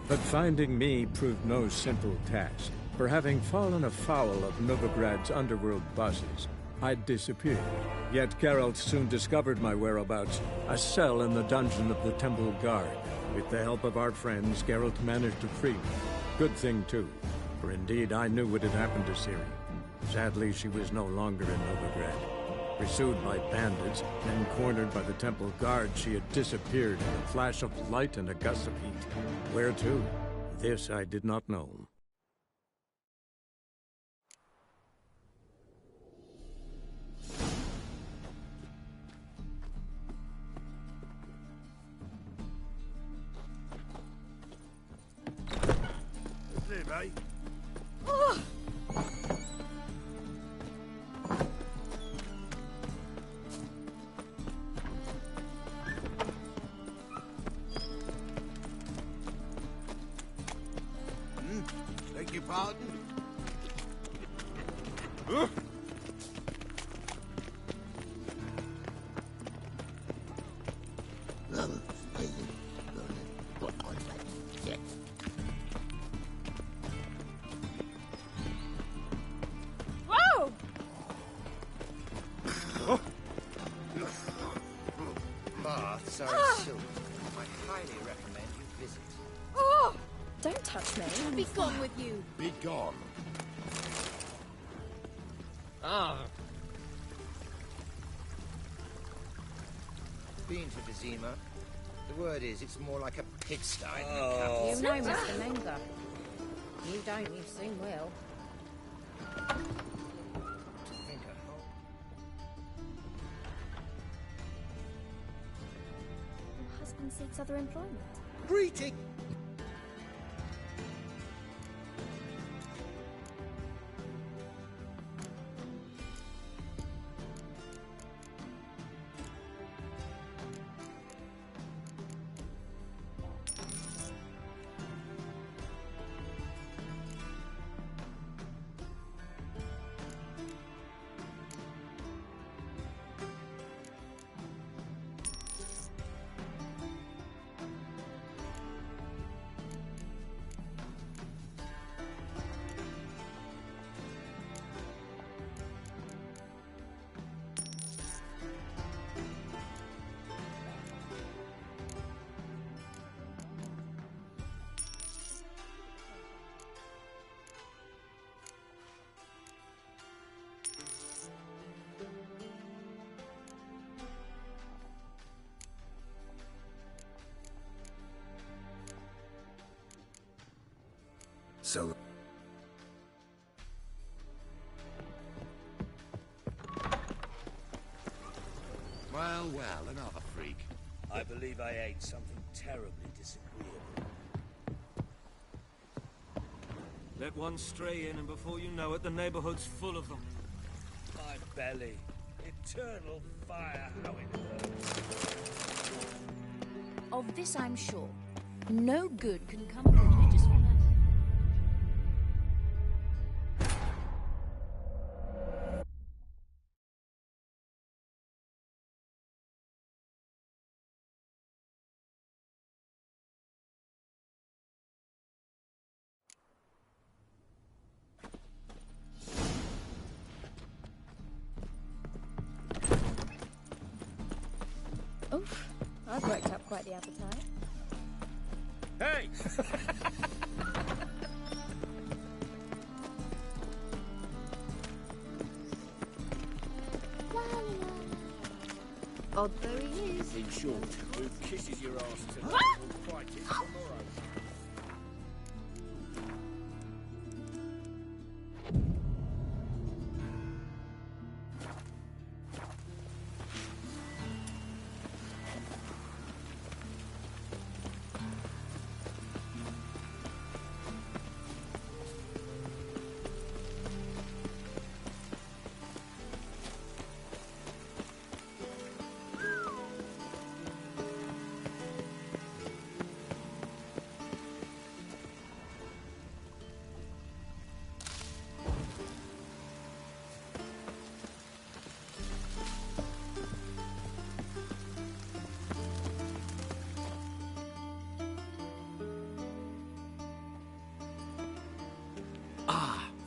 But finding me proved no simple task. For having fallen afoul of Novigrad's underworld bosses, I'd disappeared. Yet Geralt soon discovered my whereabouts, a cell in the dungeon of the Temple Guard. With the help of our friends, Geralt managed to free me. Good thing, too, for indeed I knew what had happened to Ciri. Sadly, she was no longer in Novigrad. Pursued by bandits, and cornered by the Temple Guard, she had disappeared in a flash of light and a gust of heat. Where to? This I did not know. Beg your pardon? Whoa! Baths are a silk. I highly recommend you visit. Oh! Don't touch me. Be gone with you. Be gone. Ah. Been to Vizima. The word is, it's more like a pigsty than a capital. You know, Mr. Menga. You don't, you soon will. To think of how... Your husband seeks other employment. Greeting! So... Well, another freak. I believe I ate something terribly disagreeable. Let one stray in, and before you know it, the neighborhood's full of them. My belly. Eternal fire, how it burns. Of this I'm sure. No good can come quickly just from that. Oof, I've worked up quite the appetite. Hey! Odd though he is. In short, who kisses your ass tonight will fight it tomorrow.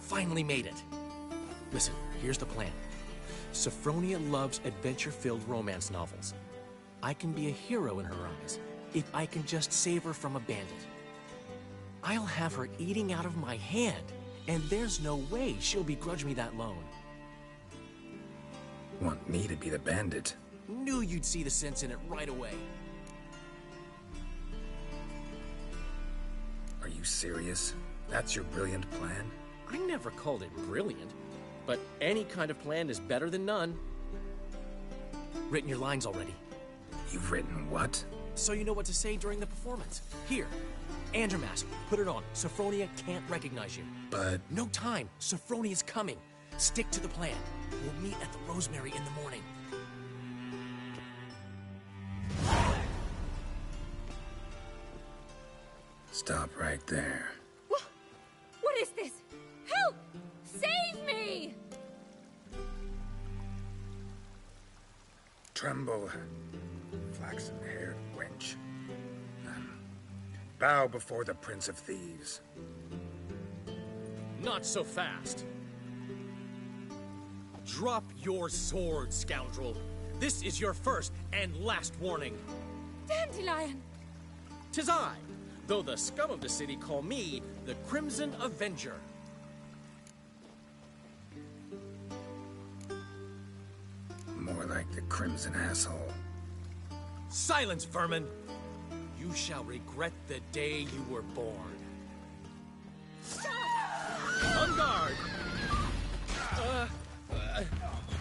Finally made it. Listen, here's the plan. Sophronia loves adventure-filled romance novels. I can be a hero in her eyes if I can just save her from a bandit. I'll have her eating out of my hand, and there's no way she'll begrudge me that loan. Want me to be the bandit? Knew you'd see the sense in it right away. Are you serious? That's your brilliant plan? I never called it brilliant, but any kind of plan is better than none. Written your lines already. You've written what? So you know what to say during the performance. Here, and your mask. Put it on. Sophronia can't recognize you. But... No time. Sophronia's coming. Stick to the plan. We'll meet at the Rosemary in the morning. Stop right there. What is this? Help! Save me! Tremble, flaxen-haired wench. Bow before the Prince of Thieves. Not so fast. Drop your sword, scoundrel. This is your first and last warning. Dandelion! 'Tis I, though the scum of the city call me the Crimson Avenger. More like the Crimson Asshole. Silence, vermin! You shall regret the day you were born. On guard!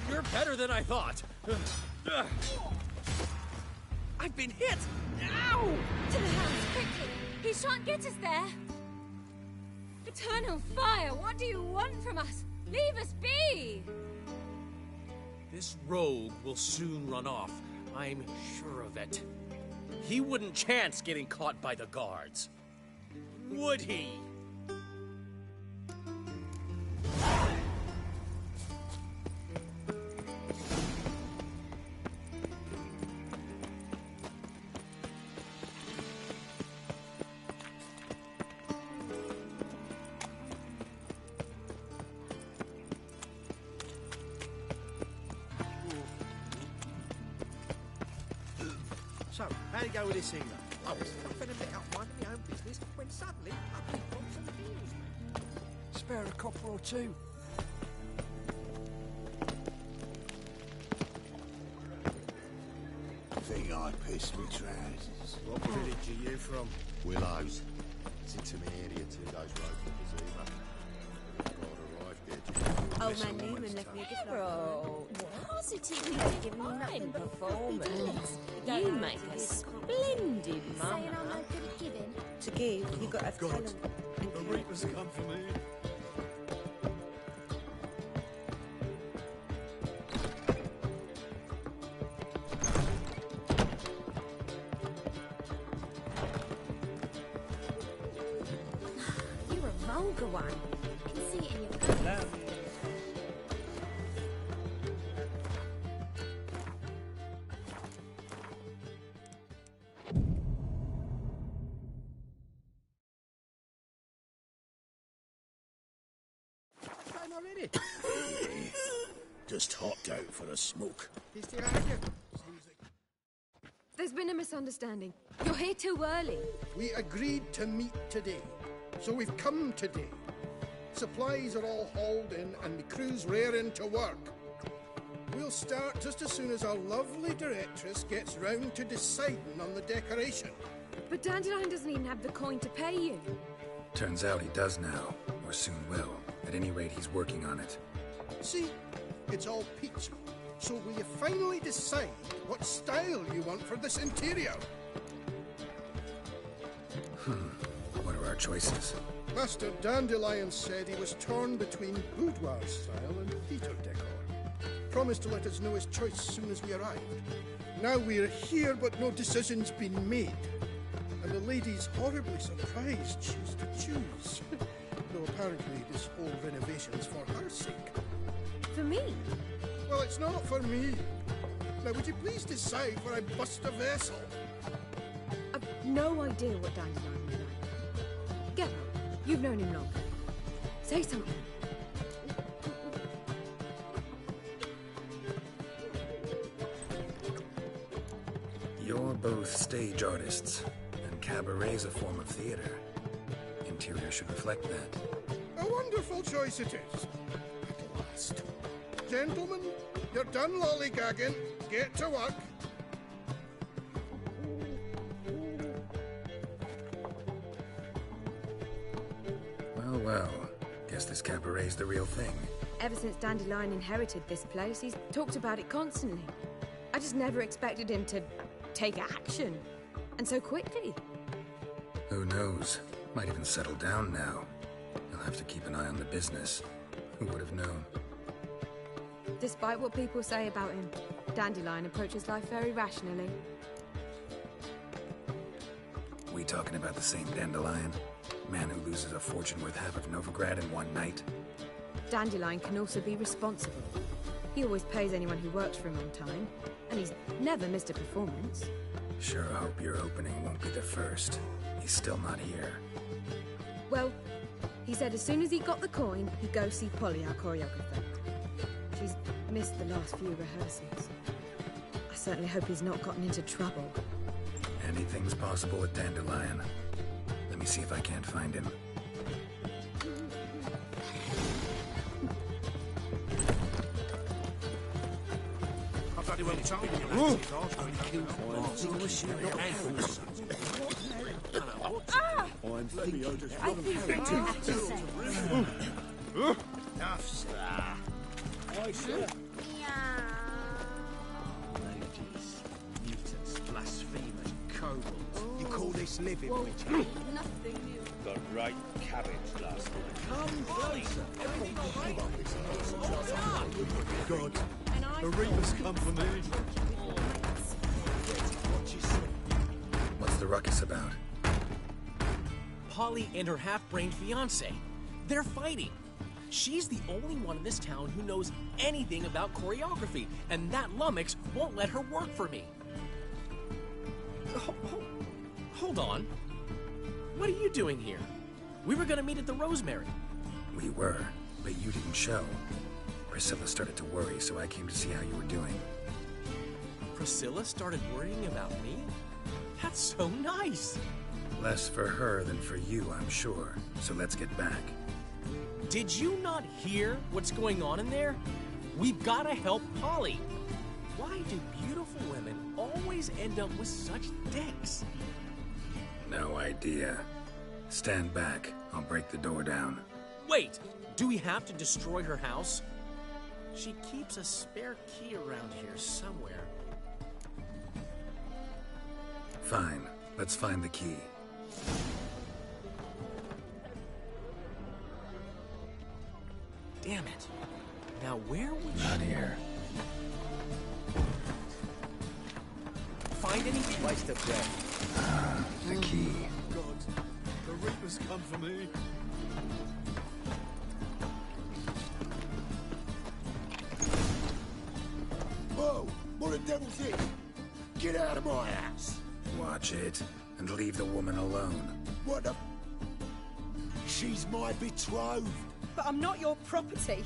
You're better than I thought. I've been hit! Ow! To the house, quickly! He shan't get us there! Eternal fire, what do you want from us? Leave us be! This rogue will soon run off. I'm sure of it. He wouldn't chance getting caught by the guards. Would he? So, how'd it go with this evening? I was puffing a bit out minding my own business when suddenly up he pops on the heels. Spare a copper or two. Think I pissed me trousers. What village are you from? Willows. It's into my area 2 days road from Kazuma. God arrived there. Old man Newman left me a gift. Bro, positively giving me nothing performance. You make a splendid mama. Saying I'm no good at giving. To give, you got to have talent. The reapers come for me. You're a vulgar one. I can see it in your face. Time already. Just hopped out for a smoke. He's still out here. There's been a misunderstanding. You're here too early. We agreed to meet today, so we've come today. Supplies are all hauled in and the crew's raring to work. We'll start just as soon as our lovely directress gets round to deciding on the decoration. But Dandelion doesn't even have the coin to pay you. Turns out he does now, or soon will. At any rate, he's working on it. See, it's all peachy. So will you finally decide what style you want for this interior? What are our choices? Master Dandelion said he was torn between boudoir style and theatre decor. Promised to let us know his choice as soon as we arrived. Now we're here, but no decision's been made. And the lady's horribly surprised she's to choose. Though apparently this whole renovation's for her sake. For me? Well, it's not for me. Now, would you please decide where I bust a vessel? I've no idea what Dandelion would like. Get up. You've known him long. Say something. are both stage artists, and cabaret's a form of theater. Interior should reflect that. A wonderful choice it is. At last. Gentlemen, you're done lollygagging. Get to work. Well, well. Guess this cabaret's the real thing. Ever since Dandelion inherited this place, he's talked about it constantly. I just never expected him to take action. And so quickly. Who knows? Might even settle down now. He'll have to keep an eye on the business. Who would have known? Despite what people say about him, Dandelion approaches life very rationally. We talking about the same Dandelion? Man who loses a fortune worth half of Novigrad in one night? Dandelion can also be responsible. He always pays anyone who works for him on time, and he's never missed a performance. Sure hope your opening won't be the first. He's still not here. Well, he said as soon as he got the coin, he'd go see Polly, our choreographer. She's missed the last few rehearsals. I certainly hope he's not gotten into trouble. Anything's possible with Dandelion. Let me see if I can't find him. I bloody well told you. Mages, mutants, blasphemers, kobolds. You call this living, Witcher? Nothing new. Got right cabbage last night. Come closer. God, the Reapers come for me. What's the ruckus about? Polly and her half-brained fiancé. They're fighting. She's the only one in this town who knows anything about choreography, and that lummox won't let her work for me. Hold on. What are you doing here? We were gonna meet at the Rosemary. We were, but you didn't show. Priscilla started to worry, so I came to see how you were doing. Priscilla started worrying about me? That's so nice. Less for her than for you, I'm sure. So let's get back. Did you not hear what's going on in there? We've gotta help Polly. Why do beautiful women always end up with such dicks? No idea. Stand back. I'll break the door down. Wait! Do we have to destroy her house? She keeps a spare key around here somewhere. Fine. Let's find the key. Damn it. Now where would Not here. find anything? Waste of breath. The key. God, the Reapers come for me. Whoa! What the devil's it? Get out of my house! Watch it, and leave the woman alone. What the... She's my betrothed. But I'm not your property.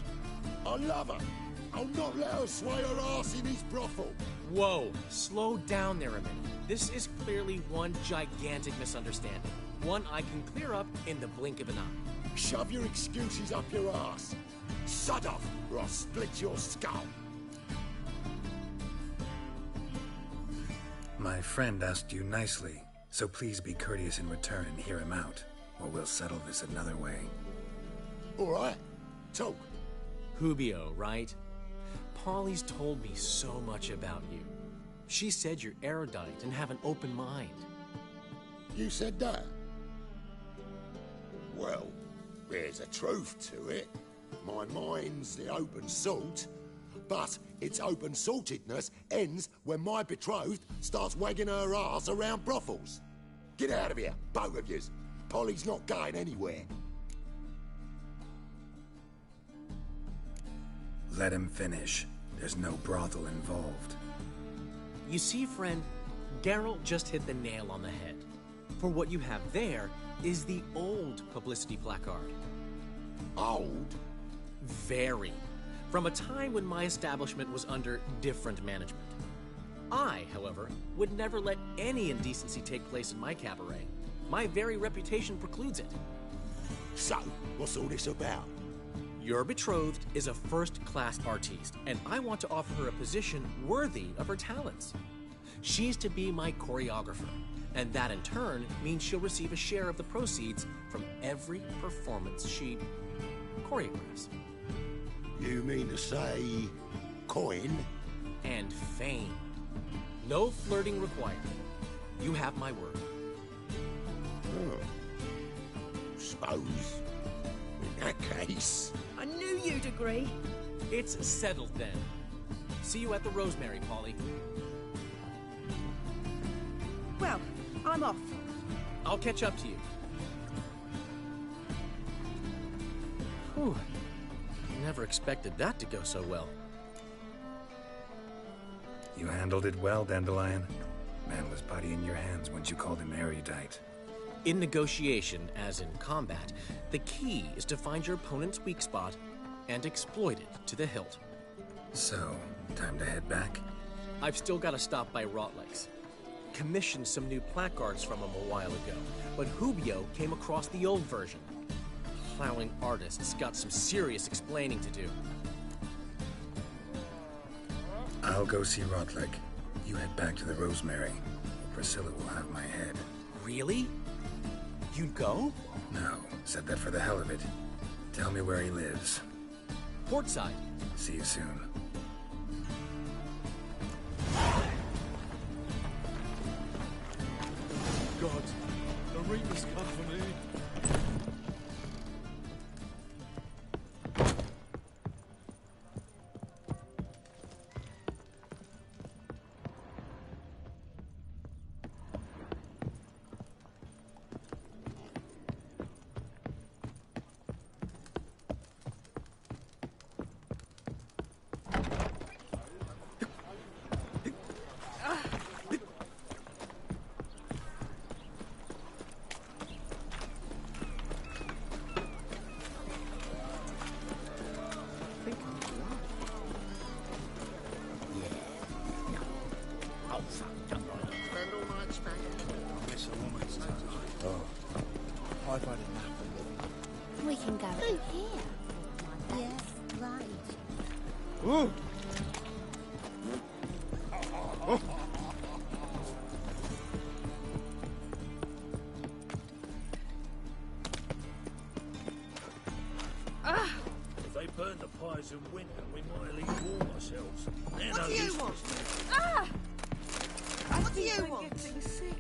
I love her. I'll not let her sway her ass in his brothel. Whoa, slow down there a minute. This is clearly one gigantic misunderstanding. One I can clear up in the blink of an eye. Shove your excuses up your ass. Shut off, or I'll split your skull. My friend asked you nicely, so please be courteous in return and hear him out, or we'll settle this another way. All right, talk. Hubio, right? Polly's told me so much about you. She said you're erudite and have an open mind. You said that? Well, there's a truth to it. My mind's the open salt, but its open saltedness ends when my betrothed starts wagging her ass around brothels. Get out of here, both of yous. Polly's not going anywhere. Let him finish. There's no brothel involved. You see, friend, Geralt just hit the nail on the head. For what you have there is the old publicity placard. Old? Very. From a time when my establishment was under different management. I, however, would never let any indecency take place in my cabaret. My very reputation precludes it. So, what's all this about? Your betrothed is a first-class artiste, and I want to offer her a position worthy of her talents. She's to be my choreographer, and that in turn means she'll receive a share of the proceeds from every performance she choreographs. You mean to say coin? And fame. No flirting required. You have my word. Oh. Suppose. In that case... I knew you'd agree. It's settled then. See you at the Rosemary, Polly. Well, I'm off. I'll catch up to you. Whew. Never expected that to go so well. You handled it well, Dandelion. Man was body in your hands once you called him erudite. In negotiation, as in combat, the key is to find your opponent's weak spot and exploit it to the hilt. So, time to head back? I've still got to stop by Rotlick's. Commissioned some new placards from him a while ago, but Hubio came across the old version. Plowing artists got some serious explaining to do. I'll go see Rotlick. You head back to the Rosemary. Priscilla will have my head. Really? You'd go? No, said that for the hell of it. Tell me where he lives. Portside. See you soon. God, the Reaper's come for me. We can go through here. Yes, right. Ooh. If they burn the pies in winter, we might at least warm ourselves. What do you want? What do you want? Getting sick.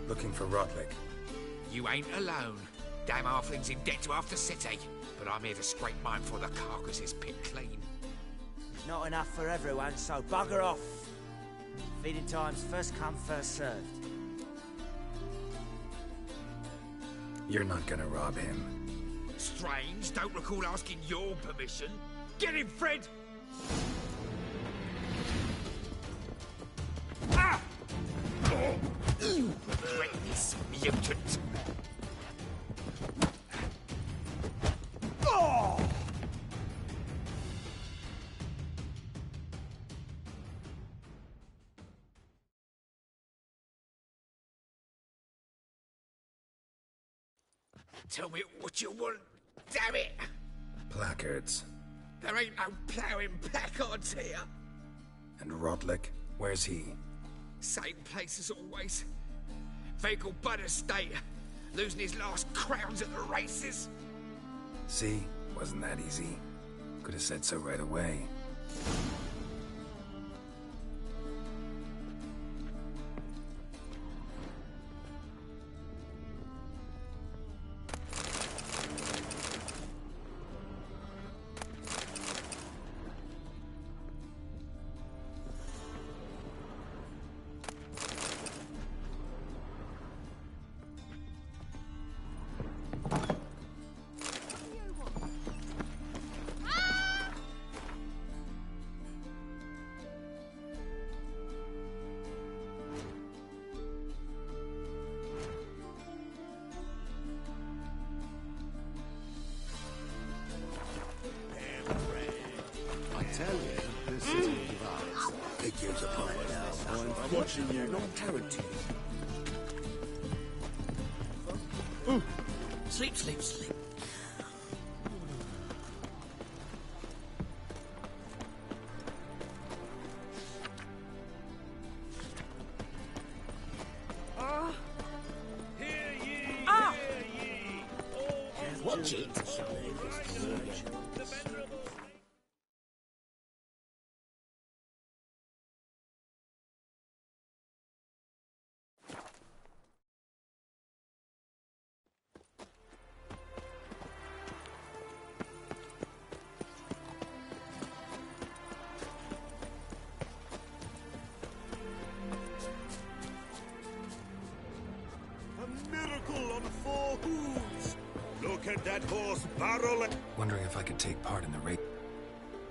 Looking for Rotlick. You ain't alone. Damn halfling's in debt to half the city. But I'm here to scrape mine before the carcass is picked clean. There's not enough for everyone, so bugger off. Feeding time's first come, first served. You're not gonna rob him. Strange, don't recall asking your permission. Get him, Fred! Ah! Oh. Regret this, mutant! Oh! Tell me what you want, damn it! Placards. There ain't no ploughing placards here. And Rotlick, where's he? Same place as always. Vehicle bud estate. Losing his last crowns at the races. See? Wasn't that easy? Could have said so right away. sizzling divides. Figures upon it now. I'm watching you, not Tarantino. Sleep, sleep, sleep. Watch it. A miracle on 4 hooves. Look at that horse barrel. Wondering if I could take part in the race.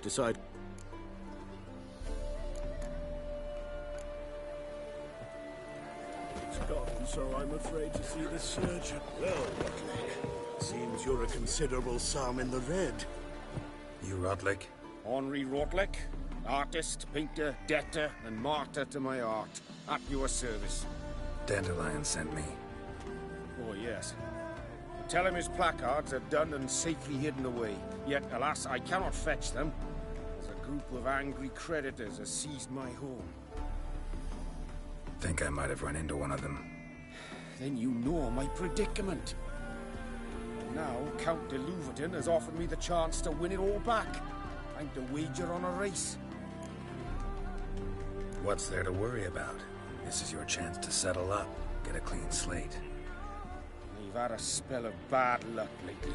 Decide. It's gone, so I'm afraid to see the surgeon. Well, Rotlick, seems you're a considerable sum in the red. You Rotlick? Henri Rotlick, artist, painter, debtor, and martyr to my art. At your service. Dandelion sent me. Oh, yes. Tell him his placards are done and safely hidden away. Yet, alas, I cannot fetch them, as a group of angry creditors has seized my home. Think I might have run into one of them. Then you know my predicament. Now, Count de Louverton has offered me the chance to win it all back. Time to wager on a race. What's there to worry about? This is your chance to settle up, get a clean slate. We've had a spell of bad luck lately.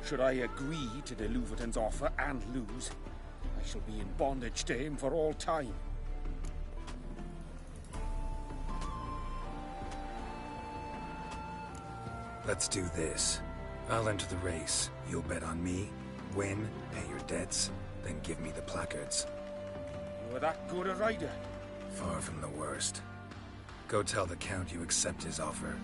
Should I agree to de Louverton's offer and lose, I shall be in bondage to him for all time. Let's do this. I'll enter the race. You'll bet on me, win, pay your debts, then give me the placards. You were that good a rider? Far from the worst. Go tell the Count you accept his offer.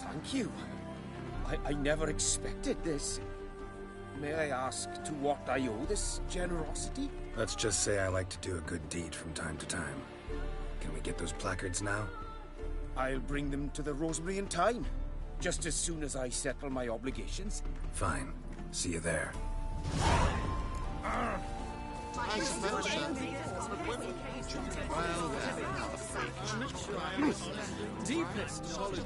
Thank you. I never expected this. May I ask to what I owe this generosity? Let's just say I like to do a good deed from time to time. Can we get those placards now? I'll bring them to the Rosemary in time, just as soon as I settle my obligations. Fine. See you there. Deepest knowledge.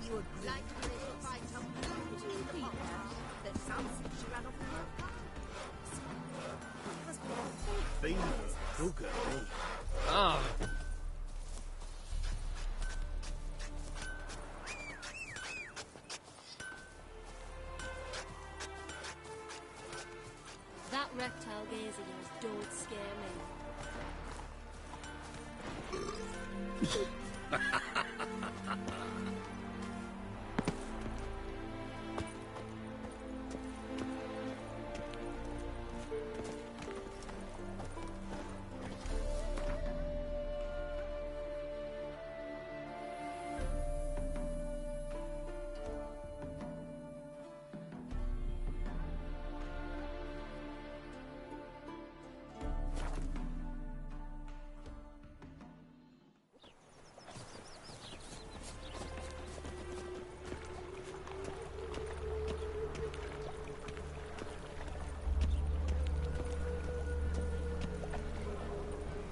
You would like to find some blue to the that some she ran off the fiend for booger, me. Ah. That reptile gaze of yours don't scare me.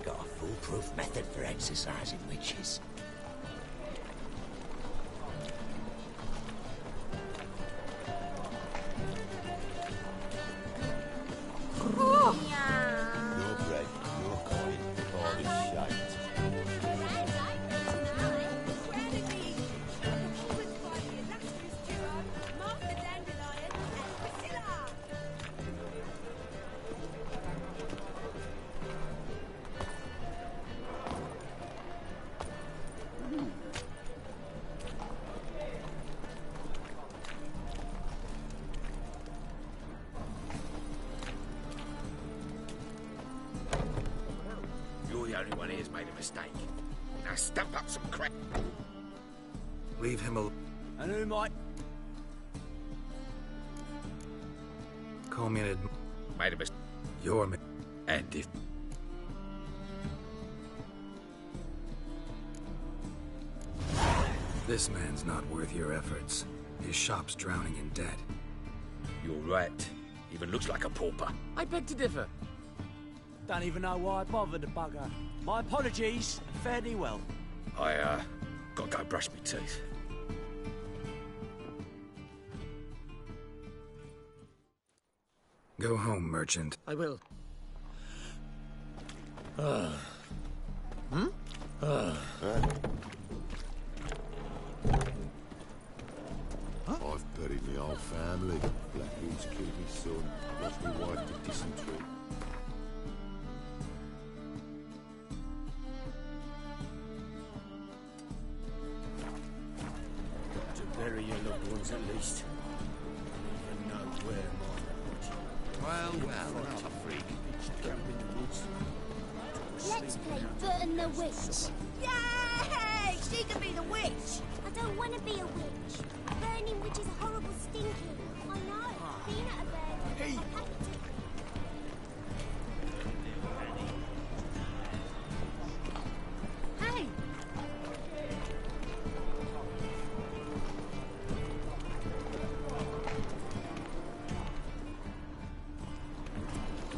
Got a foolproof method for exercising witches. No bread, no coin, all is shite. You're the only one here's made a mistake. Now stump up some crap. Leave him alone. And who might... Call me an Made a mistake. You're me. And if... This man's not worth your efforts. His shop's drowning in debt. You're right. Even looks like a pauper. I beg to differ. Don't even know why I bothered the bugger. My apologies, and fare thee well. I, gotta go brush my teeth. Go home, merchant. I will. I've buried my whole family. Blackwood's killed my son. Lost my wife to dysentery. To bury your loved ones at least. Don't even know where mine are. Well, not a freak. Camp in the woods. Let's play Burton the Witch. Yay! She can be the witch! I don't want to be a witch. Burning witch is horrible stinking. I know. Being at a burn. Hey! I hate it. Hey!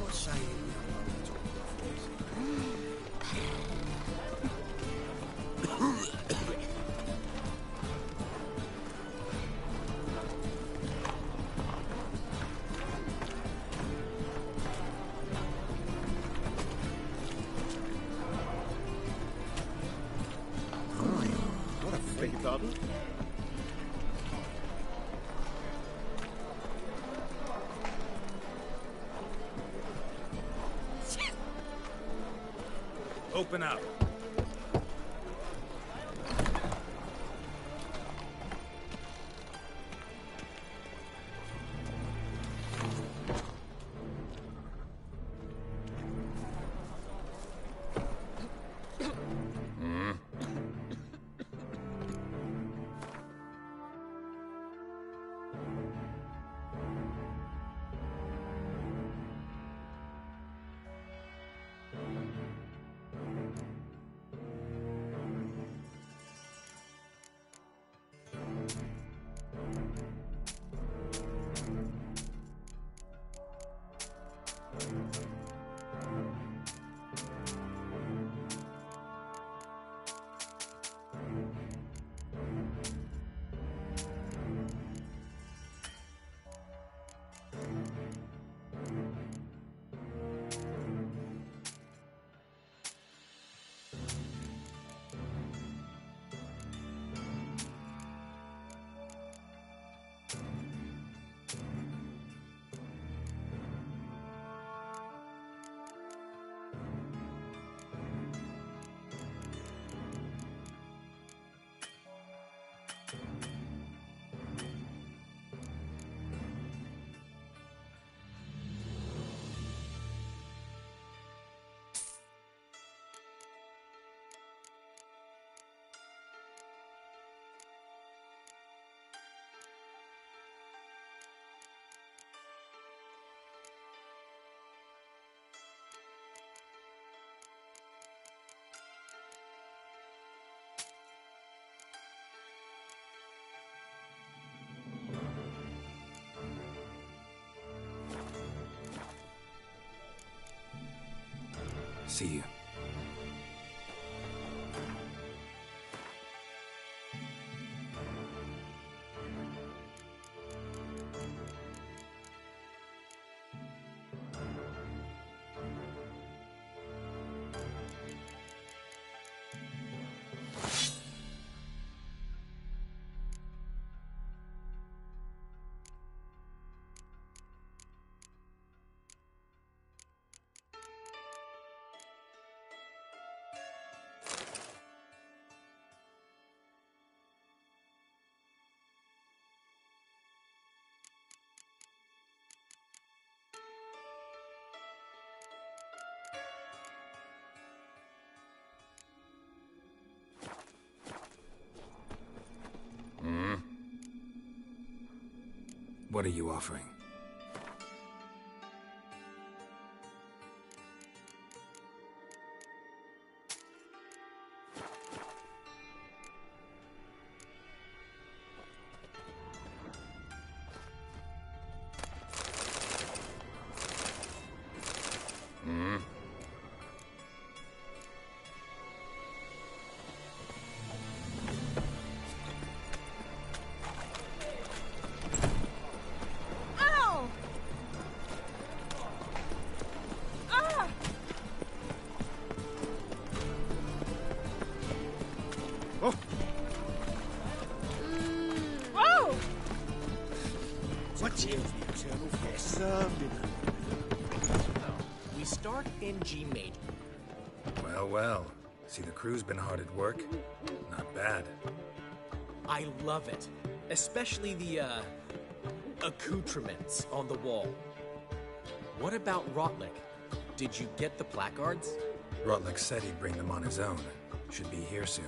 What's saying What a freak garden. Open up. See you. What are you offering? We start in G major. Well, well. See, the crew's been hard at work. Not bad. I love it. Especially the, accoutrements on the wall. What about Rotlick? Did you get the placards? Rotlick said he'd bring them on his own. Should be here soon.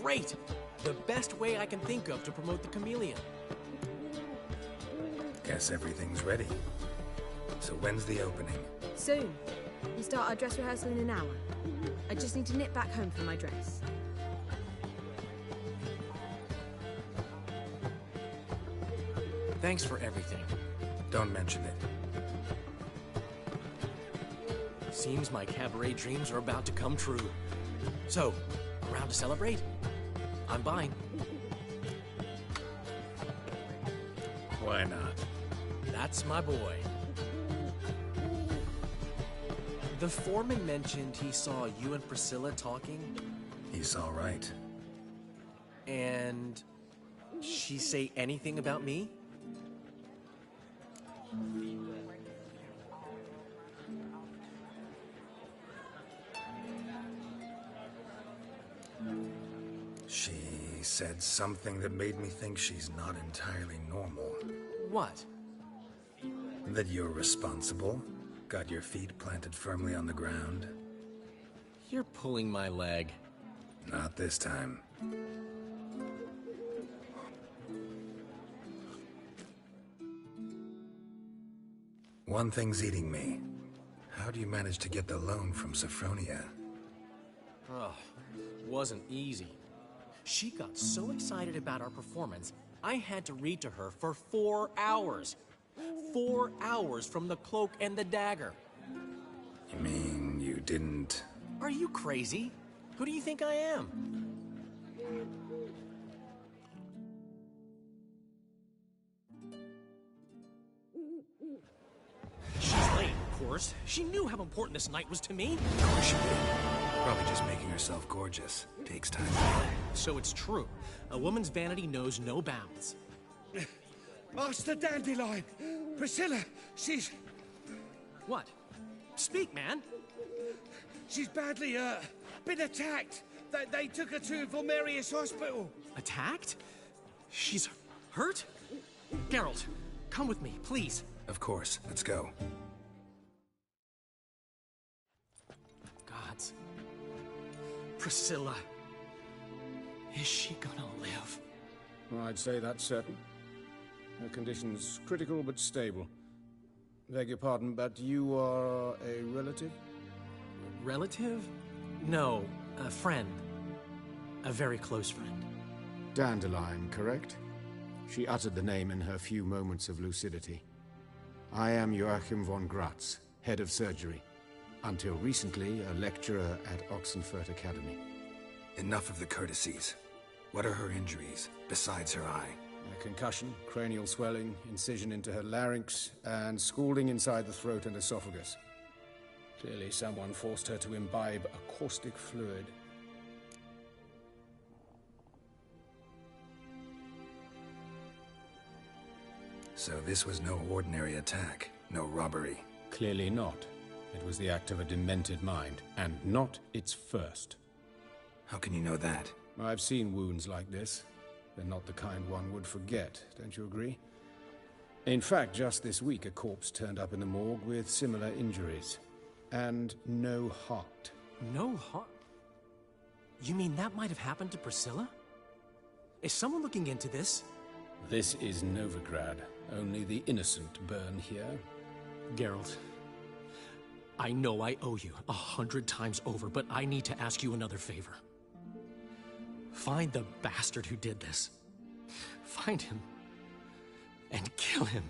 Great! The best way I can think of to promote the chameleon. Guess everything's ready. So when's the opening? Soon. We start our dress rehearsal in an hour. I just need to nip back home for my dress. Thanks for everything. Don't mention it. Seems my cabaret dreams are about to come true. So, around to celebrate? I'm buying. Why not? That's my boy. The foreman mentioned he saw you and Priscilla talking. He's all right. And she say anything about me? She said something that made me think she's not entirely normal. What? That you're responsible, got your feet planted firmly on the ground. You're pulling my leg. Not this time. One thing's eating me. How do you manage to get the loan from Sophronia? Oh, wasn't easy. She got so excited about our performance, I had to read to her for 4 hours. 4 hours from the cloak and the dagger. You mean you didn't... Are you crazy? Who do you think I am? She's late, of course. She knew how important this night was to me. Of course she did. Probably just making herself gorgeous. Takes time. So it's true. A woman's vanity knows no bounds. Master Dandelion! Priscilla, she's... What? Speak, man. She's badly, been attacked. They took her to Vulmerius Hospital. Attacked? She's hurt? Geralt, come with me, please. Of course. Let's go. Gods. Priscilla. Is she gonna live? I'd say that's certain. Her condition's critical but stable. Beg your pardon, but you are a relative? Relative? No, a friend. A very close friend. Dandelion, correct? She uttered the name in her few moments of lucidity. I am Joachim von Gratz, head of surgery. Until recently, a lecturer at Oxenfurt Academy. Enough of the courtesies. What are her injuries, besides her eye? A concussion, cranial swelling, incision into her larynx, and scalding inside the throat and esophagus. Clearly someone forced her to imbibe a caustic fluid. So this was no ordinary attack, no robbery. Clearly not. It was the act of a demented mind, and not its first. How can you know that? I've seen wounds like this. They're not the kind one would forget, don't you agree? In fact, just this week, a corpse turned up in the morgue with similar injuries. And no heart. No heart? You mean that might have happened to Priscilla? Is someone looking into this? This is Novigrad. Only the innocent burn here. Geralt, I know I owe you 100 times over, but I need to ask you another favor. Find the bastard who did this. Find him. And kill him.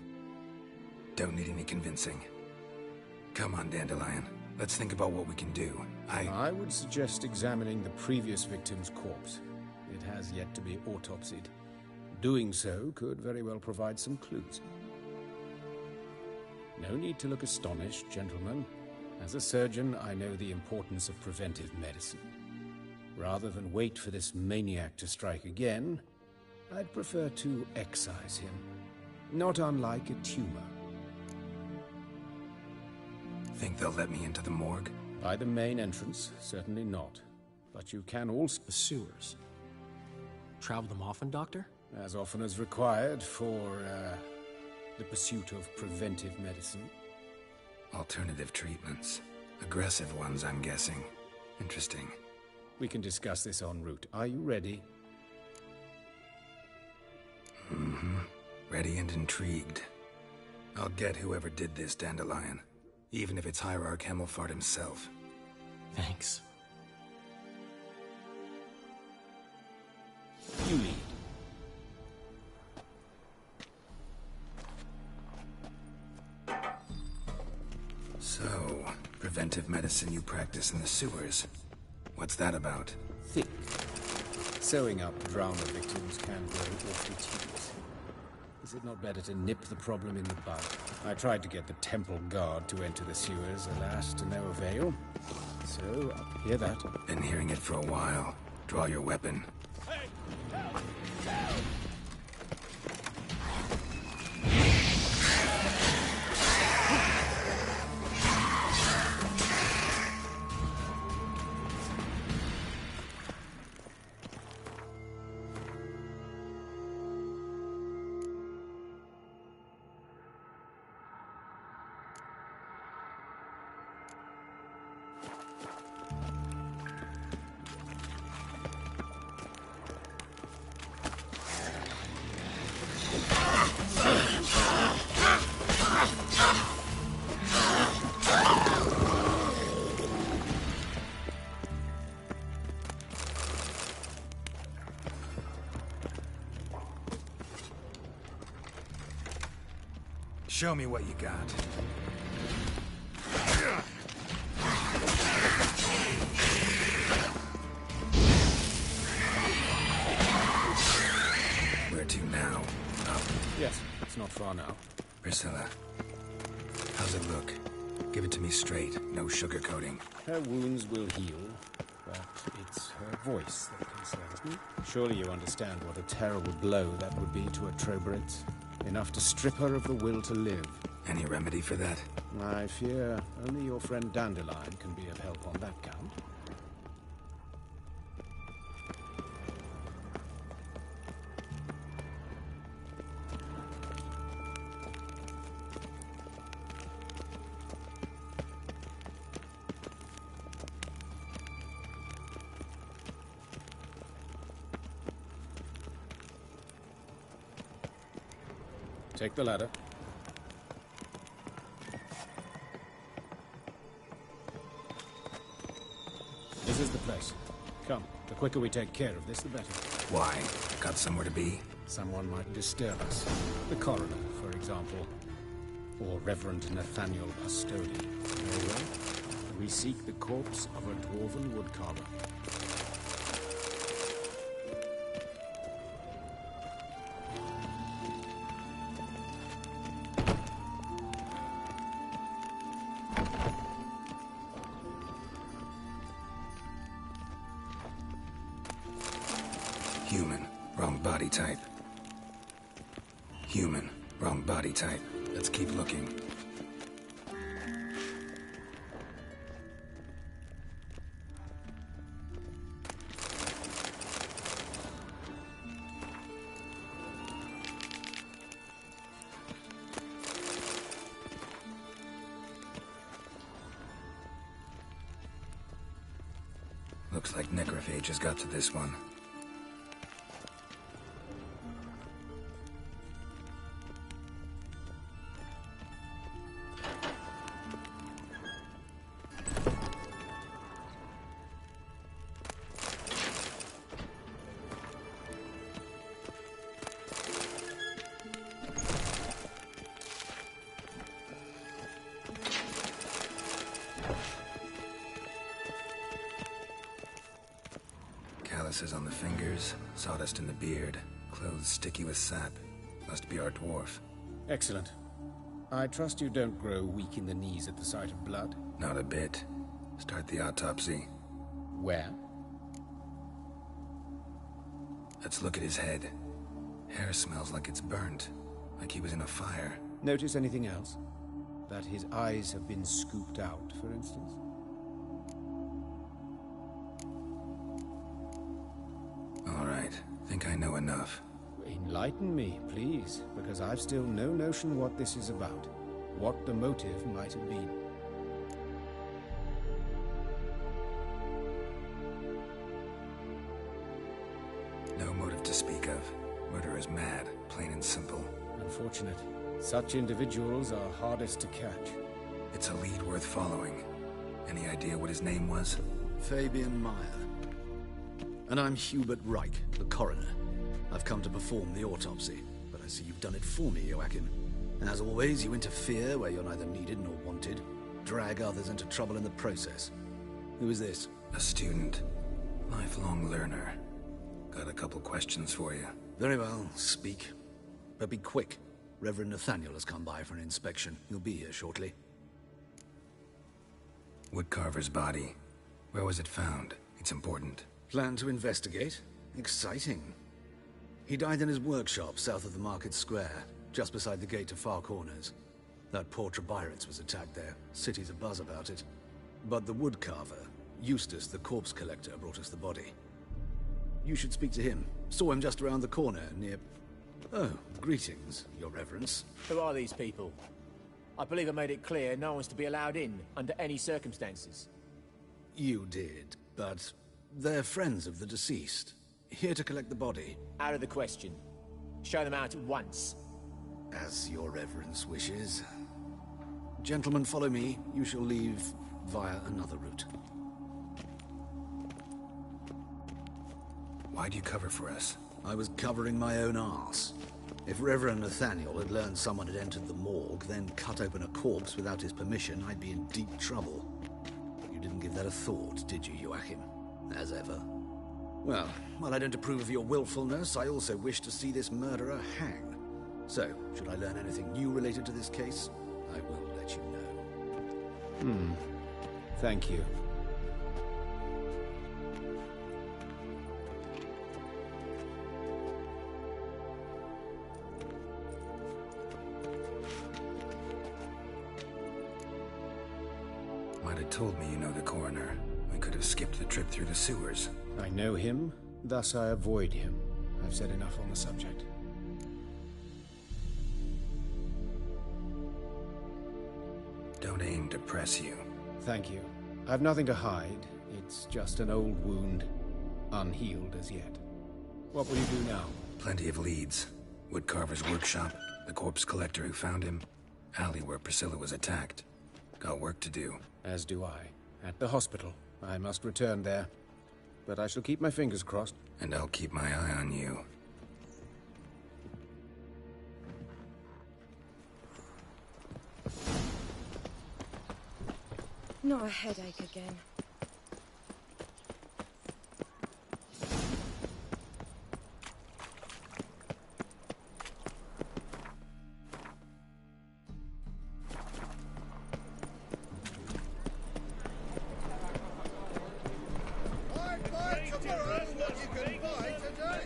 Don't need any convincing. Come on, Dandelion. Let's think about what we can do. I would suggest examining the previous victim's corpse. It has yet to be autopsied. Doing so could very well provide some clues. No need to look astonished, gentlemen. As a surgeon, I know the importance of preventive medicine. Rather than wait for this maniac to strike again, I'd prefer to excise him. Not unlike a tumor. Think they'll let me into the morgue? By the main entrance, certainly not. But you can also... The sewers. Travel them often, Doctor? As often as required for, the pursuit of preventive medicine. Alternative treatments. Aggressive ones, I'm guessing. Interesting. We can discuss this en route. Are you ready? Mm-hmm. Ready and intrigued. I'll get whoever did this, Dandelion. Even if it's Hierarch Hemmelfart himself. Thanks. You lead. So, preventive medicine you practice in the sewers. What's that about? Think. Sewing up drowner victims can grow awfully tedious. Is it not better to nip the problem in the bud? I tried to get the temple guard to enter the sewers, alas, to no avail. So, I'll hear that. Been hearing it for a while. Draw your weapon. Hey! Help! Help! Show me what you got. Where to now? Up? Yes, it's not far now. Priscilla, how's it look? Give it to me straight, no sugarcoating. Her wounds will heal, but it's her voice that concerns me. Surely you understand what a terrible blow that would be to a Trobritz. Enough to strip her of the will to live. Any remedy for that? I fear only your friend Dandelion can be of help on that count. Take the ladder. This is the place. Come, the quicker we take care of this, the better. Why? Got somewhere to be? Someone might disturb us. The coroner, for example. Or Reverend Nathaniel Pastodi. Very well. We seek the corpse of a dwarven woodcarver. Human, wrong body type. Human, wrong body type. Let's keep looking. Looks like necrophages got to this one. Calluses on the fingers, sawdust in the beard, clothes sticky with sap. Must be our dwarf. Excellent. I trust you don't grow weak in the knees at the sight of blood? Not a bit. Start the autopsy. Where? Let's look at his head. Hair smells like it's burnt, like he was in a fire. Notice anything else? That his eyes have been scooped out, for instance? All right, think I know enough. Enlighten me, please, because I've still no notion what this is about. What the motive might have been. No motive to speak of. Murder is mad, plain and simple. Unfortunate. Such individuals are hardest to catch. It's a lead worth following. Any idea what his name was? Fabian Meyer. And I'm Hubert Reich, the coroner. I've come to perform the autopsy, but I see you've done it for me, Joachim. As always, you interfere where you're neither needed nor wanted. Drag others into trouble in the process. Who is this? A student. Lifelong learner. Got a couple questions for you. Very well, speak. But be quick. Reverend Nathaniel has come by for an inspection. He'll be here shortly. Woodcarver's body. Where was it found? It's important. Plan to investigate? Exciting. He died in his workshop south of the market square, just beside the gate to Far Corners. That poor Trebirates was attacked there. City's abuzz about it. But the woodcarver, Eustace the corpse collector, brought us the body. You should speak to him. Saw him just around the corner near... Oh, greetings, Your Reverence. Who are these people? I believe I made it clear no one's to be allowed in, under any circumstances. You did, but they're friends of the deceased. Here to collect the body. Out of the question. Show them out at once. As Your Reverence wishes. Gentlemen, follow me. You shall leave via another route. Why'd you cover for us? I was covering my own arse. If Reverend Nathaniel had learned someone had entered the morgue, then cut open a corpse without his permission, I'd be in deep trouble. You didn't give that a thought, did you, Joachim? As ever. Well, while I don't approve of your willfulness, I also wish to see this murderer hang. So, should I learn anything new related to this case, I will let you know. Thank you. Might have told me you know the coroner. We could have skipped the trip through the sewers. I know him, thus I avoid him. I've said enough on the subject. Don't aim to press you. Thank you. I've nothing to hide. It's just an old wound, unhealed as yet. What will you do now? Plenty of leads. Woodcarver's workshop, the corpse collector who found him, alley where Priscilla was attacked. Got work to do. As do I. At the hospital. I must return there. But I shall keep my fingers crossed. And I'll keep my eye on you. Not a headache again. Buy tomorrow what you can buy today.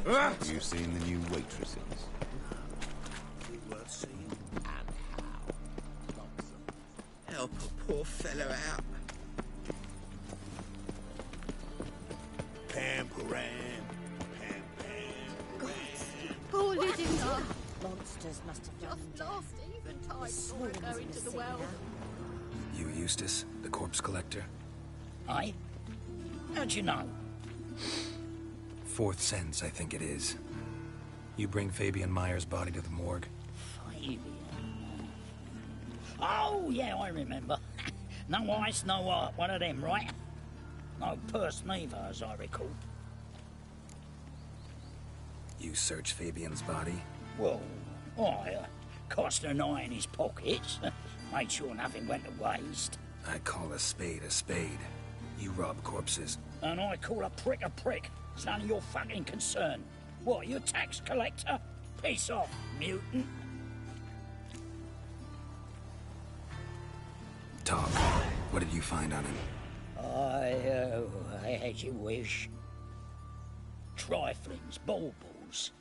Have you seen the new waitresses? Worth seeing. And how? Help a poor fellow out. Pam-param. Poor Lydia. Monsters must have done Just lost eventide for going to the well. You Eustace, the corpse collector? Aye? How'd you know? Fourth sense, I think it is. You bring Fabian Meyer's body to the morgue? Fabian? Oh, yeah, I remember. No ice, no art, one of them, right? No purse neither, as I recall. You search Fabian's body? Well, I cast an eye in his pockets, made sure nothing went to waste. I call a spade a spade. You rob corpses. And I call a prick a prick. It's none of your fucking concern. What, you a tax collector? Piss off, mutant. Talk. What did you find on him? As you wish. Triflings, baubles,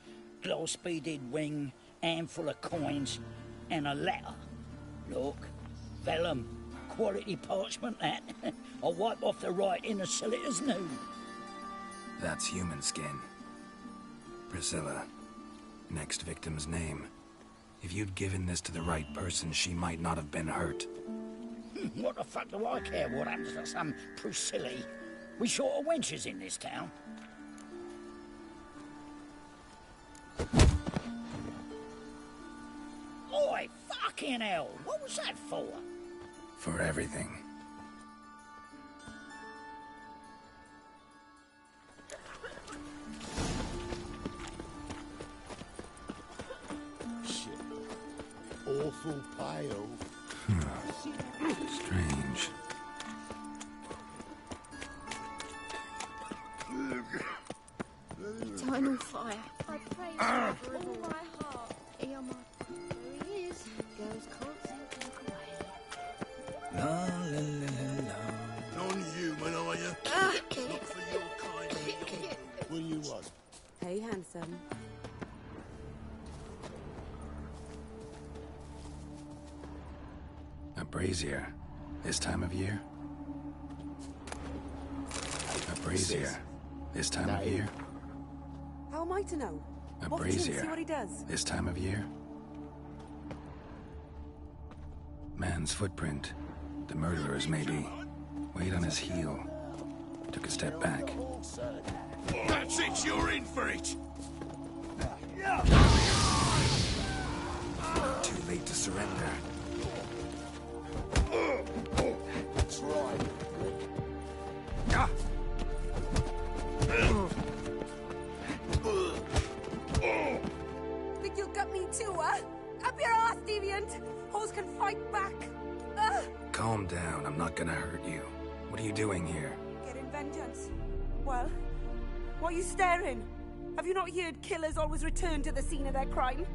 glass-beaded ring, handful of coins, and a letter. Look, vellum, quality parchment, that. I'll wipe off the writing and sell it as new. That's human skin. Priscilla. Next victim's name. If you'd given this to the right person, she might not have been hurt. What the fuck do I care what happens to some Priscilla? We short of wenches in this town. Oi, fucking hell! What was that for? For everything. Shit. Awful pale. Strange. Eternal fire. I pray for with all my heart. Here he is. Girls can't seem to look away. La la la la la. Non-human, are you? Not for your kind. What do you want? Hey, handsome. A brazier. This time of year? A brazier. This time of year? How am I to know? A Watch him, see brazier. what he does. This time of year? Man's footprint. The murderer's, maybe. Weight on his heel. Took a step back. That's it, you're in for it! Too late to surrender. That's right. Think you'll gut me too, huh? Up your ass, deviant! Hoes can fight back! Calm down, I'm not gonna hurt you. What are you doing here? Getting vengeance. Well, why are you staring? Have you not heard killers always return to the scene of their crime?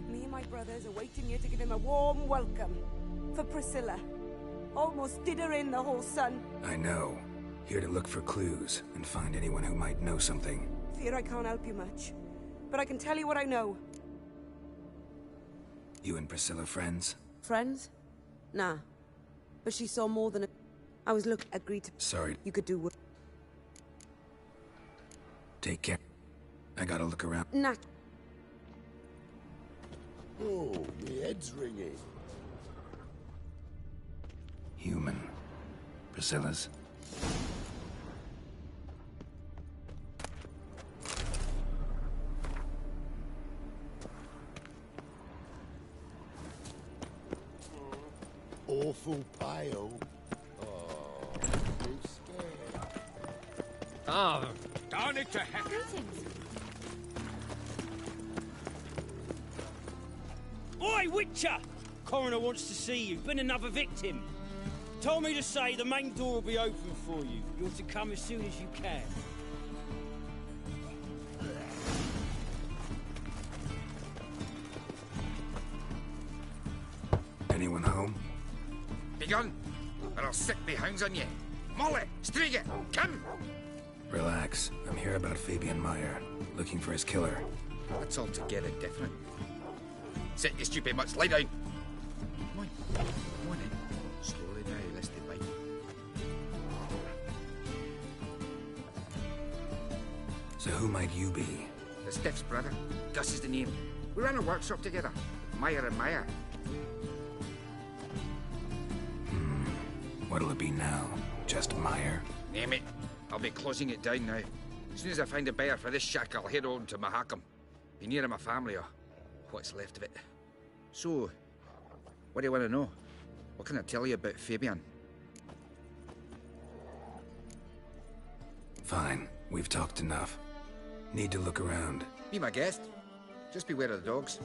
Me and my brothers are waiting here to give him a warm welcome. For Priscilla. Almost did her in, the whole son. I know. Here to look for clues and find anyone who might know something. Fear I can't help you much. But I can tell you what I know. You and Priscilla friends? Friends? Nah. But she saw more than a... I was agreed to... Sorry. You could do work. Take care. I gotta look around. Nah. Oh, my head's ringing. Human. Priscilla's. Awful pale. Oh, too scared. Oh, darn it to heck. Oi, Witcher! Coroner wants to see you. Been another victim. Told me to say the main door will be open for you. You're to come as soon as you can. Anyone home? Begun, or I'll set me hounds on you. Molly, Striga, come! Relax. I'm here about Fabian Meyer, looking for his killer. That's altogether different. Sit your stupid mutts, lie down. Come on, come on in. Slowly now, lest they bite. So who might you be? The Stiff's brother. Gus is the name. We ran a workshop together. Meyer and Meyer. What'll it be now? Just Meyer? Name it. I'll be closing it down now. As soon as I find a buyer for this shack, I'll head on to Mahakam. Be near my family or what's left of it. So, what do you want to know? What can I tell you about Fabian? Fine. We've talked enough. Need to look around. Be my guest. Just beware of the dogs.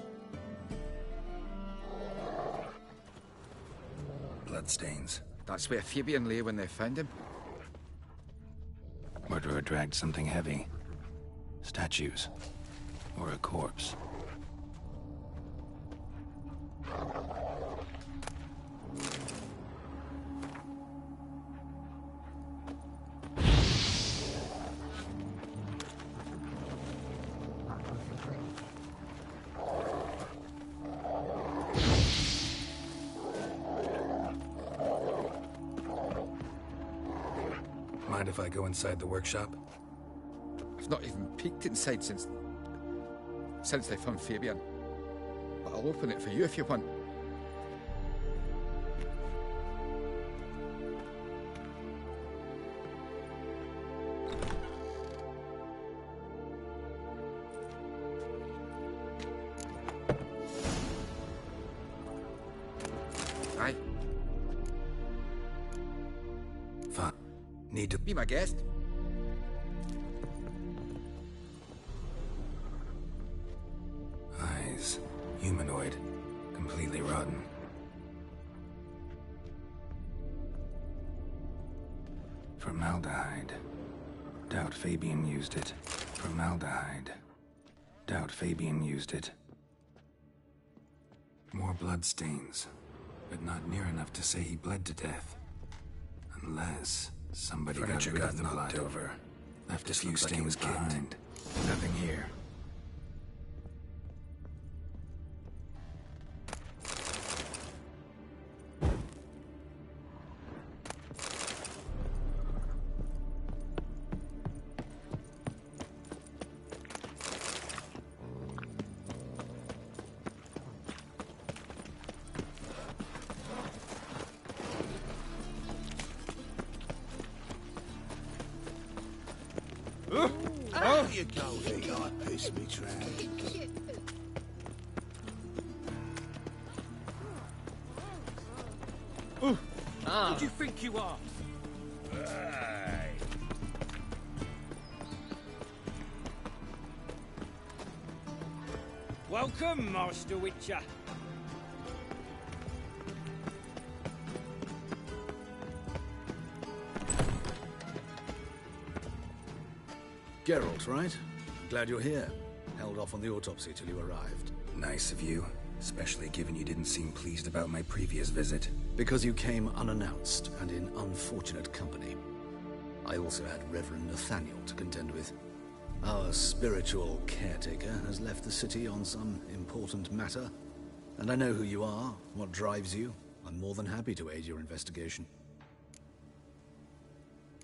Bloodstains. That's where Fabian lay when they found him. Murderer dragged something heavy. Statues. Or a corpse. Mind if I go inside the workshop? I've not even peeked inside since they found Fabian. But I'll open it for you if you want. Aye. Fine. Need to be my guest. Eyes. Humanoid. Completely rotten. Formaldehyde. Doubt Fabian used it. Formaldehyde. Doubt Fabian used it. More bloodstains. But not near enough to say he bled to death. Unless somebody Furniture got rid got of the knocked blood. over. Left a This few looks like he stains was kicked. behind. Nothing here. Oh, you go, big eye piece me trash. Who do you think you are? Welcome, Master Witcher. Geralt, right? Glad you're here. Held off on the autopsy till you arrived. Nice of you. Especially given you didn't seem pleased about my previous visit. Because you came unannounced and in unfortunate company. I also had Reverend Nathaniel to contend with. Our spiritual caretaker has left the city on some important matter. And I know who you are, what drives you. I'm more than happy to aid your investigation.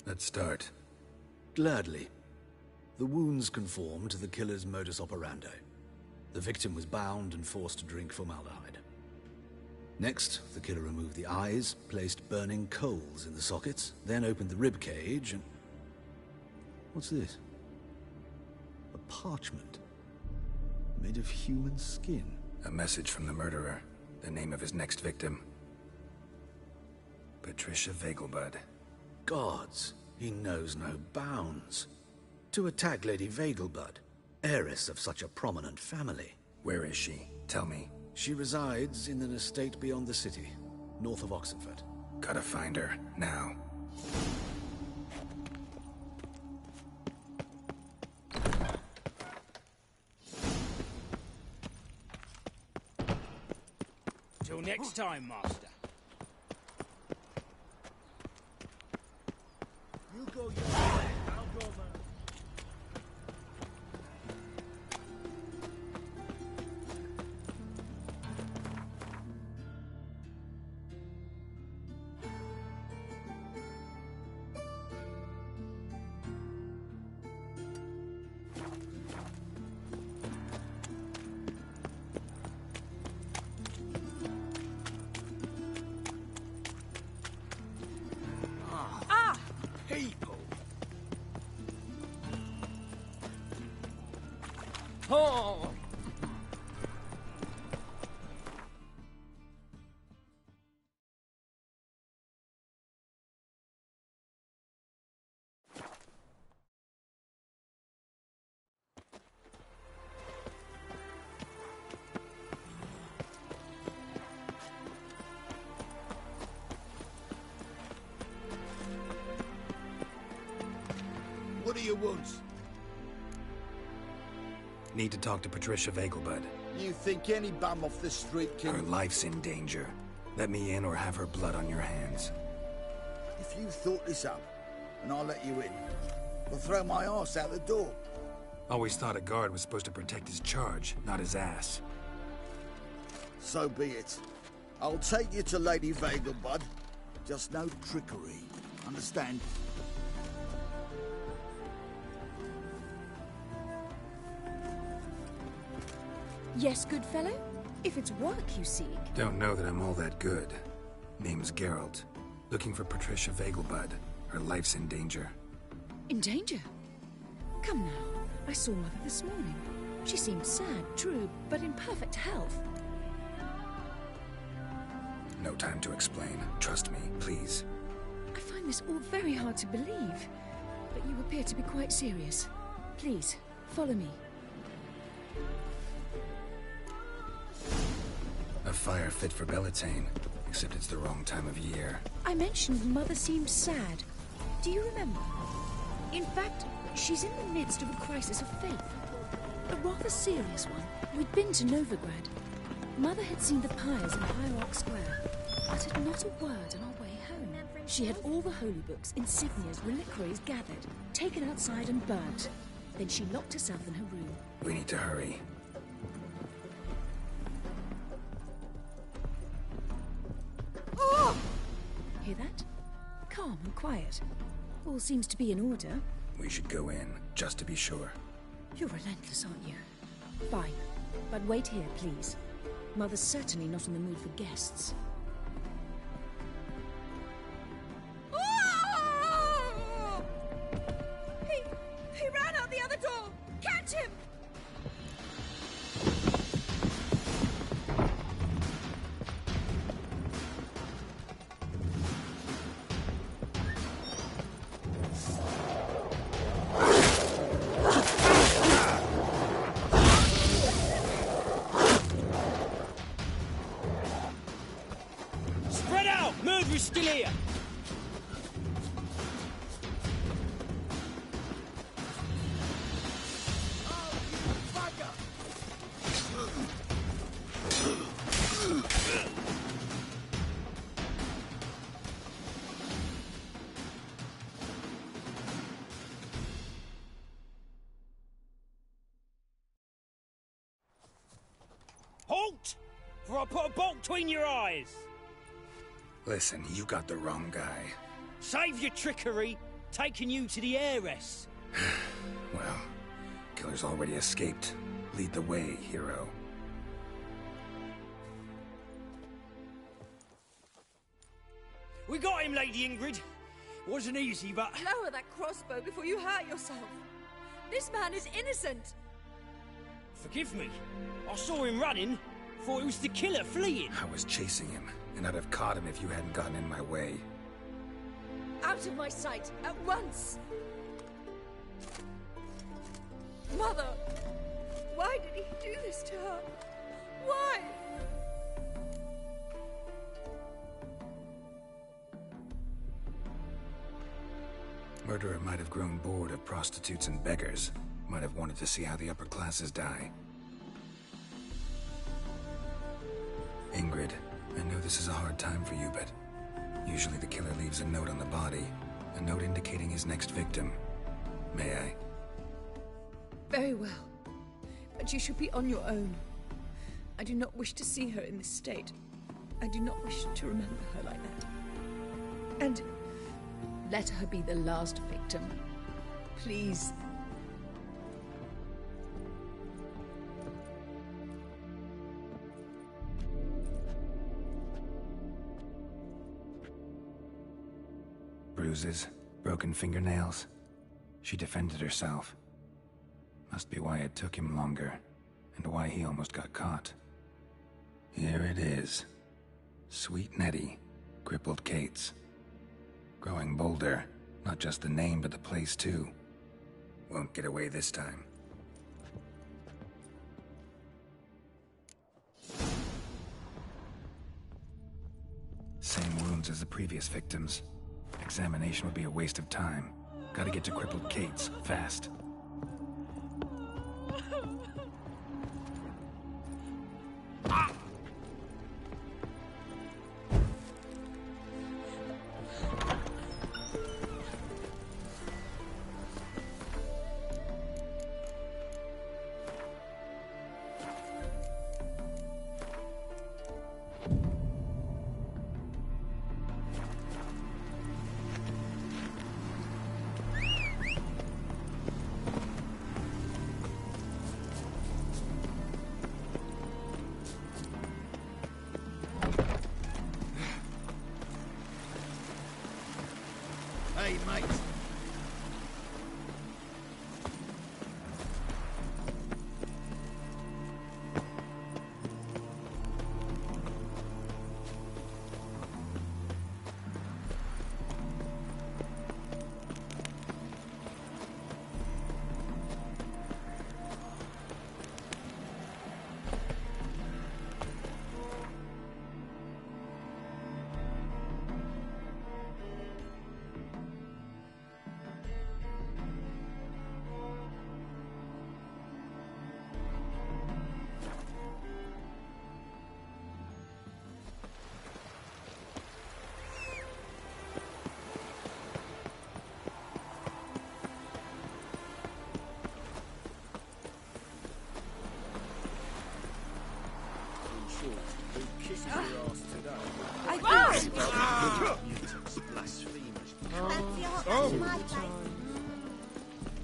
Let's start. Gladly. The wounds conformed to the killer's modus operandi. The victim was bound and forced to drink formaldehyde. Next, the killer removed the eyes, placed burning coals in the sockets, then opened the rib cage and... What's this? A parchment. Made of human skin. A message from the murderer. The name of his next victim. Patricia Vegelbud. Gods, he knows no bounds. To attack Lady Vegelbud, heiress of such a prominent family. Where is she? Tell me. She resides in an estate beyond the city, north of Oxenford. Gotta find her, now. Till next time, Master. You go your way, I'll go mine. People! Oh! What do you want? Need to talk to Patricia Vegelbud. You think any bum off the street can... Her life's in danger. Let me in or have her blood on your hands. If you thought this up, and I'll let you in, I'll throw my arse out the door. Always thought a guard was supposed to protect his charge, not his ass. So be it. I'll take you to Lady Vegelbud. Just no trickery. Understand? Yes, good fellow? If it's work you seek... Don't know that I'm all that good. Name's Geralt. Looking for Patricia Vegelbud. Her life's in danger. In danger? Come now. I saw Mother this morning. She seemed sad, true, but in perfect health. No time to explain. Trust me, please. I find this all very hard to believe, but you appear to be quite serious. Please, follow me. A fire fit for Bellatane, except it's the wrong time of year. I mentioned Mother seemed sad. Do you remember? In fact, she's in the midst of a crisis of faith. A rather serious one. We'd been to Novigrad. Mother had seen the pyres in High Oak Square, uttered not a word on our way home. She had all the holy books, insignias, reliquaries gathered, taken outside and burnt. Then she locked herself in her room. We need to hurry. Oh! Hear that? Calm and quiet. All seems to be in order. We should go in, just to be sure. You're relentless, aren't you? Fine. But wait here, please. Mother's certainly not in the mood for guests. Oh! He ran out the other door! Catch him! Spread out! Murderer's still here! Halt! For I put a bolt between your eyes! Listen, you got the wrong guy. Save your trickery, taking you to the heiress. Well, killer's already escaped. Lead the way, hero. We got him, Lady Ingrid. Wasn't easy, but... Lower that crossbow before you hurt yourself. This man is innocent. Forgive me. I saw him running. Thought it was the killer fleeing. I was chasing him, and I'd have caught him if you hadn't gotten in my way. Out of my sight, at once! Mother! Why did he do this to her? Why? Murderer might have grown bored of prostitutes and beggars. Might have wanted to see how the upper classes die. Ingrid, I know this is a hard time for you, but usually the killer leaves a note on the body. A note indicating his next victim. May I? Very well. But you should be on your own. I do not wish to see her in this state. I do not wish to remember her like that. And let her be the last victim. Please. Bruises, broken fingernails. She defended herself. Must be why it took him longer, and why he almost got caught. Here it is. Sweet Nettie, crippled Kate's. Growing bolder, not just the name but the place too. Won't get away this time. Same wounds as the previous victims. Examination would be a waste of time. Gotta get to crippled Kate's, fast. Hey, mate.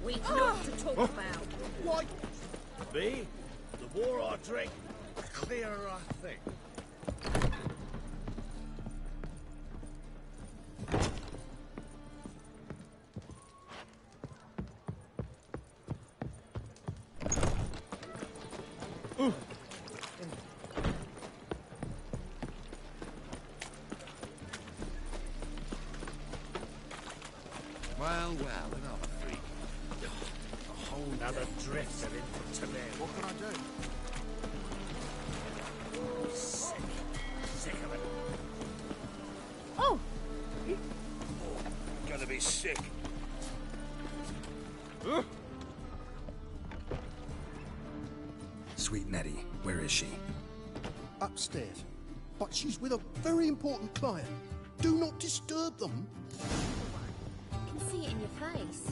We've not to talk about. What? Me? The more I drink, the clearer I think. Well, another freak. A whole nother drifter into Toledo. What can I do? Oh, sick of it. Oh! Gonna be sick. Sweet Nettie, where is she? Upstairs. But she's with a very important client. Do not disturb them. I can see it in your face.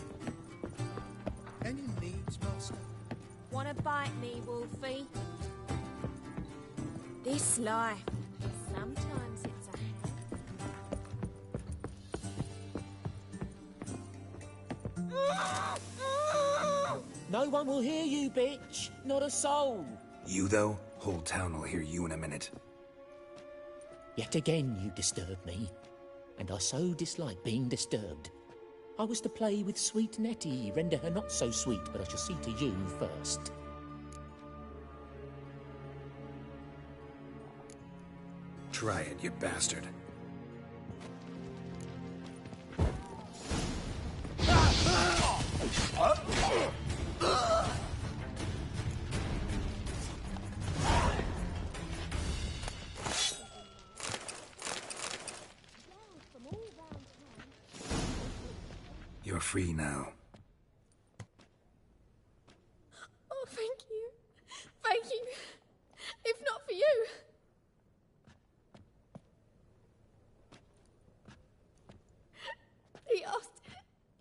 Any needs, master? Wanna bite me, Wolfie? This life, sometimes it's a No one will hear you, bitch. Not a soul. You, though? Whole town will hear you in a minute. Yet again you disturb me, and I so dislike being disturbed. I was to play with sweet Nettie, render her not so sweet, but I shall see to you first. Try it, you bastard. You're free now. Oh, thank you. Thank you. If not for you. He asked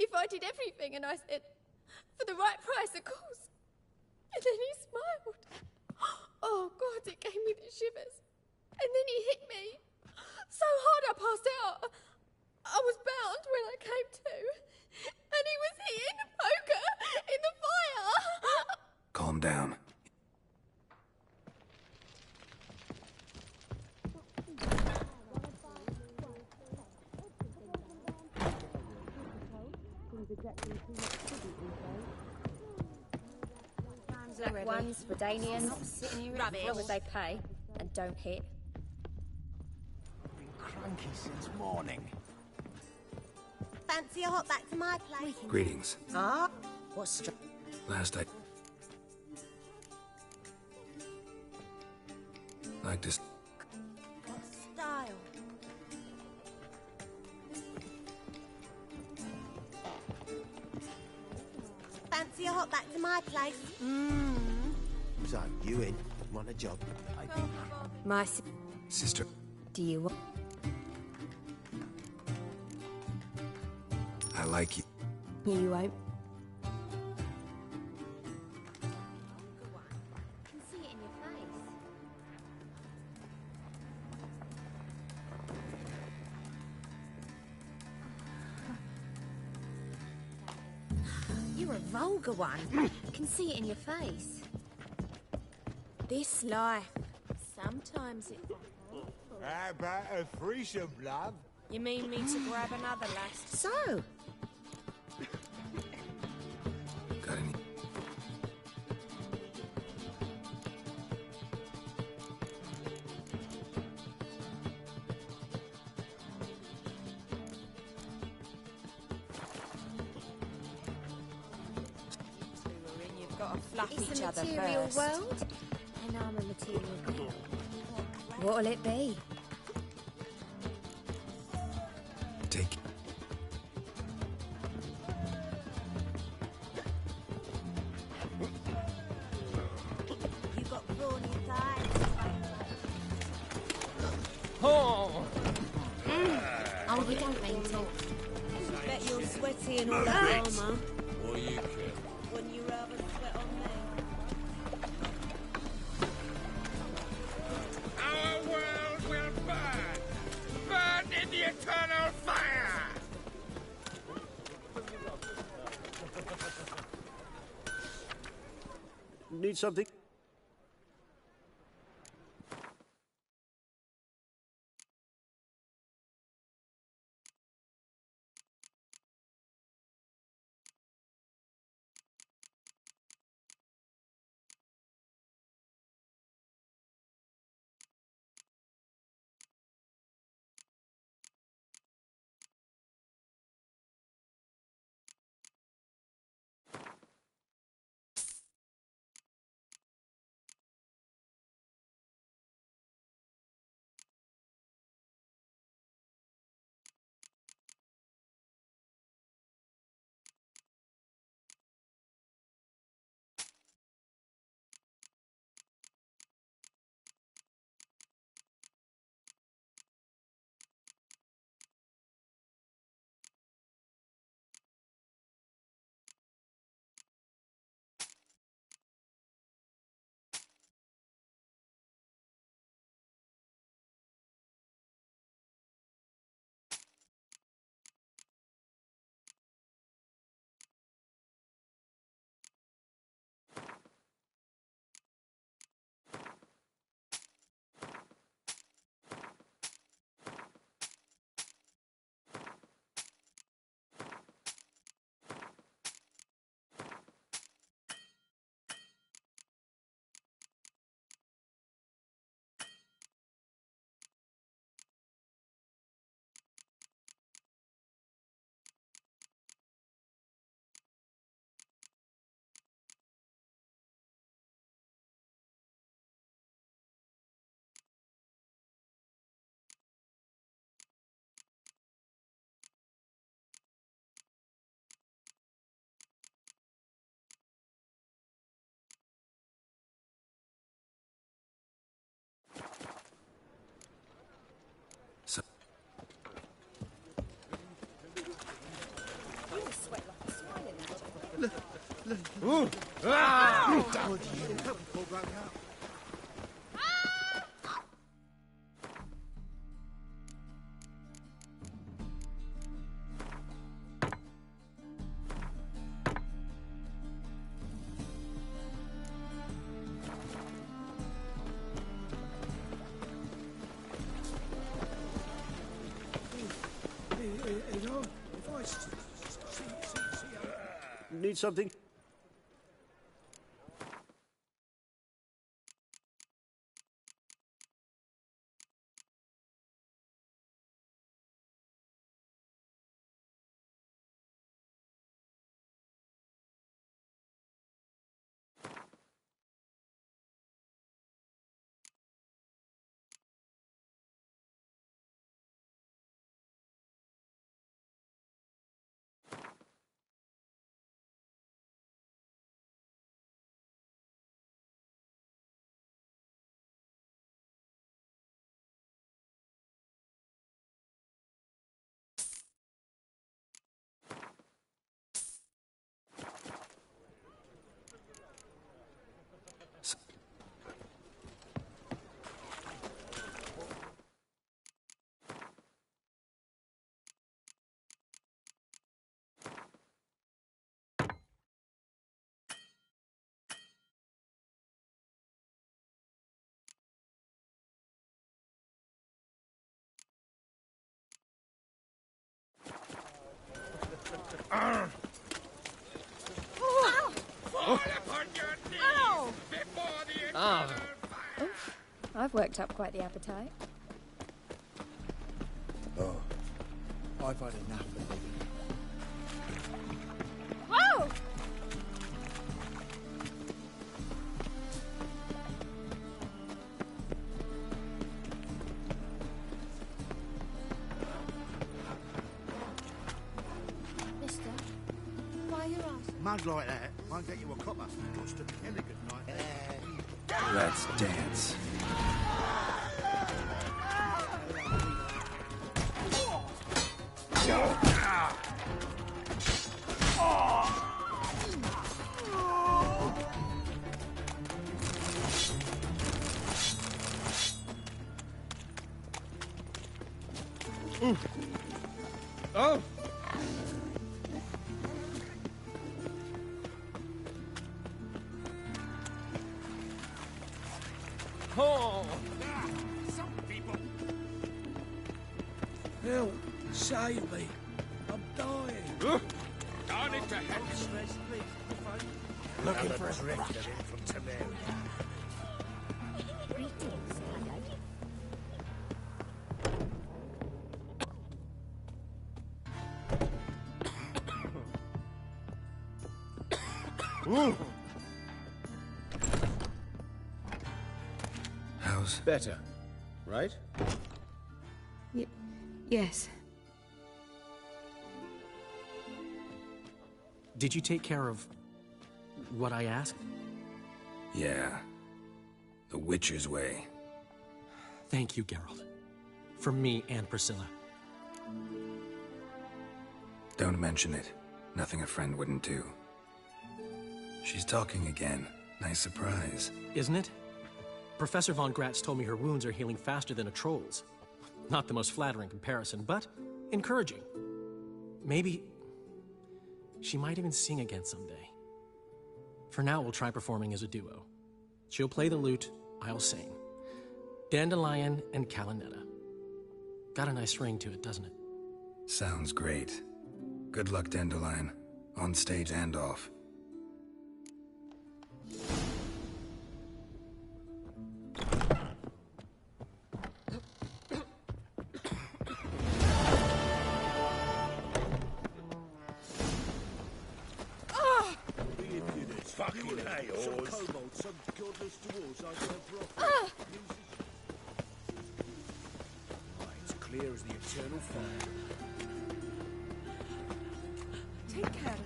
if I did everything, and I said, for the right price, of course. And then he smiled. Oh, God, it gave me the shivers. And then he hit me so hard I passed out. I was bound when I came to. And he was hitting the poker in the fire. Calm down. Black ones, Redanians, as long as they pay and don't hit. Cranky since morning. Fancy a hop back to my place? Greetings. Ah? What's Last I'd like to... What style? Fancy a hop back to my place? So, you in? Want a job? My Sister. Do you want? I like you. You won't. Can see it in your face. You're a vulgar one. Can see it in your face. This life. Sometimes it... How about a threesome, love? You mean me to grab another lass? So? Got any? You've got to fluff It's each a other material first. world, and I'm a material girl. What'll it be? Take... You got brawny thighs. Oh! Oh, you don't mean to. Bet you're sweaty and all that armour. What do you care? Wouldn't you rather sweat on me? Our world will burn! Burn in the eternal fire! Need something? Need something? I've worked up quite the appetite. Oh, I've had enough of it. Whoa! Mister, why are your eyes? Mud like that won't get you a copper. Got to be elegant like that. Let's dance. Oh! Oh! Some people. Help! Save me! I'm dying. Darn it to heck! Looking for a drifter in from Temeria. How's better, right? Yes. Did you take care of what I asked? Yeah. The Witcher's way. Thank you, Geralt. For me and Priscilla. Don't mention it. Nothing a friend wouldn't do. She's talking again. Nice surprise. Isn't it? Professor von Gratz told me her wounds are healing faster than a troll's. Not the most flattering comparison, but encouraging. Maybe she might even sing again someday. For now, we'll try performing as a duo. She'll play the lute, I'll sing. Dandelion and Calinetta. Got a nice ring to it, doesn't it? Sounds great. Good luck, Dandelion. On stage and off. Fucking hell. Some kobold, some godless dwarves over a broth. It's clear as the eternal fire. Take care of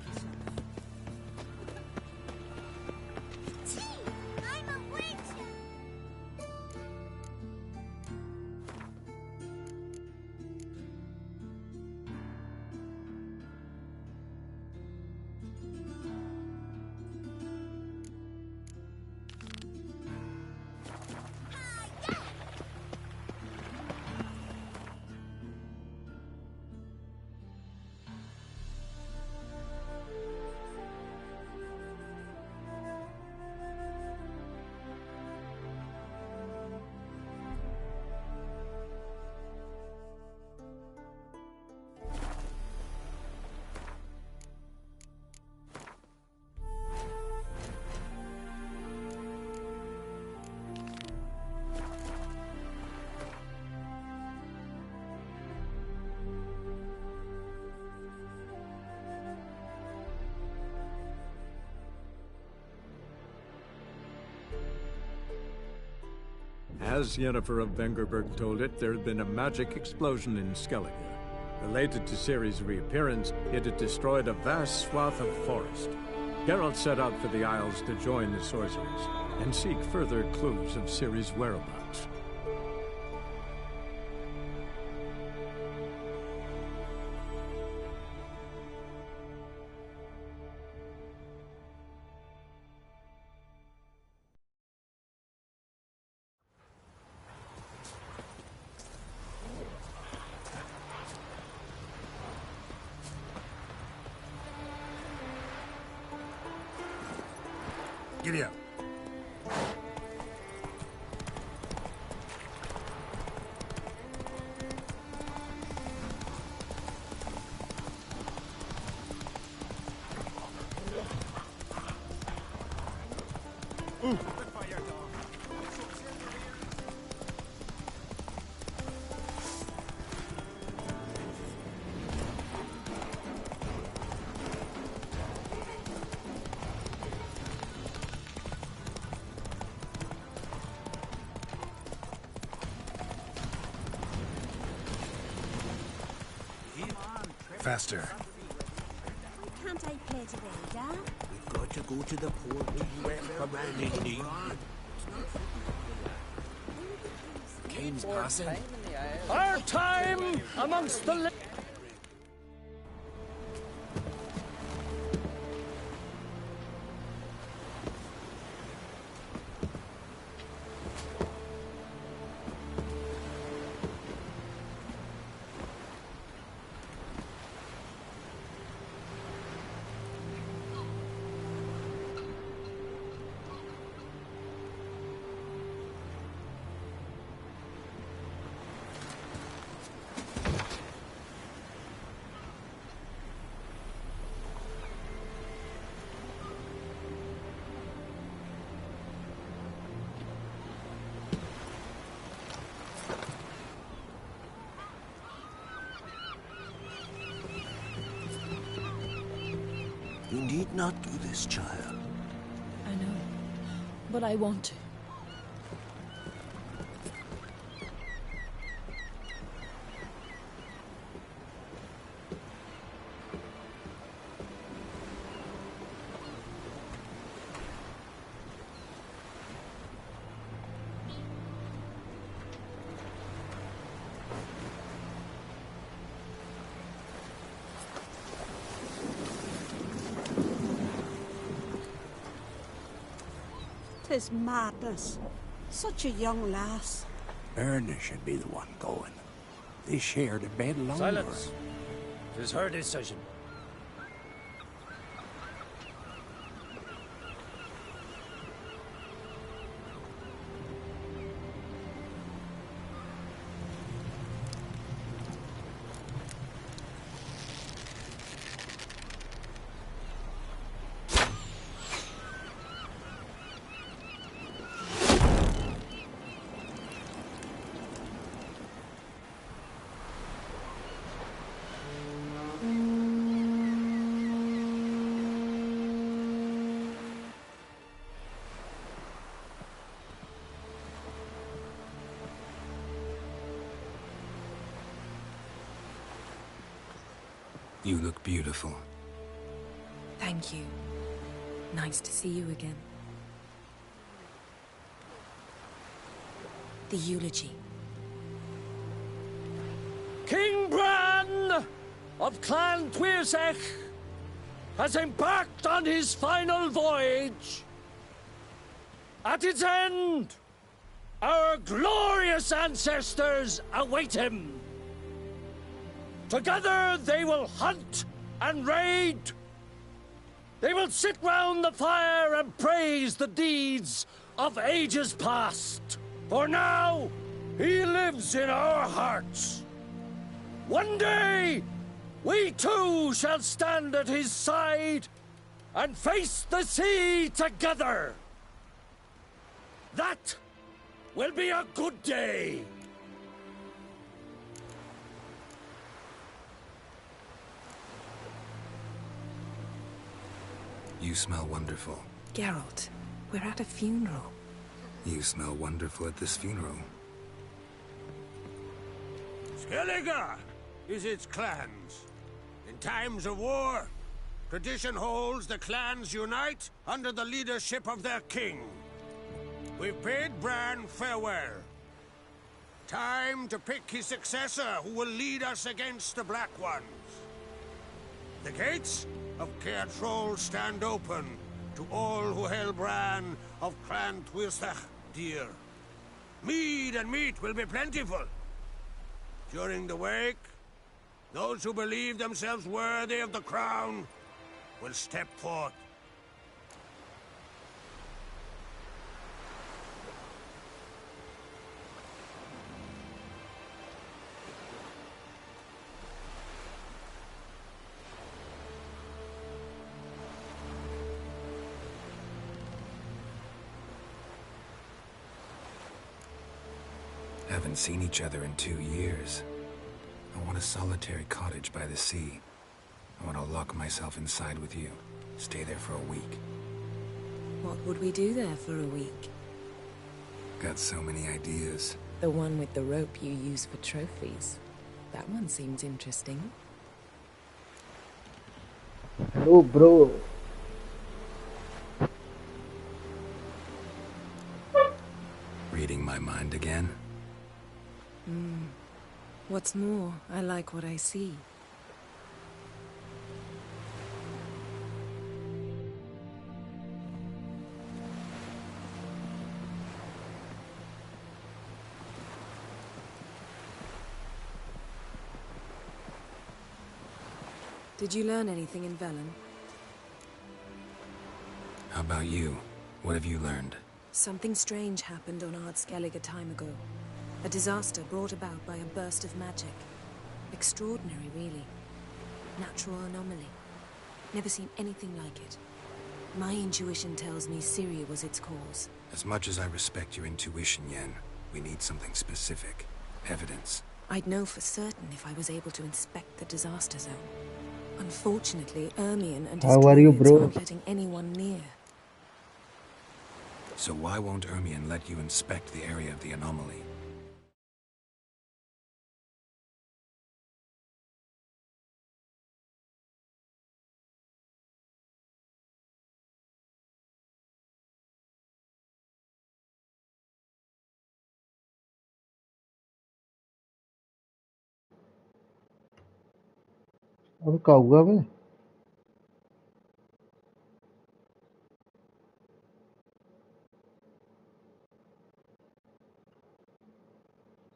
yourself. I'm a witch! As Yennefer of Vengerberg told it, there had been a magic explosion in Skellige. Related to Ciri's reappearance, it had destroyed a vast swath of forest. Geralt set out for the Isles to join the sorcerers and seek further clues of Ciri's whereabouts. Giddy up. Faster. Can't I play together? We've got to go to the port. Kane's passing. Our time amongst the... You need not do this, child. I know, but I want to. Tis madness. Such a young lass. Erna should be the one going. They shared a bed longer. Silence. 'Tis her decision. You look beautiful. Thank you. Nice to see you again. The eulogy. King Bran of Clan Tuirsech has embarked on his final voyage. At its end, our glorious ancestors await him. Together they will hunt and raid. They will sit round the fire and praise the deeds of ages past. For now, he lives in our hearts. One day, we too shall stand at his side and face the sea together. That will be a good day. You smell wonderful. Geralt, we're at a funeral. You smell wonderful at this funeral. Skellige is its clans. In times of war, tradition holds the clans unite under the leadership of their king. We've bid Bran farewell. Time to pick his successor who will lead us against the Black Ones. The gates of Caer Troll stand open to all who hail Bran of Clan Twistach dear. Mead and meat will be plentiful. During the wake, those who believe themselves worthy of the crown will step forth. Haven't seen each other in 2 years. I want a solitary cottage by the sea. I want to lock myself inside with you. Stay there for a week. What would we do there for a week? Got so many ideas. The one with the rope you use for trophies. That one seems interesting. Hello, bro. Reading my mind again? What's more, I like what I see. Did you learn anything in Velen? How about you? What have you learned? Something strange happened on Skellige a time ago. A disaster brought about by a burst of magic. Extraordinary, really. Natural anomaly. Never seen anything like it. My intuition tells me Syria was its cause. As much as I respect your intuition, Yen, we need something specific. Evidence. I'd know for certain if I was able to inspect the disaster zone. Unfortunately, Ermion and his druids aren't letting anyone near. So why won't Ermion let you inspect the area of the anomaly? अब क्या हुआ बे?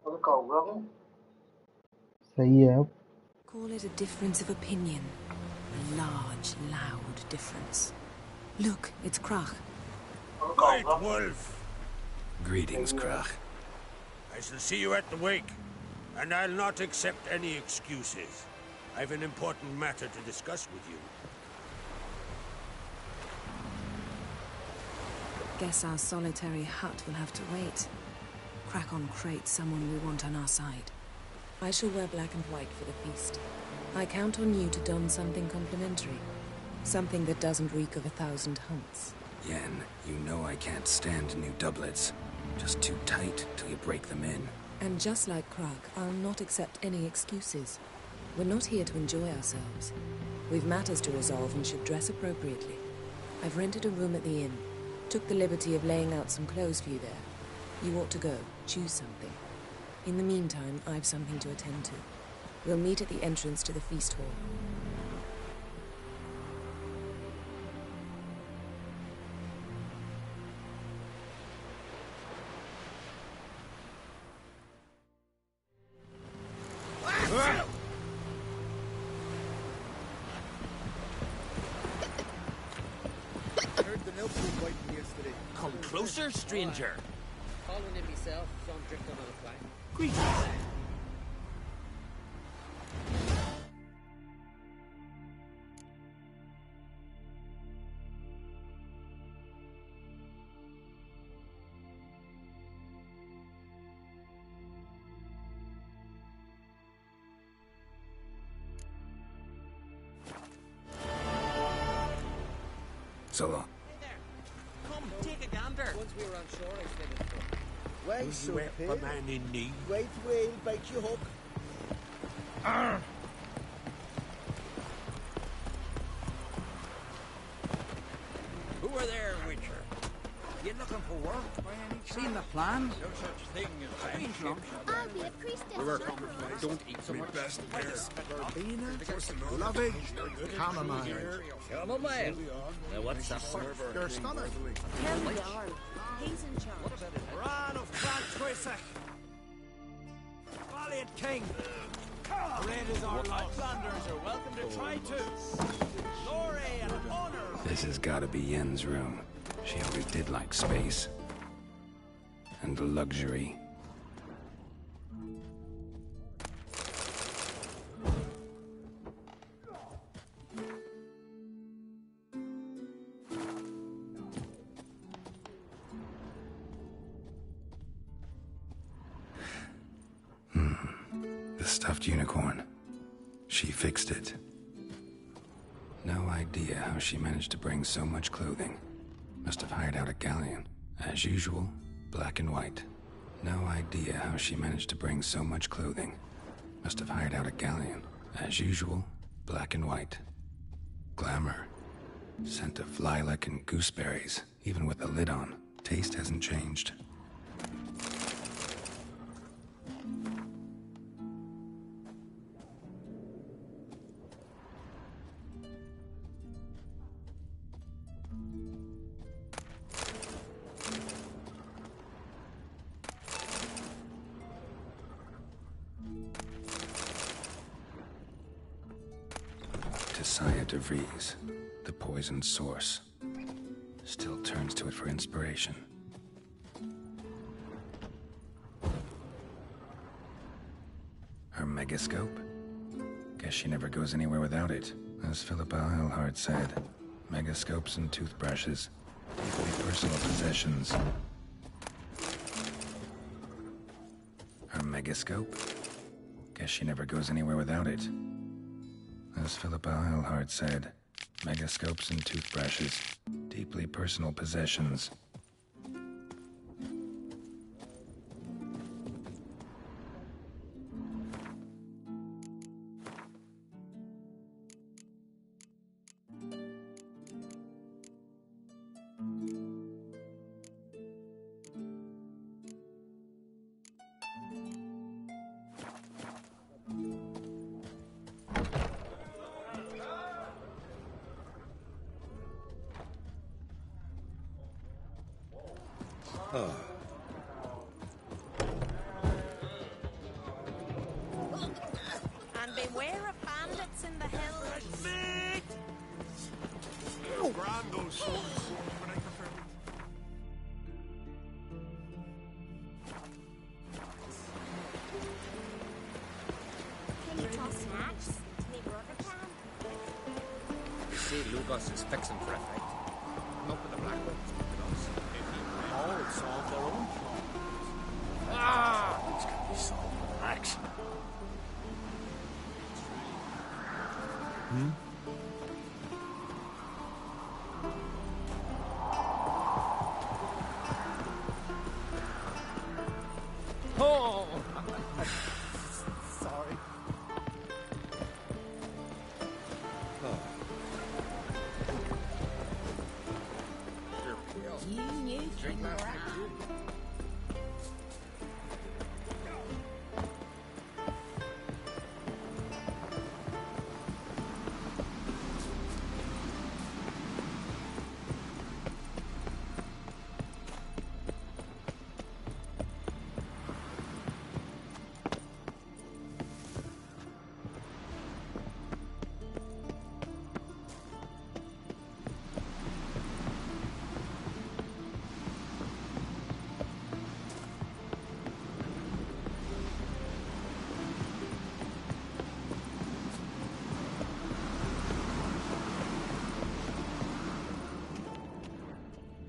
अब क्या हुआ बे? सही है अब. Call it a difference of opinion. A large, loud difference. Look, it's Krach. White Wolf! Greetings, Krach. I shall see you at the wake, and I'll not accept any excuses. I've an important matter to discuss with you. Guess our solitary hut will have to wait. Crack on crate someone we want on our side. I shall wear black and white for the feast. I count on you to don something complimentary. Something that doesn't reek of 1,000 hunts. Yen, you know I can't stand new doublets. Just too tight till you break them in. And just like Krach, I'll not accept any excuses. We're not here to enjoy ourselves. We've matters to resolve and should dress appropriately. I've rented a room at the inn. Took the liberty of laying out some clothes for you there. You ought to go. Choose something. In the meantime, I've something to attend to. We'll meet at the entrance to the feast hall. Come closer, stranger. Following him myself, so I'm drift on another flight. Greetings. So long. Come, take a gander. Once we were on shore, I stayed at the pub. Wait, You help a man in need. Wait, we'll bait you hook. Arr! Who are there, Witcher? You looking for work by any chance? Seen the plan? No such thing as strange lumps. I'll be a priestess. We were commonplace. Don't eat so much. Best Verbena? Lovage. Chamomile. Chamomile? What's that for? Your stomach. Tell the Jarl. He's in charge. Ran of Francoisach. Valiant king. Red is our Outlanders are welcome to try too. Glory and honor. This has gotta be Yen's room. She always did like space. And luxury. The stuffed unicorn. She fixed it. No idea how she managed to bring so much clothing. Must have hired out a galleon. As usual, black and white. No idea how she managed to bring so much clothing. Must have hired out a galleon. As usual, black and white. Glamour. Scent of lilac and gooseberries, even with the lid on. Taste hasn't changed. Freeze, the poisoned source. Still turns to it for inspiration. Her megascope? Guess she never goes anywhere without it. As Philippa Eilhart said, megascopes and toothbrushes, deeply personal possessions. Her megascope? Guess she never goes anywhere without it. As Philippa Eilhart said, megascopes and toothbrushes, deeply personal possessions. And beware of bandits in the hills. Grand those swords, but I prefer. Can you toss snacks? Me brother can. You see, Lugos is fixing for effect. Not with the black ones, with us. All solve their own problems. Ah! It's gonna be solved with an axe. Oh! Sorry. You knew King Moran.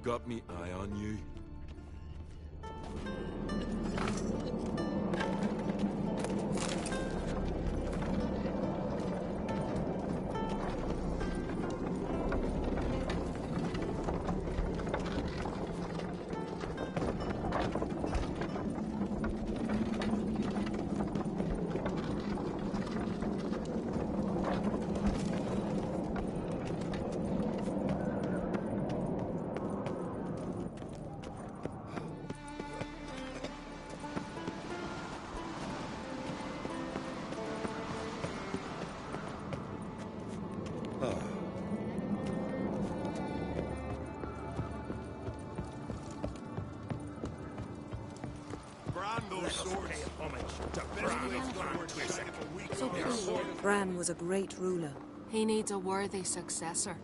Got me eye on you. Bran was a great ruler. He needs a worthy successor.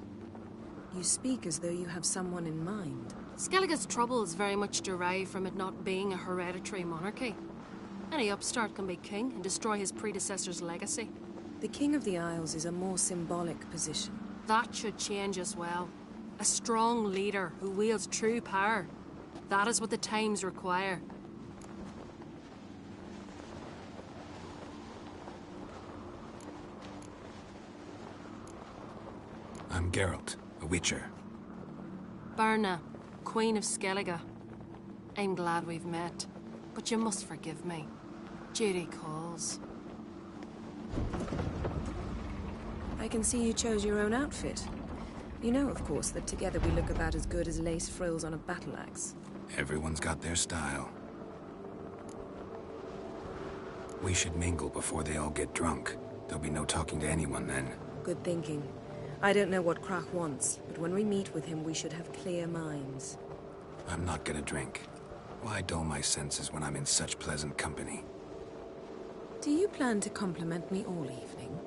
You speak as though you have someone in mind. Skellige's troubles very much derive from it not being a hereditary monarchy. Any upstart can be king and destroy his predecessor's legacy. The King of the Isles is a more symbolic position. That should change as well. A strong leader who wields true power. That is what the times require. I'm Geralt, a Witcher. Birna, Queen of Skellige. I'm glad we've met, but you must forgive me. Duty calls. I can see you chose your own outfit. You know, of course, that together we look about as good as lace frills on a battle axe. Everyone's got their style. We should mingle before they all get drunk. There'll be no talking to anyone then. Good thinking. I don't know what Krach wants, but when we meet with him, we should have clear minds. I'm not gonna drink. Why dull my senses when I'm in such pleasant company? Do you plan to compliment me all evening?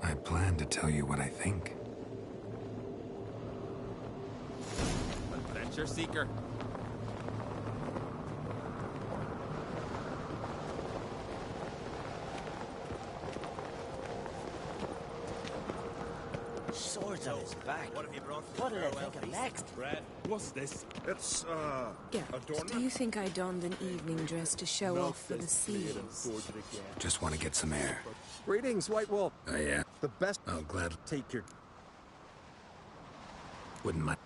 I plan to tell you what I think. Adventure seeker. Swords on his back. What have you brought? What did I think of next? Brad, what's this? It's, Geralt, do you think I donned an evening dress to show off for the seals? Just want to get some air. Greetings, White Wolf. Oh, yeah? The best. Oh, glad. Take your... Wouldn't mind.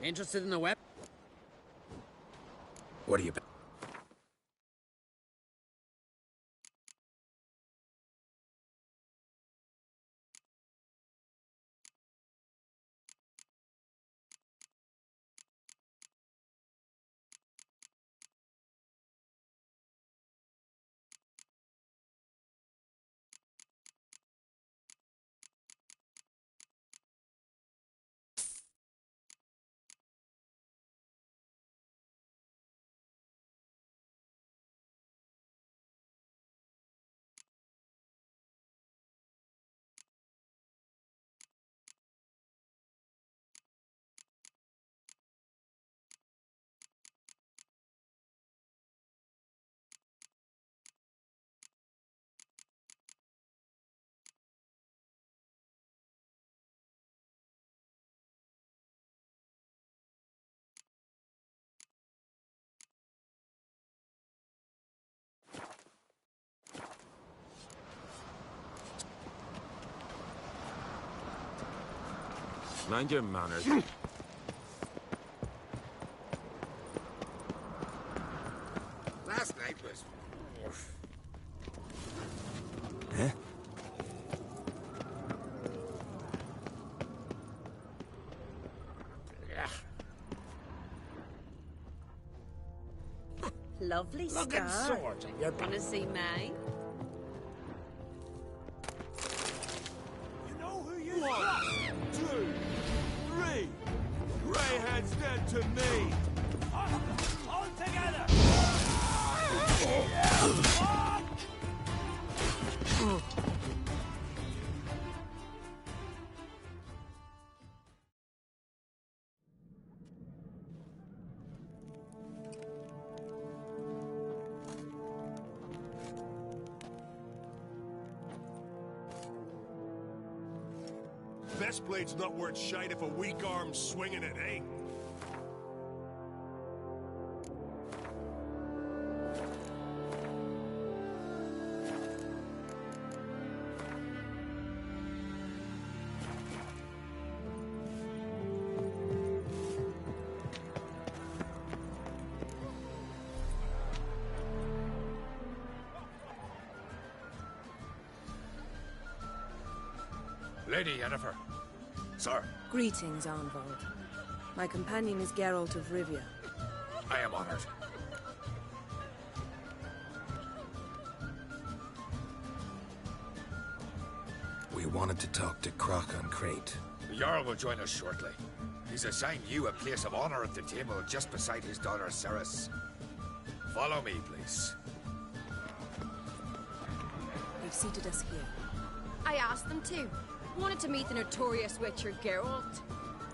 Interested in the web? What are you... Mind your manners. Last night was... Huh? Lovely scar. Looking sort. You're gonna see mine? You know who you are? 1, 2, 3. Greyhead's dead to me. All together. Best blade's not worth shite if a weak arm's swinging it, eh? Lady Yennefer. Sir, Greetings, Arnvald. My companion is Geralt of Rivia. I am honored. We wanted to talk to Croc on Crate. The Jarl will join us shortly. He's assigned you a place of honor at the table just beside his daughter Ceres. Follow me, please. They've seated us here. I asked them to. Wanted to meet the notorious Witcher Geralt.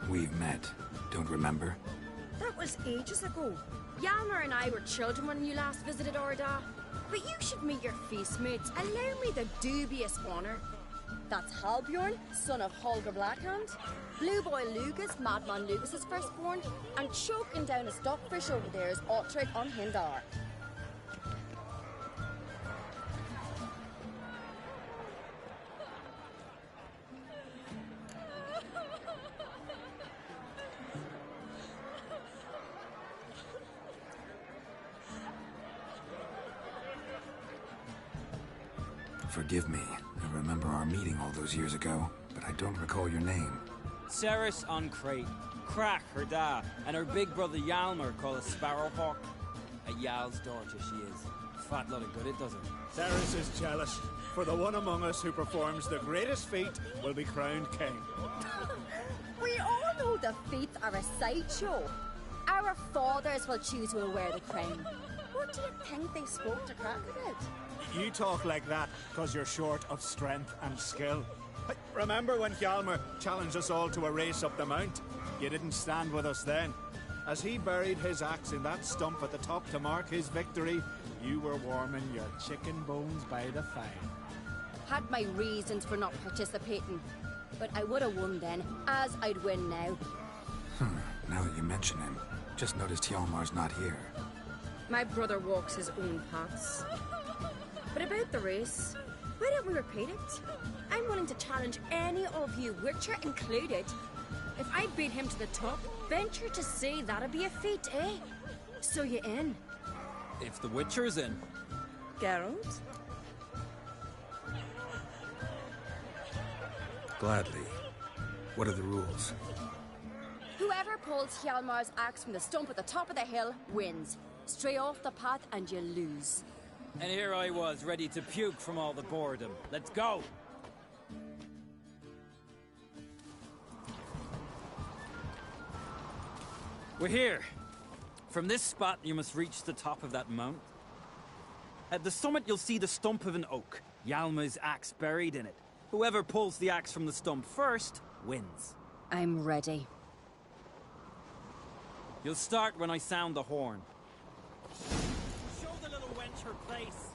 We've met. Don't remember? That was ages ago. Hjalmar and I were children when you last visited Ordar. But you should meet your feast mates. Allow me the dubious honor. That's Halbjorn, son of Holger Blackhand. Blue Boy Lugas, Madman Lugas' firstborn. And choking down a stockfish over there is Otrek on Hindar. Forgive me. I remember our meeting all those years ago, but I don't recall your name. Ceres on Crate, Crack her da, and her big brother Hjalmar called a Sparrowhawk. A Jarl's daughter she is. Fat lot of good it does her. Ceres is jealous, for the one among us who performs the greatest feat will be crowned king. We all know the feats are a sideshow. Our fathers will choose who will wear the crown. What do you think they spoke to Crack about? You talk like that because you're short of strength and skill. Remember when Hjalmar challenged us all to a race up the mount? You didn't stand with us then. As he buried his axe in that stump at the top to mark his victory, you were warming your chicken bones by the fire. Had my reasons for not participating, but I would have won then, as I'd win now. Now that you mention him, just noticed Hjalmar's not here. My brother walks his own paths. But about the race, why don't we repeat it? I'm willing to challenge any of you, Witcher included. If I beat him to the top, venture to say that'd be a feat, eh? So you in? If the Witcher's in. Geralt? Gladly. What are the rules? Whoever pulls Hjalmar's axe from the stump at the top of the hill wins. Stray off the path and you lose. And here I was, ready to puke from all the boredom. Let's go! We're here. From this spot, you must reach the top of that mount. At the summit, you'll see the stump of an oak. Hjalmar's axe buried in it. Whoever pulls the axe from the stump first, wins. I'm ready. You'll start when I sound the horn. Show the little wench her place.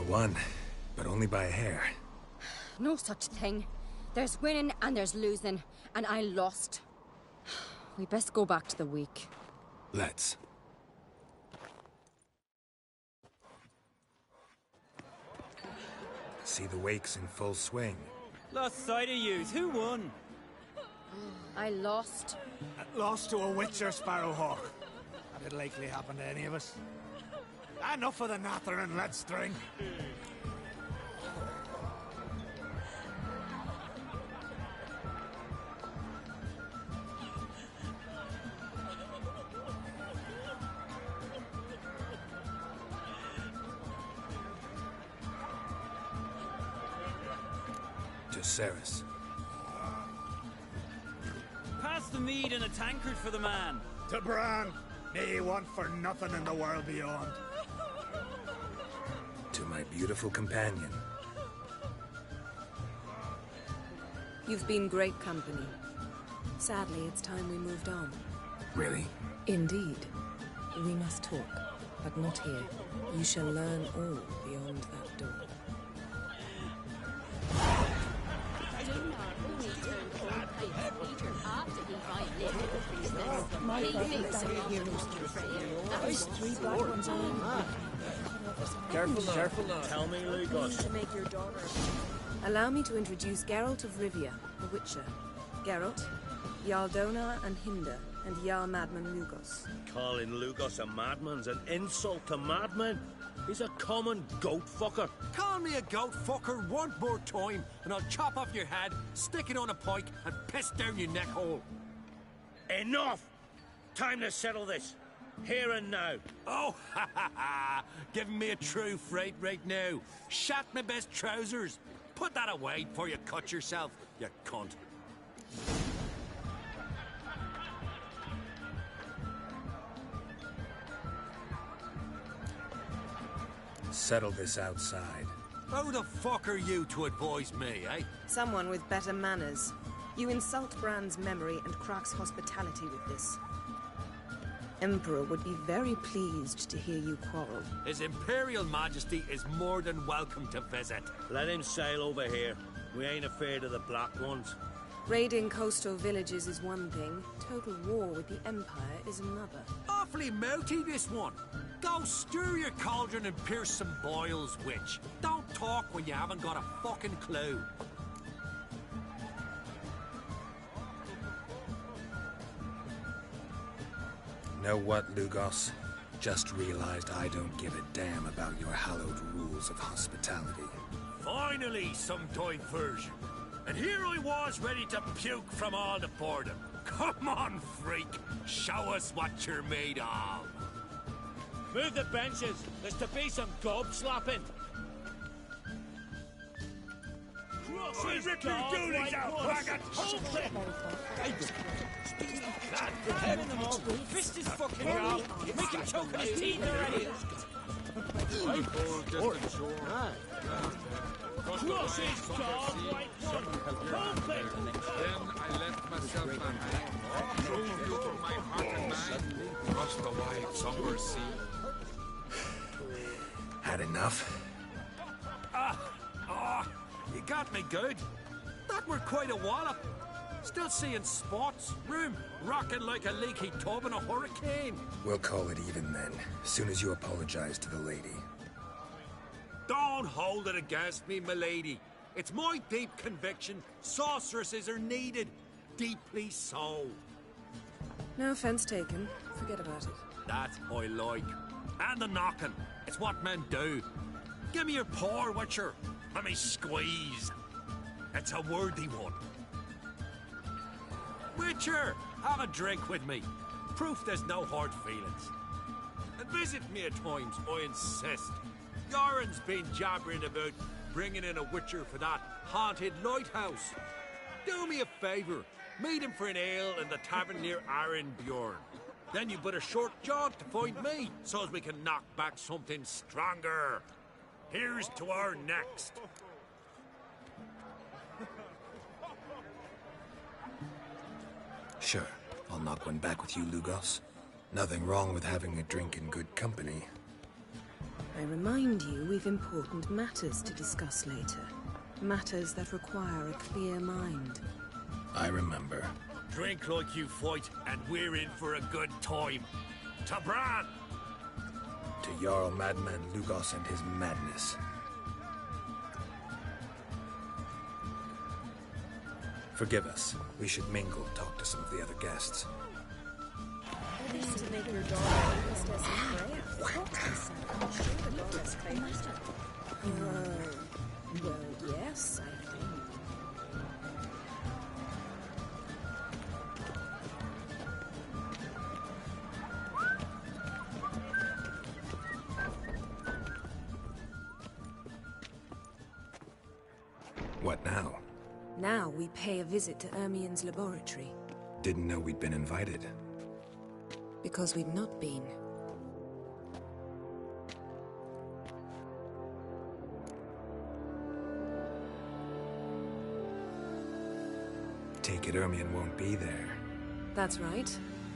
Won, but only by a hair. No such thing. There's winning and there's losing, and I lost. We best go back to the week. Let's. See the wakes in full swing. Lost sight of yous. Who won? I lost. Lost to a Witcher, Sparrowhawk. That'd likely happen to any of us. Enough of the natter and let's drink. To Ceres. Pass the mead in a tankard for the man. To Bran, may he want for nothing in the world beyond. To my beautiful companion. You've been great company. Sadly, it's time we moved on. Really? Indeed. We must talk, but not here. You shall learn all beyond that door. Careful now. Tell me, Lugos. To make your daughter. Allow me to introduce Geralt of Rivia, the Witcher. Geralt, Jarl Donar and Hinder, and Jarl Madman Lugos. Calling Lugos a madman's an insult to madmen. He's a common goat fucker. Call me a goat fucker one more time, and I'll chop off your head, stick it on a pike, and piss down your neck hole. Enough! Time to settle this. Here and now. Oh, ha ha ha! Giving me a true fright right now. Shat my best trousers. Put that away before you cut yourself, you cunt. Settle this outside. Who the fuck are you to advise me, eh? Someone with better manners. You insult Bran's memory and Crach's hospitality with this. Emperor would be very pleased to hear you quarrel. His Imperial Majesty is more than welcome to visit. Let him sail over here. We ain't afraid of the Black Ones. Raiding coastal villages is one thing. Total war with the Empire is another. Awfully mouthy, this one. Go stir your cauldron and pierce some boils, witch. Don't talk when you haven't got a fucking clue. Know what, Lugos? Just realized I don't give a damn about your hallowed rules of hospitality. Finally, some diversion. And here I was ready to puke from all the boredom. Come on, freak. Show us what you're made of. Move the benches. There's to be some gob slapping. I rip your doolies out, faggot! Head in the mug. Fist his fucking jaw. Make him choke on his teeth already. Cross his jaw, right one. Then I left myself behind. Drove you to my heart and mind. Crossed the wide somber sea. Had enough? You got me good. That were quite a wallop. Still seeing spots, room rocking like a leaky tub in a hurricane. We'll call it even then, as soon as you apologize to the lady. Don't hold it against me, milady. It's my deep conviction sorceresses are needed. Deeply so. No offense taken. Forget about it. That's I like. And the knocking. It's what men do. Give me your paw, Witcher. Let me squeeze. It's a worthy one. Witcher, have a drink with me. Proof there's no hard feelings. And visit me at times, I insist. Yoren's been jabbering about bringing in a Witcher for that haunted lighthouse. Do me a favour. Meet him for an ale in the tavern near Arenbjorn. Then you but a short jaunt to find me, so as we can knock back something stronger. Here's to our next. Sure, I'll knock one back with you, Lugos. Nothing wrong with having a drink in good company. I remind you we've important matters to discuss later. Matters that require a clear mind. I remember. Drink like you fight, and we're in for a good time. To Bran! To Jarl Madman Lugos and his madness. Forgive us. We should mingle, talk to some of the other guests. Maybe your daughter must have some prayer. What is that? I'm sure the daughter's famous. Well, yes, I think. What now? Now we pay a visit to Ermien's laboratory. Didn't know we'd been invited. Because we've not been. Take it Ermien won't be there. That's right.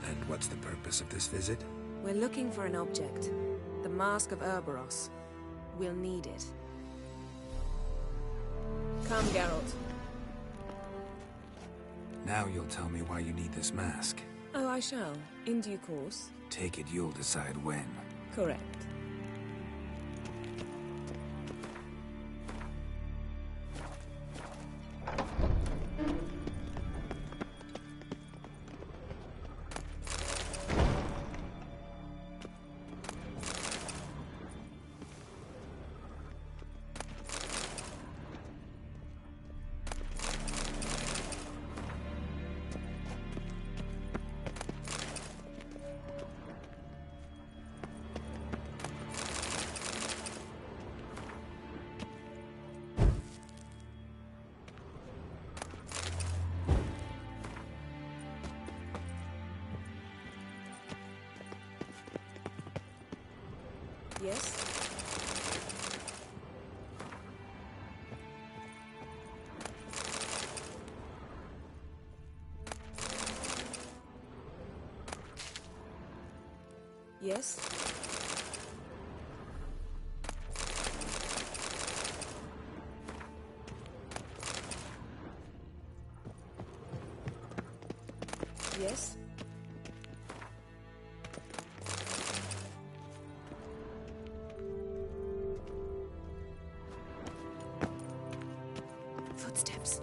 And what's the purpose of this visit? We're looking for an object. The Mask of Ouroboros. We'll need it. Come, Geralt. Now you'll tell me why you need this mask. Oh, I shall. In due course. Take it you'll decide when. Correct. Yes? Yes? Yes? Footsteps.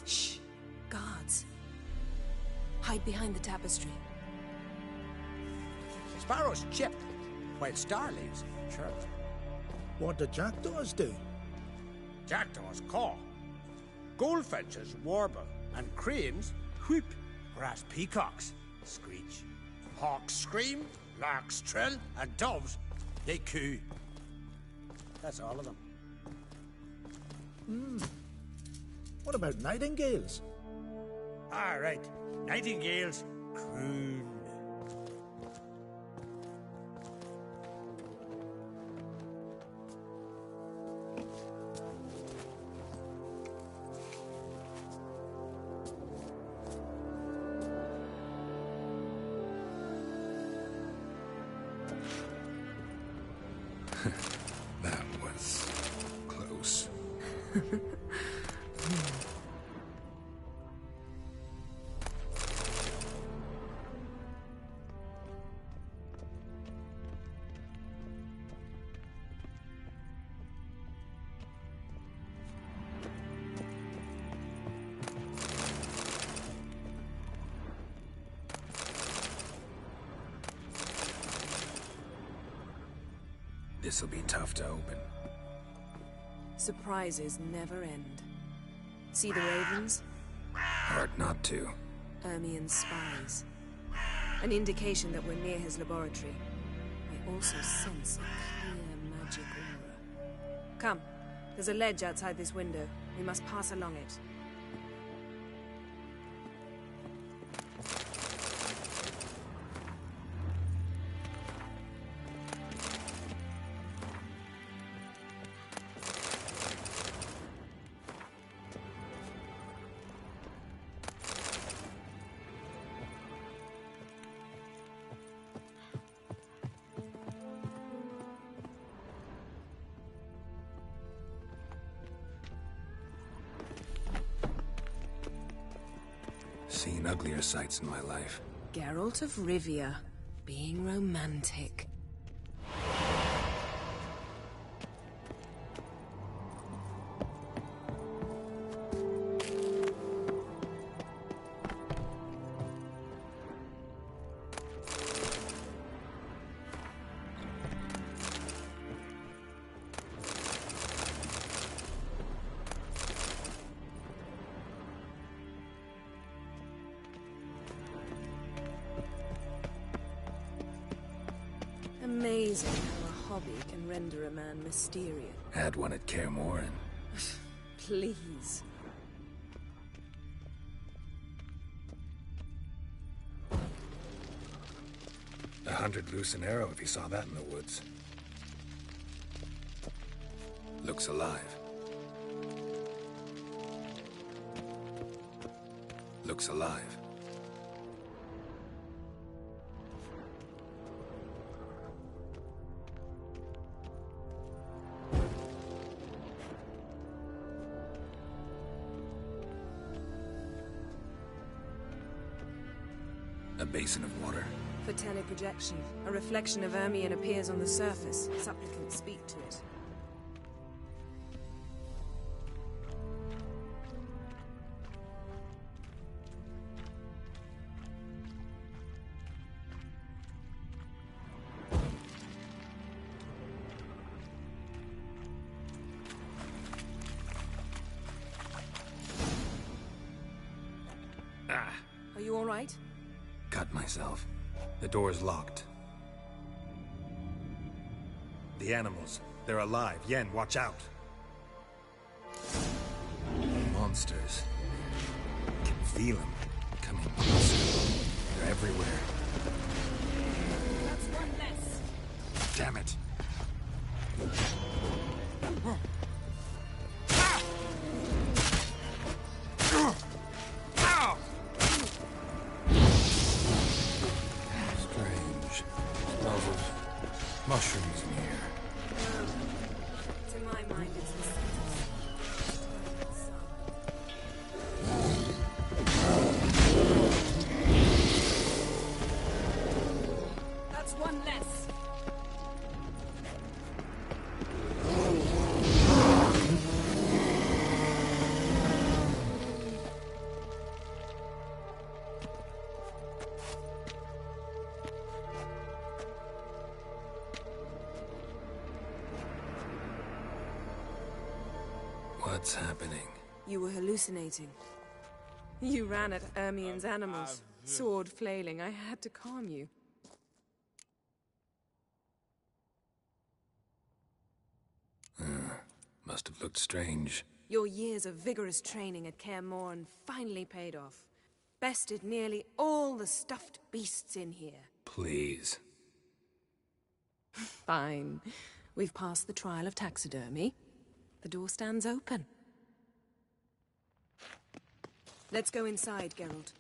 Shh. Guards. Hide behind the tapestry. Sparrows chip, while starlings chirp. What do jackdaws do? Jackdaws caw. Goldfinches warble, and cranes whoop, whereas peacocks screech. Hawks scream, larks trill, and doves, they coo. That's all of them. What about nightingales? All right, nightingales croon. That was close. This'll be tough to open. Surprises never end. See the ravens? Hard not to. Ermien's spies. An indication that we're near his laboratory. I also sense a clear magic aura. Come, there's a ledge outside this window. We must pass along it. Seen uglier sights in my life. Geralt of Rivia, being romantic. Amazing how a hobby can render a man mysterious. Had one at Kaer Morhen. Please. $100 loose an arrow if he saw that in the woods. Looks alive. Looks alive. A basin of water. For teleprojection, a reflection of Ermion appears on the surface. Supplicants speak to it. Are you all right? Cut myself. The door's locked. The animals. They're alive. Yen, watch out. Monsters. I can feel them coming closer. They're everywhere. That's one less. Damn it. Mushrooms in here. To my mind, it's the That's one less. What's happening? You were hallucinating. You ran at Ermion's animals, sword flailing. I had to calm you. Must have looked strange. Your years of vigorous training at Kaer Morhen finally paid off. Bested nearly all the stuffed beasts in here. Please. Fine. We've passed the trial of taxidermy. The door stands open. Let's go inside, Geralt.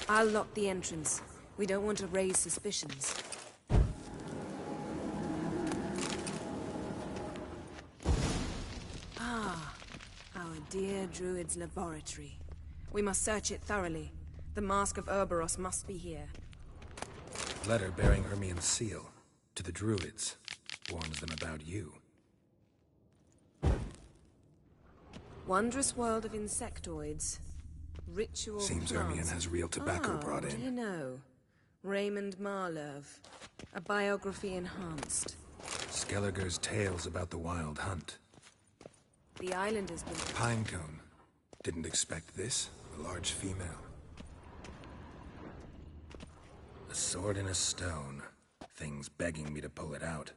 I'll lock the entrance. We don't want to raise suspicions. Ah, our dear druid's laboratory. We must search it thoroughly. The Mask of Ouroboros must be here. Letter bearing Ermion's seal to the druids. Warns them about you. Wondrous world of insectoids. Ritual Seems plants. Ermion has real tobacco brought What in. do you know? Raymond Marlove. A biography enhanced. Skelliger's tales about the wild hunt. The island has been... Pinecone. Didn't expect this. A large female. A sword in a stone. Things begging me to pull it out.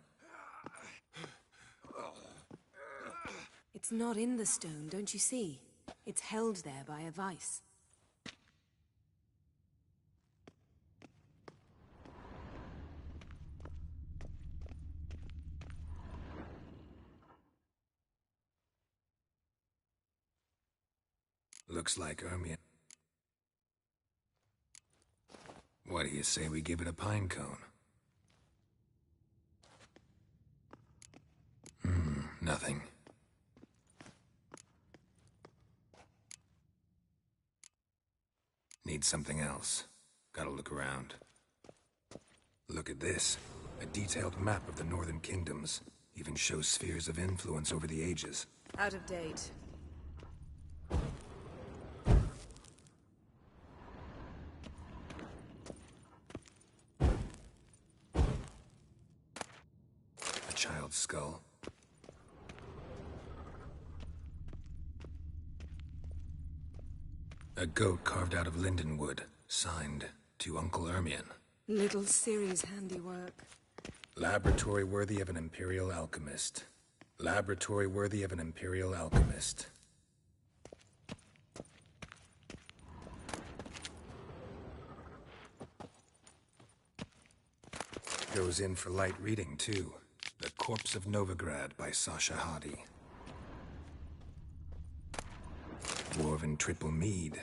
It's not in the stone, don't you see? It's held there by a vice. Looks like Ermion. What do you say we give it a pine cone? Nothing. Need something else. Gotta look around. Look at this. A detailed map of the Northern Kingdoms. Even shows spheres of influence over the ages. Out of date. A child's skull. A goat carved out of linden wood. Signed to Uncle Ermion. Little Ciri's handiwork. Laboratory worthy of an Imperial alchemist. Laboratory worthy of an Imperial alchemist. Goes in for light reading, too. The Corpse of Novigrad by Sasha Hadi. Dwarven Triple Mead.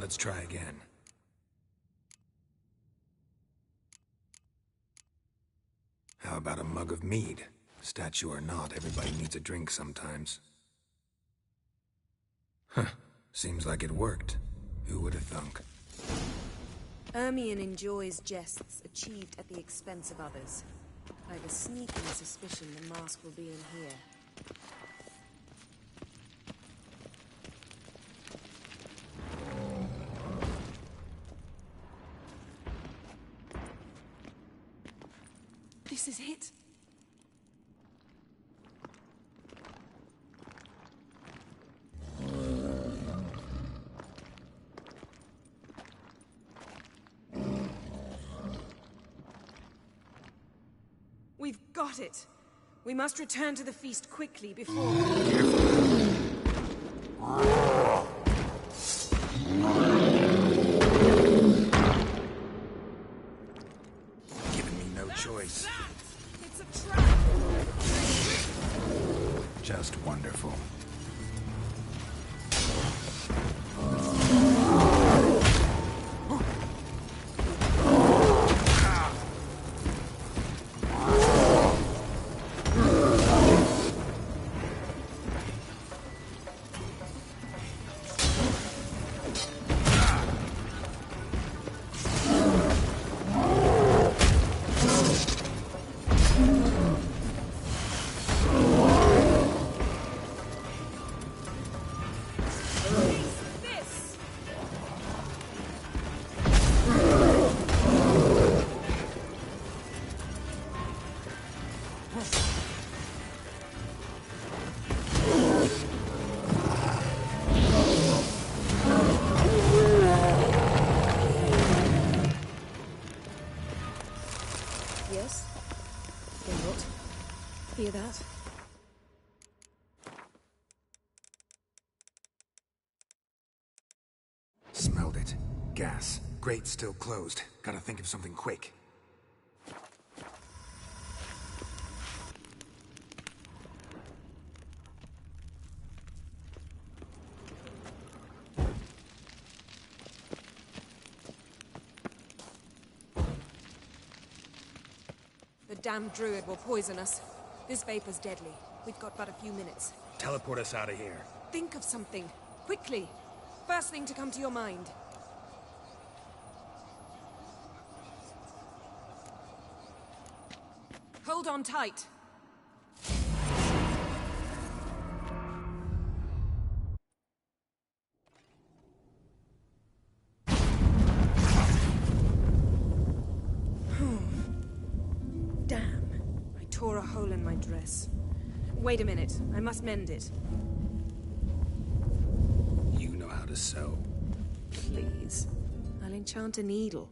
Let's try again. How about a mug of mead? Statue or not, everybody needs a drink sometimes. Huh. Seems like it worked. Who would have thunk? Ermion enjoys jests achieved at the expense of others. I have a sneaking suspicion the mask will be in here. This is it. We've got it. We must return to the feast quickly before... Giving me no choice. It's a trap! Just wonderful. Yes? Hear what? Hear that? Smelled it. Gas. Grate still closed. Gotta think of something quick. The damned druid will poison us. This vapor's deadly. We've got but a few minutes. Teleport us out of here. Think of something. Quickly. First thing to come to your mind. Hold on tight. Damn. I tore a hole in my dress. Wait a minute. I must mend it. You know how to sew. Please. I'll enchant a needle.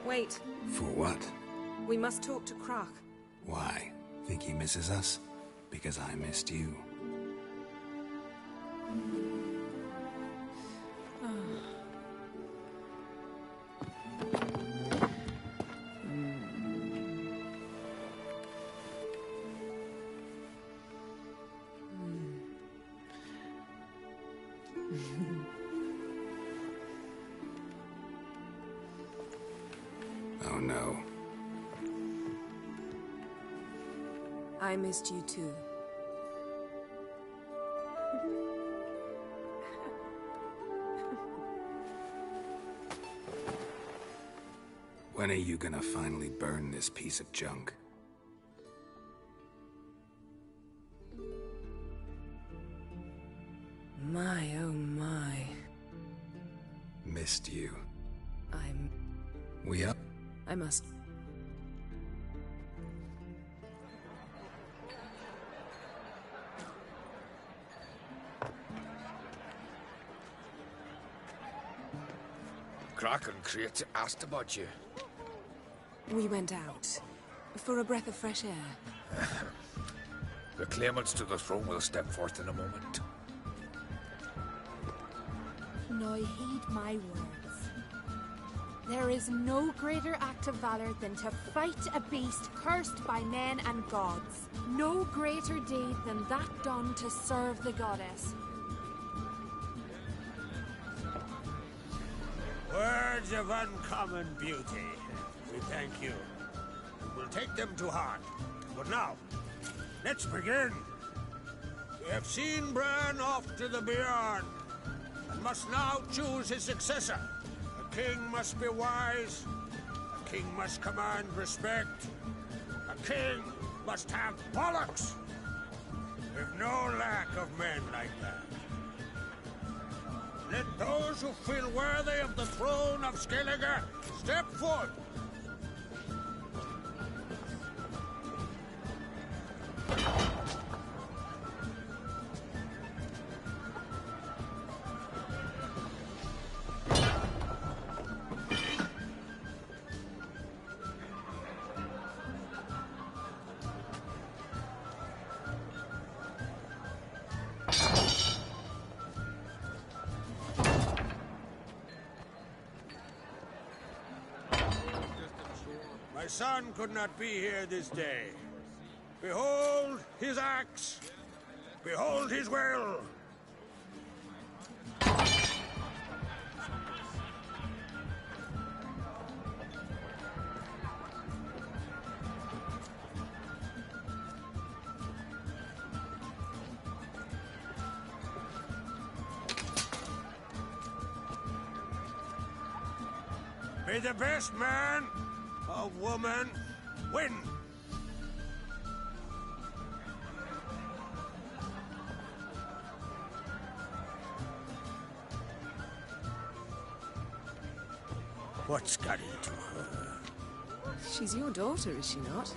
Wait. For what? We must talk to Krach. Why? Think he misses us? Because I missed you. Oh no. I missed you too. When are you gonna finally burn this piece of junk? My, oh my. Missed you. I'm... We up? I must... Croc and Crate asked about you. We went out. For a breath of fresh air. The claimants to the throne will step forth in a moment. Now heed my words. There is no greater act of valor than to fight a beast cursed by men and gods. No greater deed than that done to serve the goddess. Words of uncommon beauty. We thank you. We'll take them to heart. But now, let's begin. We have seen Bran off to the beyond, and must now choose his successor. A king must be wise. A king must command respect. A king must have bollocks. We've no lack of men like that. Let those who feel worthy of the throne of Skellige step forth. My son could not be here this day. Behold his axe. Behold his will. May the best man or woman win. What's got into her? She's your daughter, is she not?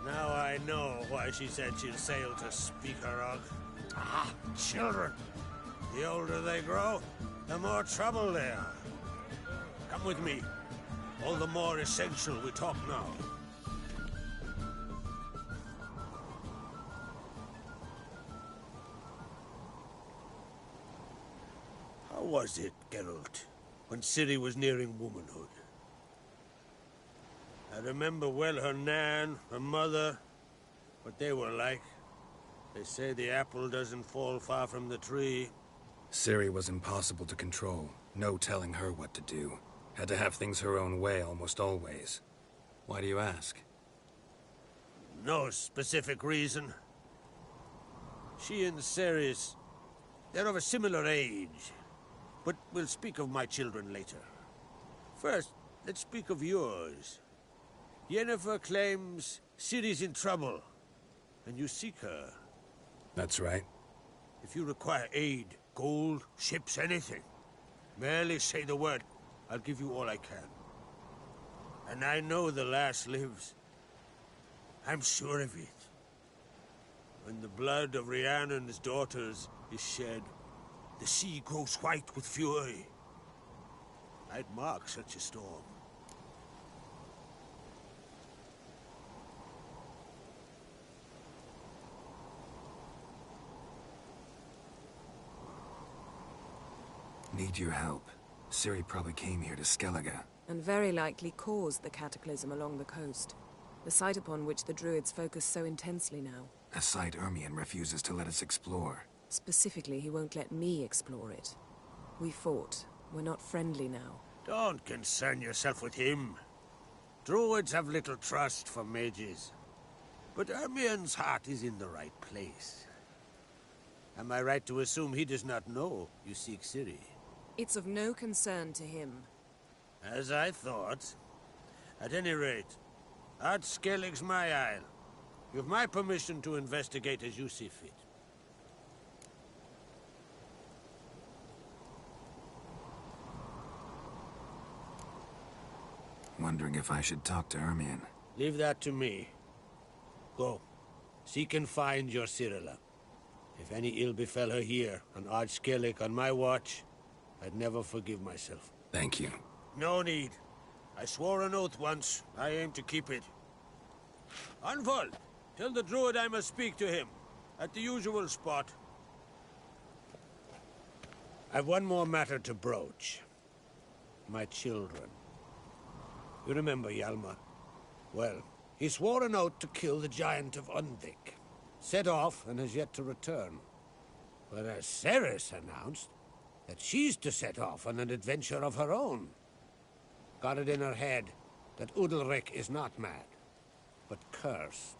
Now I know why she said she'll sail to speak her of. Ah, children. The older they grow, the more trouble they are. Come with me. All the more essential we talk now. How was it, Geralt, when Ciri was nearing womanhood? I remember well her nan, her mother, what they were like. They say the apple doesn't fall far from the tree. Ciri was impossible to control. No telling her what to do. Had to have things her own way almost always. Why do you ask? No specific reason. She and Ceres, they're of a similar age. But we'll speak of my children later. First, let's speak of yours. Yennefer claims Ciri's in trouble, and you seek her. That's right. If you require aid, gold, ships, anything, merely say the word. I'll give you all I can. And I know the lass lives. I'm sure of it. When the blood of Rhiannon's daughters is shed, the sea grows white with fury. I'd mark such a storm. Need your help. Ciri probably came here to Skellige. And very likely caused the cataclysm along the coast. The site upon which the Druids focus so intensely now. A site Ermion refuses to let us explore. Specifically, he won't let me explore it. We fought. We're not friendly now. Don't concern yourself with him. Druids have little trust for mages. But Ermien's heart is in the right place. Am I right to assume he does not know you seek Ciri? It's of no concern to him. As I thought. At any rate, RRGeming's my isle. You have my permission to investigate as you see fit. Wondering if I should talk to Ermien. Leave that to me. Go. Seek and find your Cyrilla. If any ill befell her here, on RRGeming on my watch, I'd never forgive myself. Thank you. No need. I swore an oath once. I aim to keep it. Anvol, tell the druid I must speak to him. At the usual spot. I've one more matter to broach. My children. You remember Hjalmar? Well, he swore an oath to kill the giant of Undvik. Set off and has yet to return. Whereas Ceres announced that she's to set off on an adventure of her own. Got it in her head that Udalric is not mad, but cursed.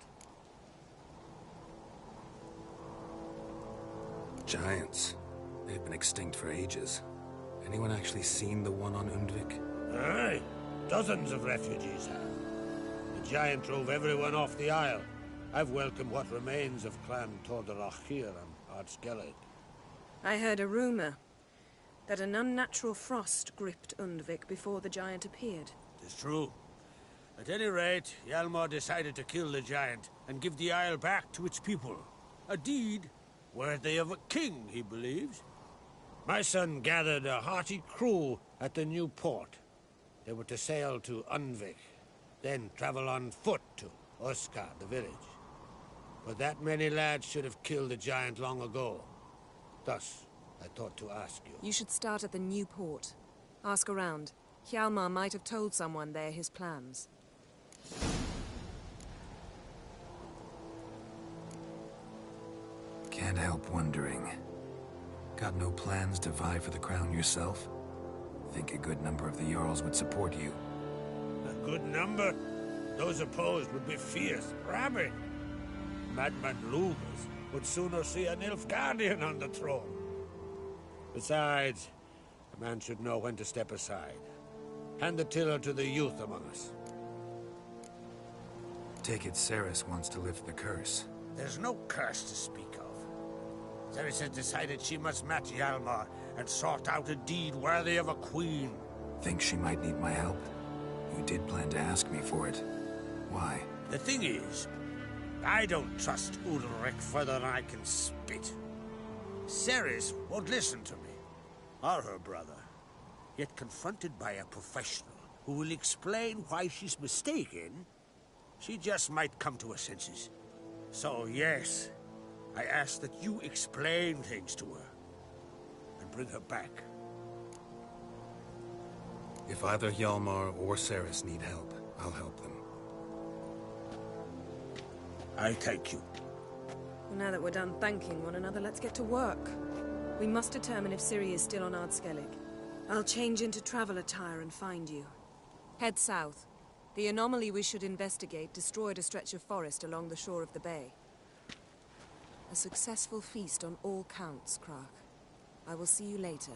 Giants. They've been extinct for ages. Anyone actually seen the one on Undvik? Aye. Dozens of refugees have. The giant drove everyone off the isle. I've welcomed what remains of Clan Tordarach here on RRGeming. I heard a rumor that an unnatural frost gripped Undvik before the giant appeared. It's true. At any rate, Hjalmar decided to kill the giant and give the isle back to its people. A deed worthy of a king, he believes. My son gathered a hearty crew at the new port. They were to sail to Undvik, then travel on foot to Oskar, the village. But that many lads should have killed the giant long ago. Thus, I thought to ask you. You should start at the new port. Ask around. Hjalmar might have told someone there his plans. Can't help wondering. Got no plans to vie for the crown yourself? Think a good number of the Jarls would support you. A good number? Those opposed would be fierce, rabid. Madman Lugas would sooner see an Nilfgaardian on the throne. Besides, a man should know when to step aside. Hand the tiller to the youth among us. Take it Ceres wants to lift the curse. There's no curse to speak of. Ceres has decided she must match Hjalmar and sort out a deed worthy of a queen. Think she might need my help? You did plan to ask me for it. Why? The thing is, I don't trust Udalric further than I can spit. Ceres won't listen to me, or her brother. Yet confronted by a professional who will explain why she's mistaken, she just might come to her senses. So yes, I ask that you explain things to her and bring her back. If either Hjalmar or Ceres need help, I'll help them. I thank you. Now that we're done thanking one another, let's get to work. We must determine if Ciri is still on RRGeming. I'll change into travel attire and find you. Head south. The anomaly we should investigate destroyed a stretch of forest along the shore of the bay. A successful feast on all counts, Krach. I will see you later.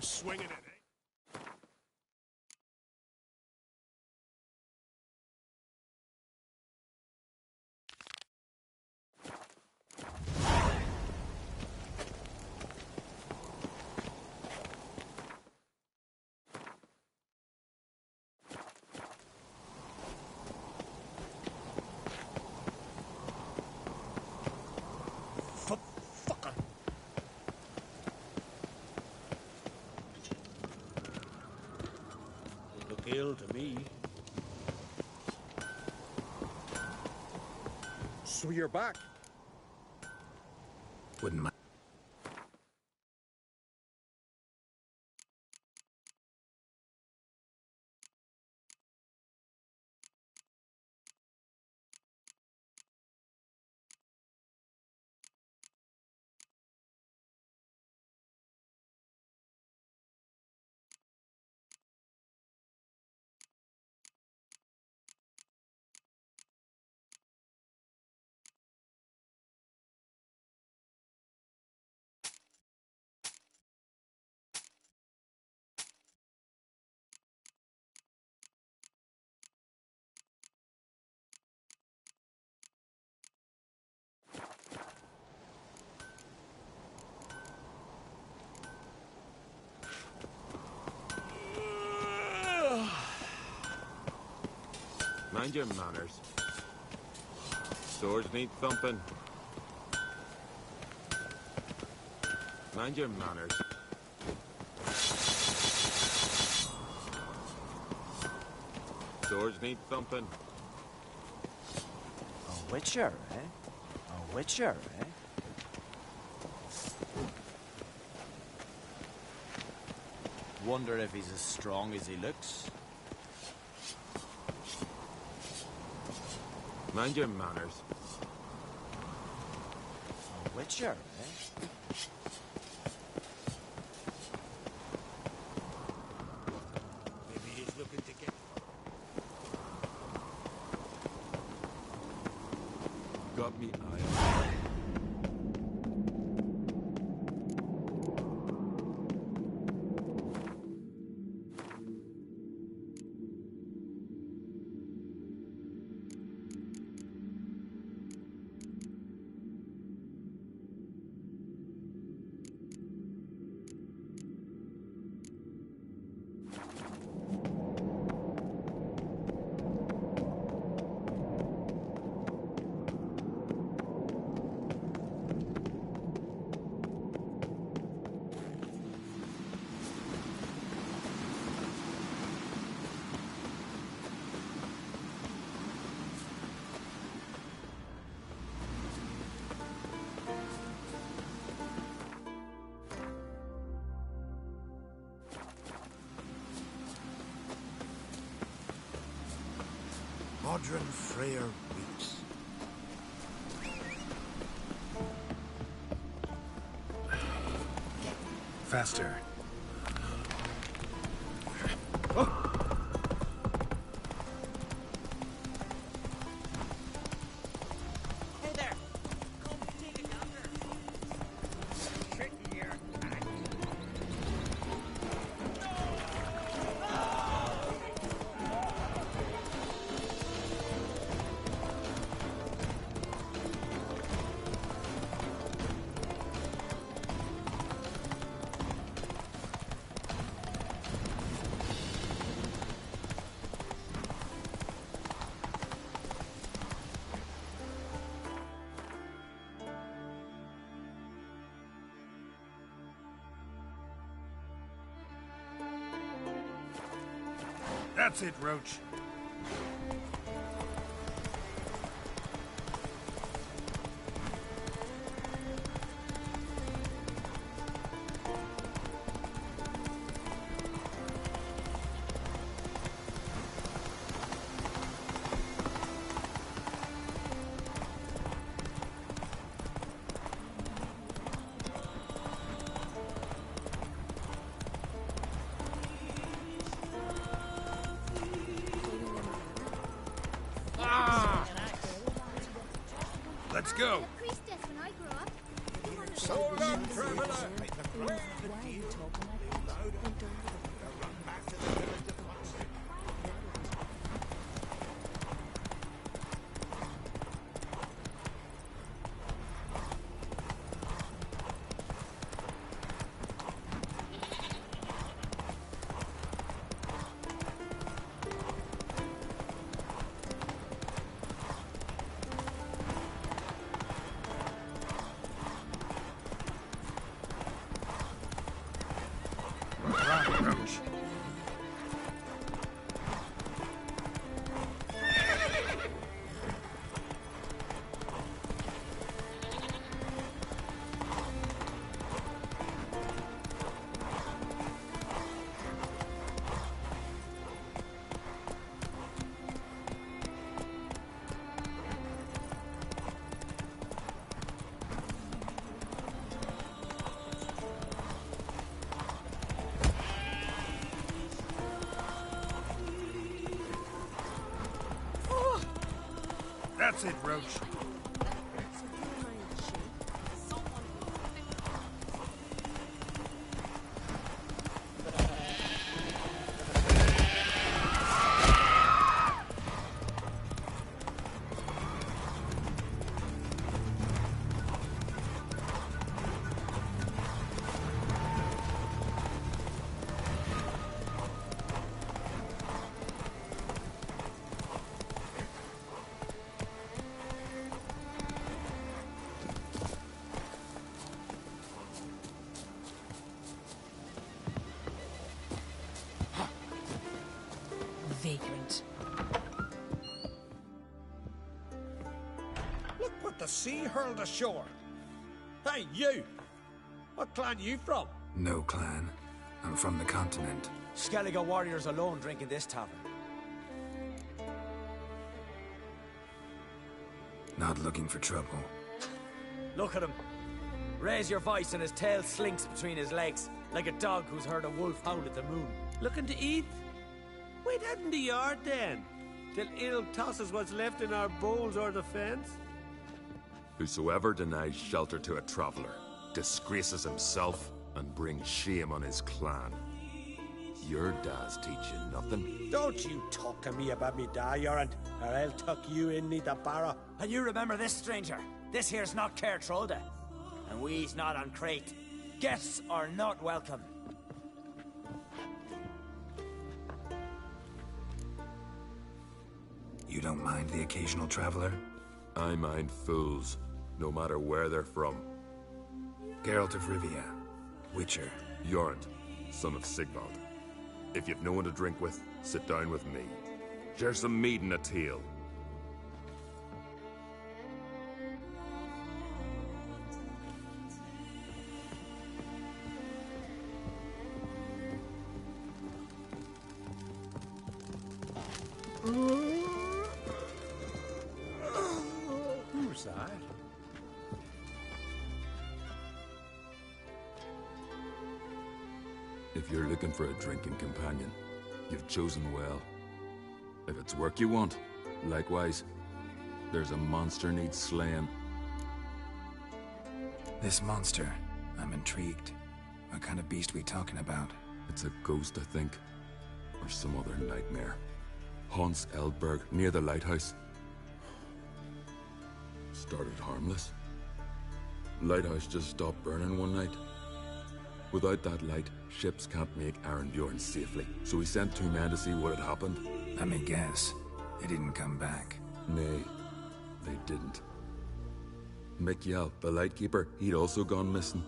arms swinging it, eh? Look ill to me. So you're back. Wouldn't mind. Mind your manners. Swords need thumping. Mind your manners. Swords need thumping. A witcher, eh? A witcher, eh? Wonder if he's as strong as he looks. Mind your manners. A witcher, eh? Maybe he's looking to get... Got me eye. Modron Freyr weeps. Faster. Hey there! Come take it yonder. Sit here. That's it, Roach. Let's go. Hold on, traveler! That's it, Roach. Vagrant. Look what the sea hurled ashore. Hey, you! What clan you from? No clan. I'm from the continent. Skellige warriors alone drink in this tavern. Not looking for trouble. Look at him. Raise your voice and his tail slinks between his legs, like a dog who's heard a wolf howl at the moon. Looking to eat? Wait out in the yard then, till ill tosses what's left in our bowls or the fence. Whosoever denies shelter to a traveller disgraces himself and brings shame on his clan. Your dad's teach you nothing. Don't you talk to me about me da, Yoran, or I'll tuck you in me the barrow. And you remember this, stranger. This here's not Caer Trolde, and we's not on Crete. Guests are not welcome. You don't mind the occasional traveler? I mind fools, no matter where they're from. Geralt of Rivia, Witcher. Jorund, son of Sigvald. If you've no one to drink with, sit down with me. Share some mead and a tale. Who's that? If you're looking for a drinking companion, you've chosen well. If it's work you want, likewise, there's a monster needs slaying. This monster, I'm intrigued. What kind of beast we talking about? It's a ghost, I think. Or some other nightmare. Haunts Eldberg, near the lighthouse. Started harmless. Lighthouse just stopped burning one night. Without that light, ships can't make Arenbjorn safely. So we sent 2 men to see what had happened. Let me guess. They didn't come back. Nay, they didn't. Mikjal, the lightkeeper, he'd also gone missing.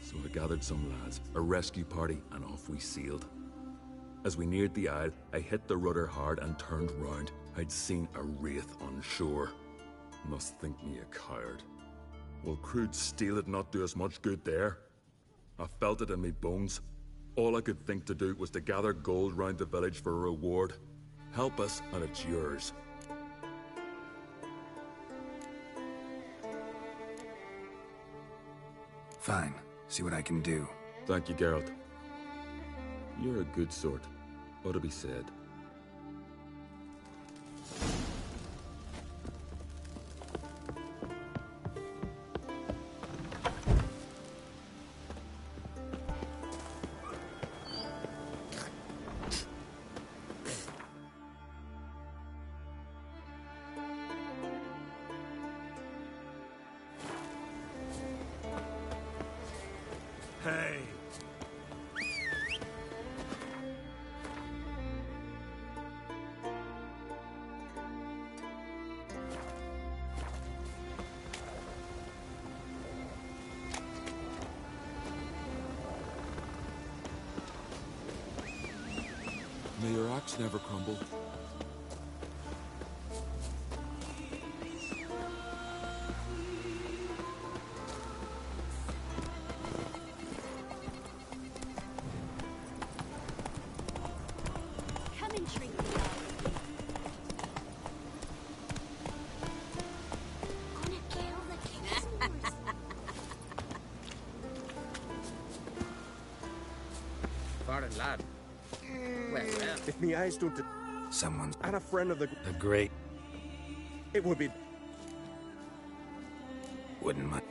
So I gathered some lads, a rescue party, and off we sailed. As we neared the isle, I hit the rudder hard and turned round. I'd seen a wraith on shore. Must think me a coward. Will crude steel it not do us much good there? I felt it in me bones. All I could think to do was to gather gold round the village for a reward. Help us, and it's yours. Fine. See what I can do. Thank you, Geralt. You're a good sort. Ought to be said. Hey. May your axe never crumble. Come and drink me Gonna kill the king's Foreign lad. Well. If me eyes don't... Someone's... And a friend of the... The great... It would be... Wouldn't mind.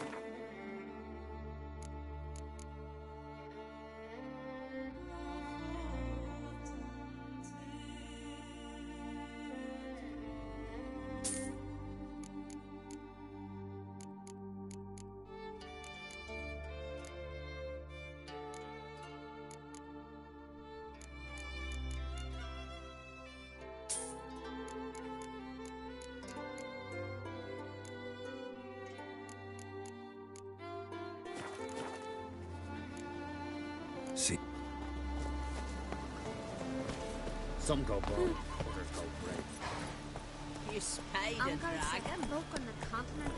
See. Some go bold, others go brave. You spied a dragon? Folk on the continent.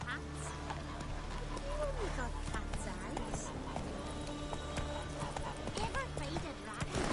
Cats? You only got cat's eyes. Ever fight a dragon?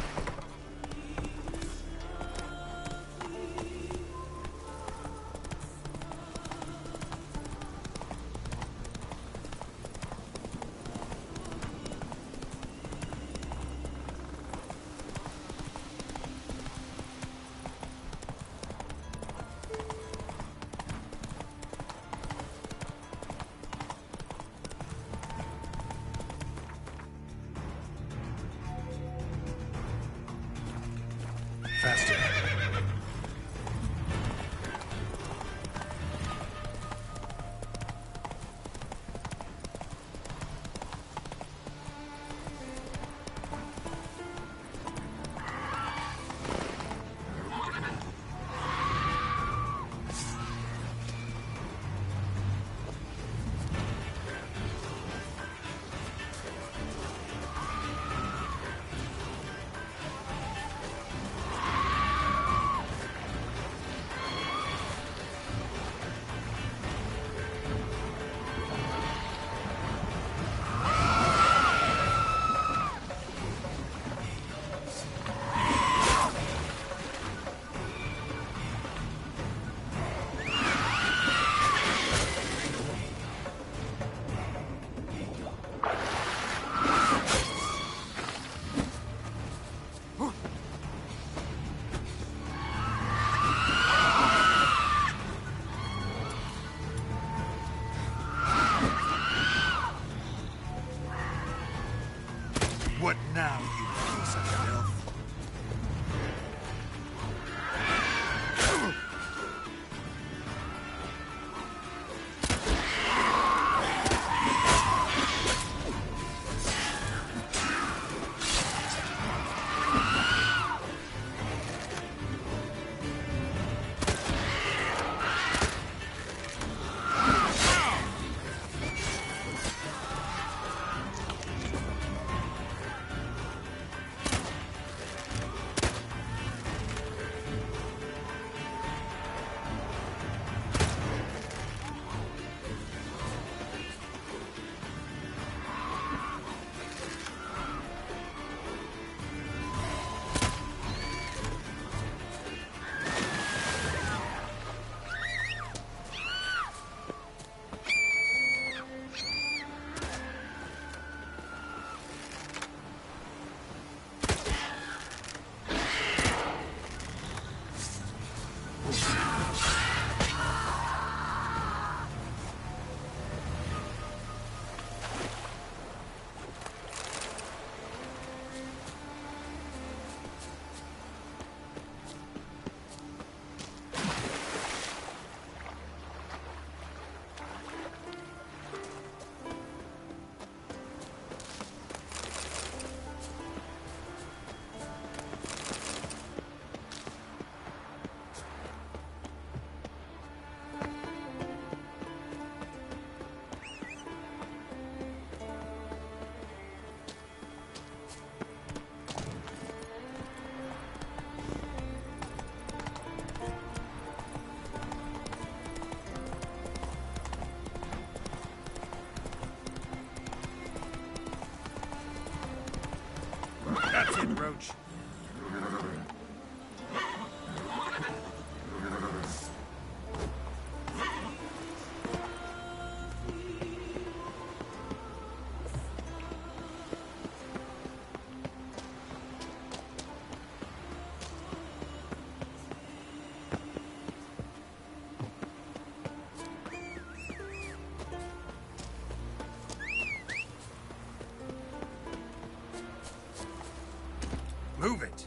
Move it!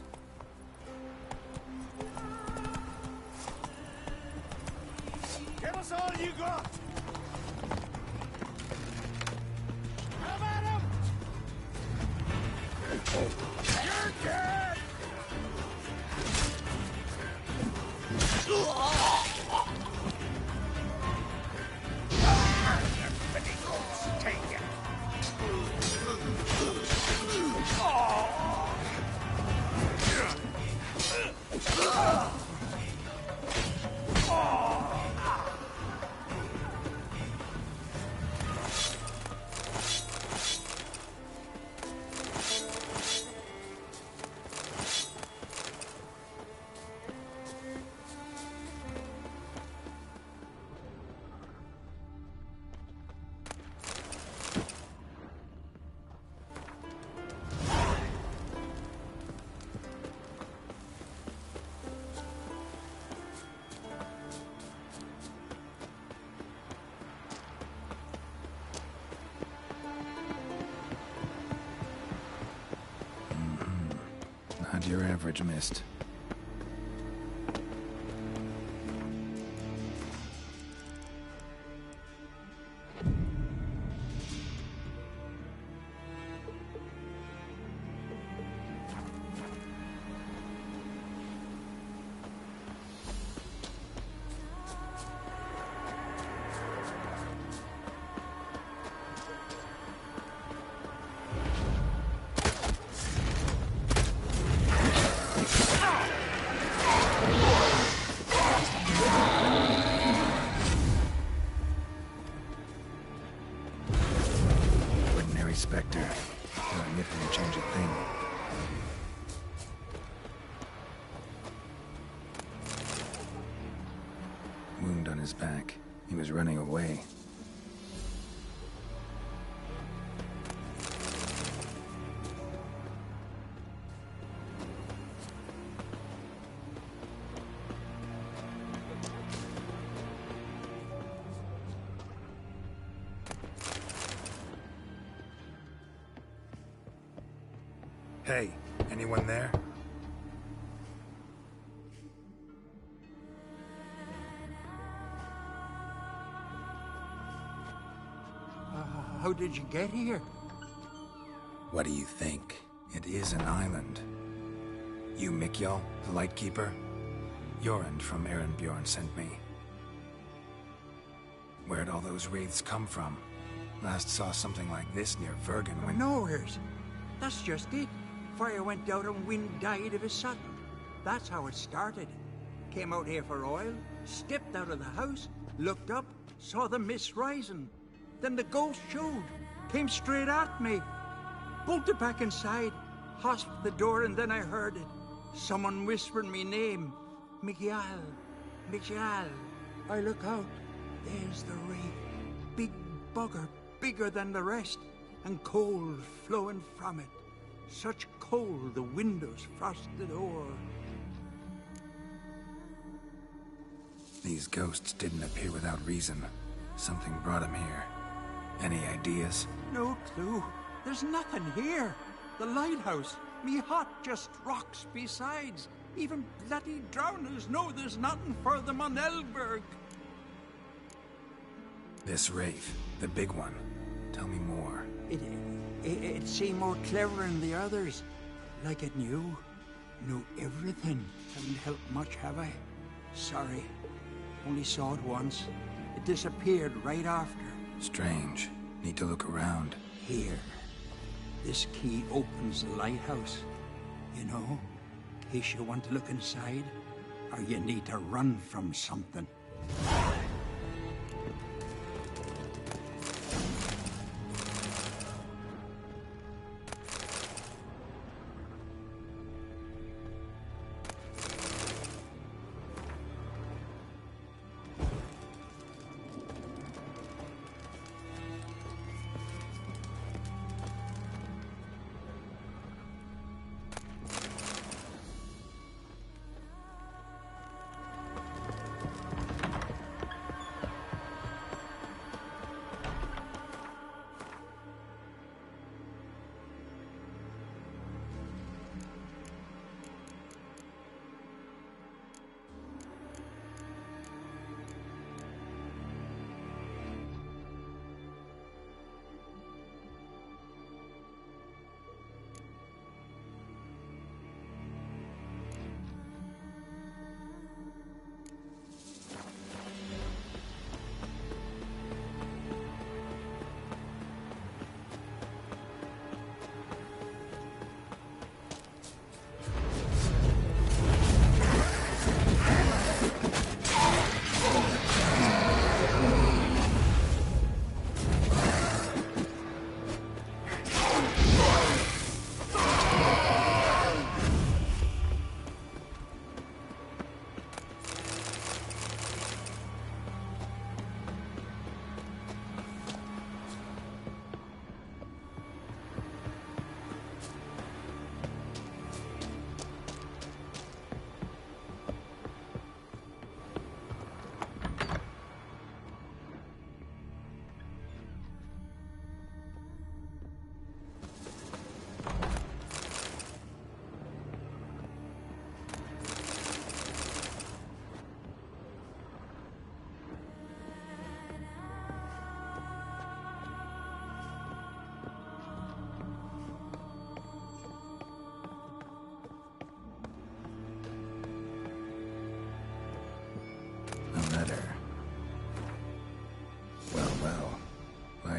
Give us all you got! Come at him! You're dead! Take it! Not your average mist. Spectre. Don't nip and change a thing. Wound on his back. He was running away. Hey, anyone there? How did you get here? What do you think? It is an island. You Mikjal, the Lightkeeper? Jorund from Bjorn sent me. Where'd all those wraiths come from? Last saw something like this near Vergen when... Nowheres. That's just it. Fire went out and wind died of a sudden. That's how it started. Came out here for oil, stepped out of the house, looked up, saw the mist rising. Then the ghost showed, came straight at me. Bolted back inside, hosped the door, and then I heard it. Someone whispering me name. Mikjal. Mikjal. I look out. There's the wraith. Big bugger, bigger than the rest, and cold flowing from it. Such cold the windows frosted o'er. These ghosts didn't appear without reason. Something brought them here. Any ideas? No clue. There's nothing here. The lighthouse, me hut just rocks besides. Even bloody drowners know there's nothing for them on Elberg. This wraith, the big one. Tell me more. It seemed more clever than the others. Like it knew everything. Haven't helped much, have I? Sorry. Only saw it once. It disappeared right after. Strange. Need to look around. Here. This key opens the lighthouse. You know, in case you want to look inside, or you need to run from something.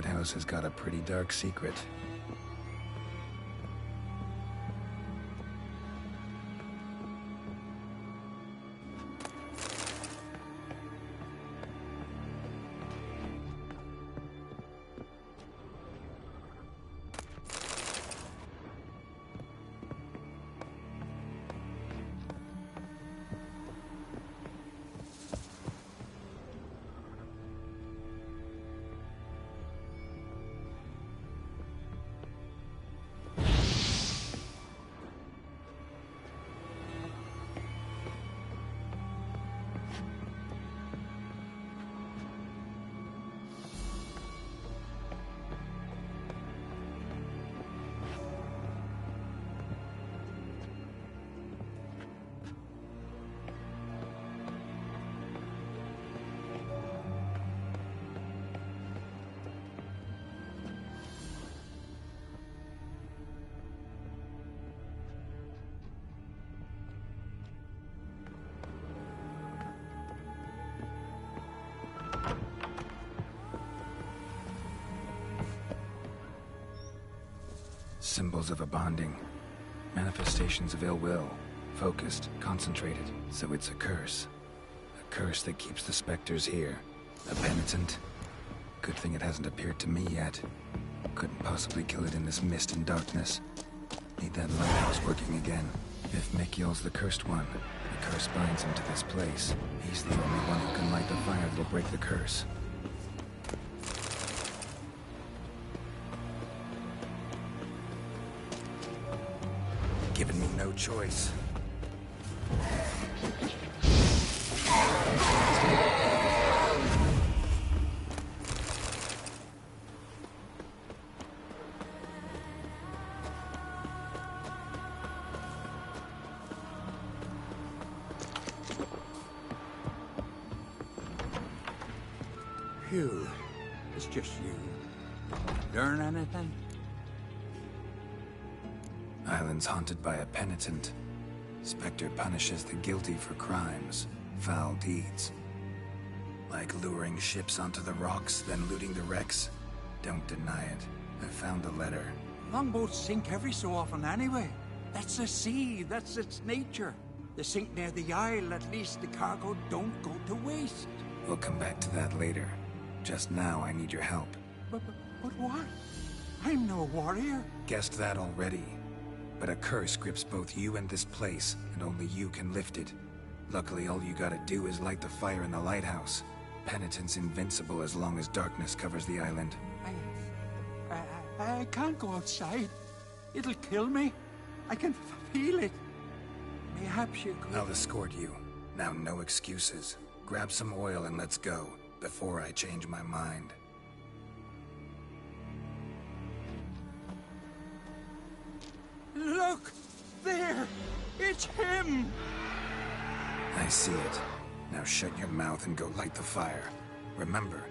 house has got a pretty dark secret. Symbols of a bonding. Manifestations of ill will. Focused, concentrated. So it's a curse. A curse that keeps the specters here. A penitent. Good thing it hasn't appeared to me yet. Couldn't possibly kill it in this mist and darkness. Need that lighthouse working again. If Mikyol's the cursed one, the curse binds him to this place. He's the only one who can light the fire that'll break the curse. Given me no choice. Phew, it's just you. Learn anything? Island's haunted by a penitent. Spectre punishes the guilty for crimes, foul deeds. Like luring ships onto the rocks, then looting the wrecks. Don't deny it. I found the letter. Longboats sink every so often anyway. That's the sea, that's its nature. They sink near the isle, at least the cargo don't go to waste. We'll come back to that later. Just now, I need your help. But what? I'm no warrior. Guessed that already. But a curse grips both you and this place, and only you can lift it. Luckily, all you gotta do is light the fire in the lighthouse. Penitent's invincible as long as darkness covers the island. I can't go outside. It'll kill me. I can feel it. Perhaps you could... I'll escort you. Now, no excuses. Grab some oil and let's go, before I change my mind. Look! There! It's him! I see it. Now shut your mouth and go light the fire. Remember,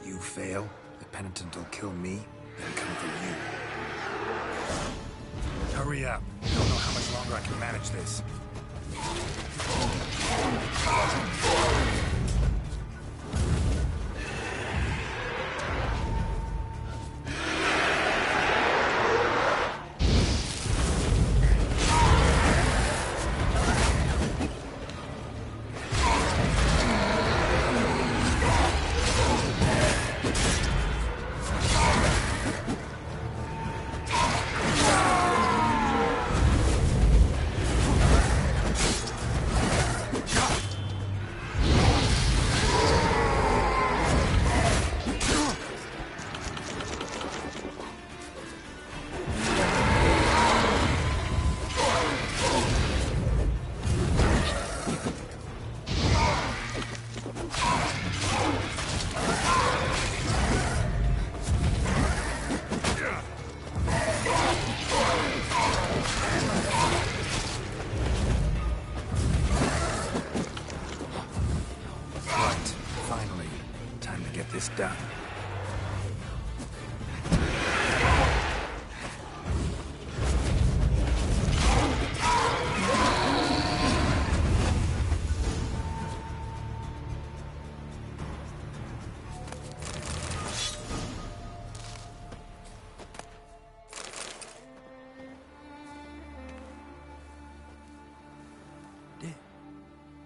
you fail, the penitent will kill me, then come for you. Hurry up. Don't know how much longer I can manage this.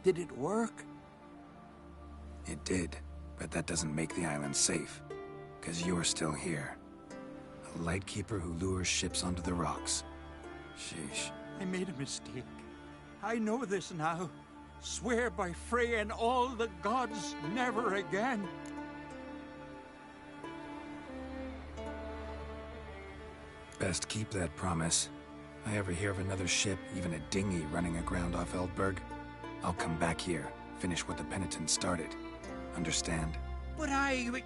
Did it work? It did, but that doesn't make the island safe. Because you're still here. A lightkeeper who lures ships onto the rocks. Sheesh. I made a mistake. I know this now. Swear by Frey and all the gods, never again. Best keep that promise. I ever hear of another ship, even a dinghy, running aground off Eldberg, I'll come back here, finish what the penitent started. Understand? But I understand.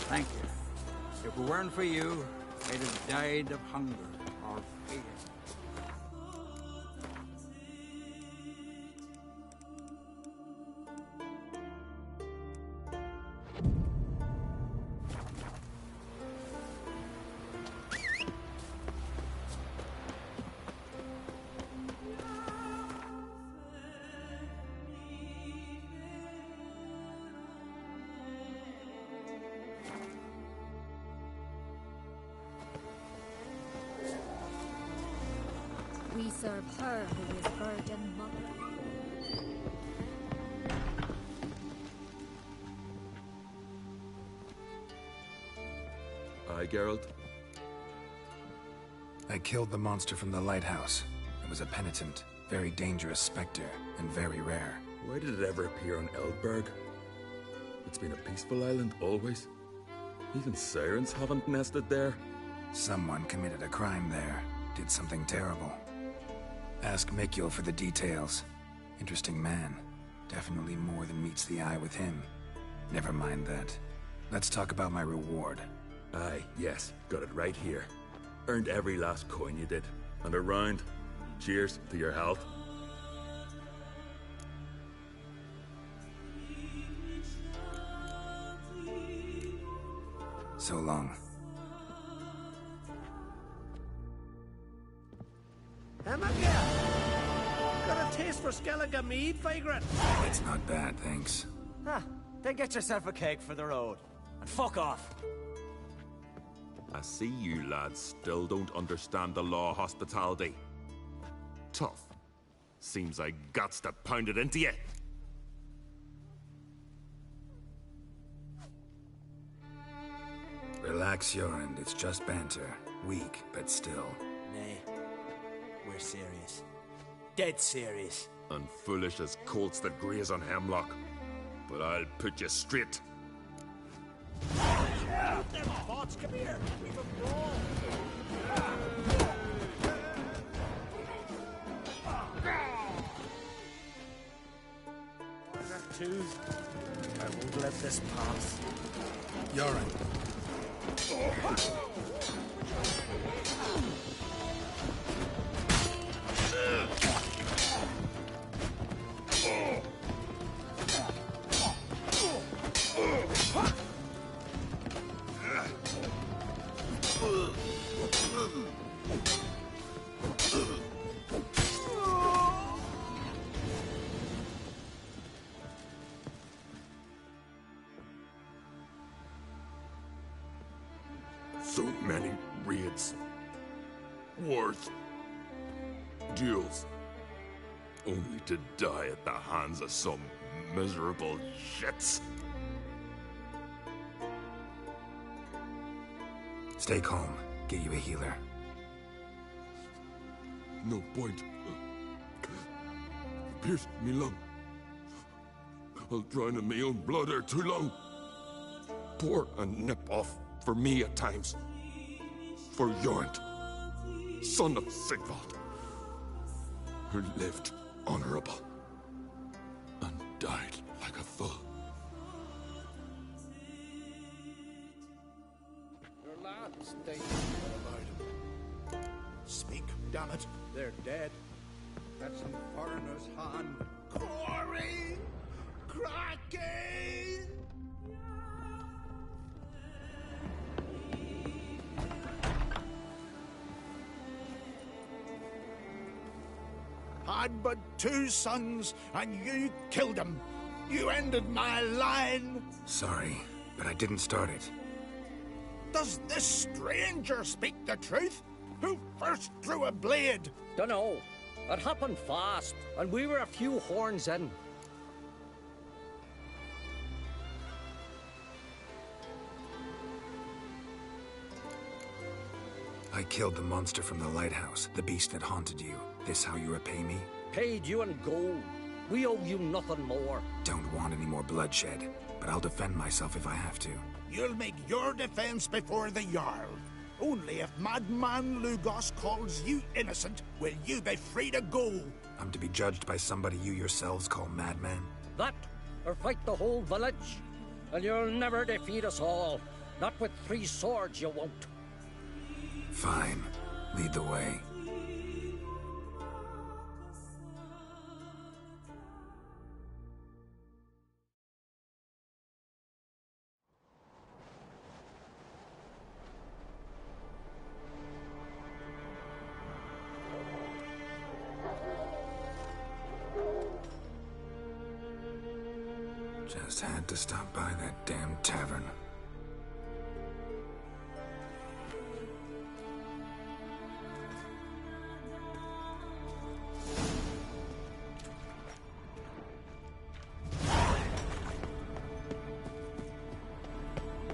Thank you. If it weren't for you, I'd have died of hunger or fear. We serve her who is Virgin Mother. Aye, Geralt? I killed the monster from the lighthouse. It was a penitent, very dangerous specter, and very rare. Why did it ever appear on Eldberg? It's been a peaceful island, always. Even sirens haven't nested there. Someone committed a crime there. Did something terrible. Ask Mikkel for the details. Interesting man. Definitely more than meets the eye with him. Never mind that. Let's talk about my reward. Aye, yes. Got it right here. Earned every last coin you did. And a round. Cheers to your health. So long. Got a taste for Skellige mead, vagrant? It's not bad, thanks. Huh. Then get yourself a cake for the road. And fuck off. I see you lads still don't understand the law of hospitality. Tough. Seems I guts to pound it into you. Relax, Jorund. It's just banter. Weak, but still. Nay. We're serious. Dead serious. And foolish as colts that graze on hemlock. But I'll put you straight. Yeah, them thoughts, come here. We've a brawl. Two. I won't let this pass. Jorund. So many raids. Wars. Duels. Only to die at the hands of some miserable shits. Stay calm. Get you a healer. No point. Pierced me lung. I'll drown in my own blood ere too long. Pour a nip off for me at times. For Jorund, son of Sigvald, who lived honorable and died like a fool. Your lads, they know about him. Speak, damn it. They're dead. At some foreigner's hand. Quarry! Cracking! had but 2 sons, and you killed them. You ended my line. Sorry, but I didn't start it. Does this stranger speak the truth? Who first drew a blade? Dunno. It happened fast, and we were a few horns in. I killed the monster from the lighthouse, the beast that haunted you. This how you repay me? Paid you in gold. We owe you nothing more. Don't want any more bloodshed, but I'll defend myself if I have to. You'll make your defense before the Jarl. Only if Madman Lugos calls you innocent will you be free to go. I'm to be judged by somebody you yourselves call madman? That, or fight the whole village. And you'll never defeat us all. Not with 3 swords, you won't. Fine. Lead the way. Just had to stop by that damn tavern.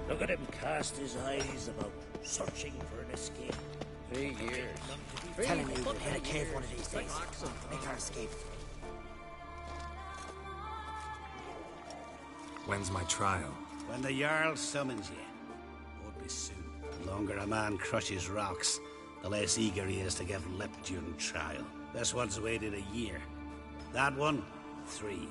Look at him cast his eyes about, searching for an escape. 3 years. Telling me we'll hit a cave one of these days. Make our escape. When's my trial? When the Jarl summons you. Won't be soon. The longer a man crushes rocks, the less eager he is to give lip during trial. This one's waited a year. That one, 3.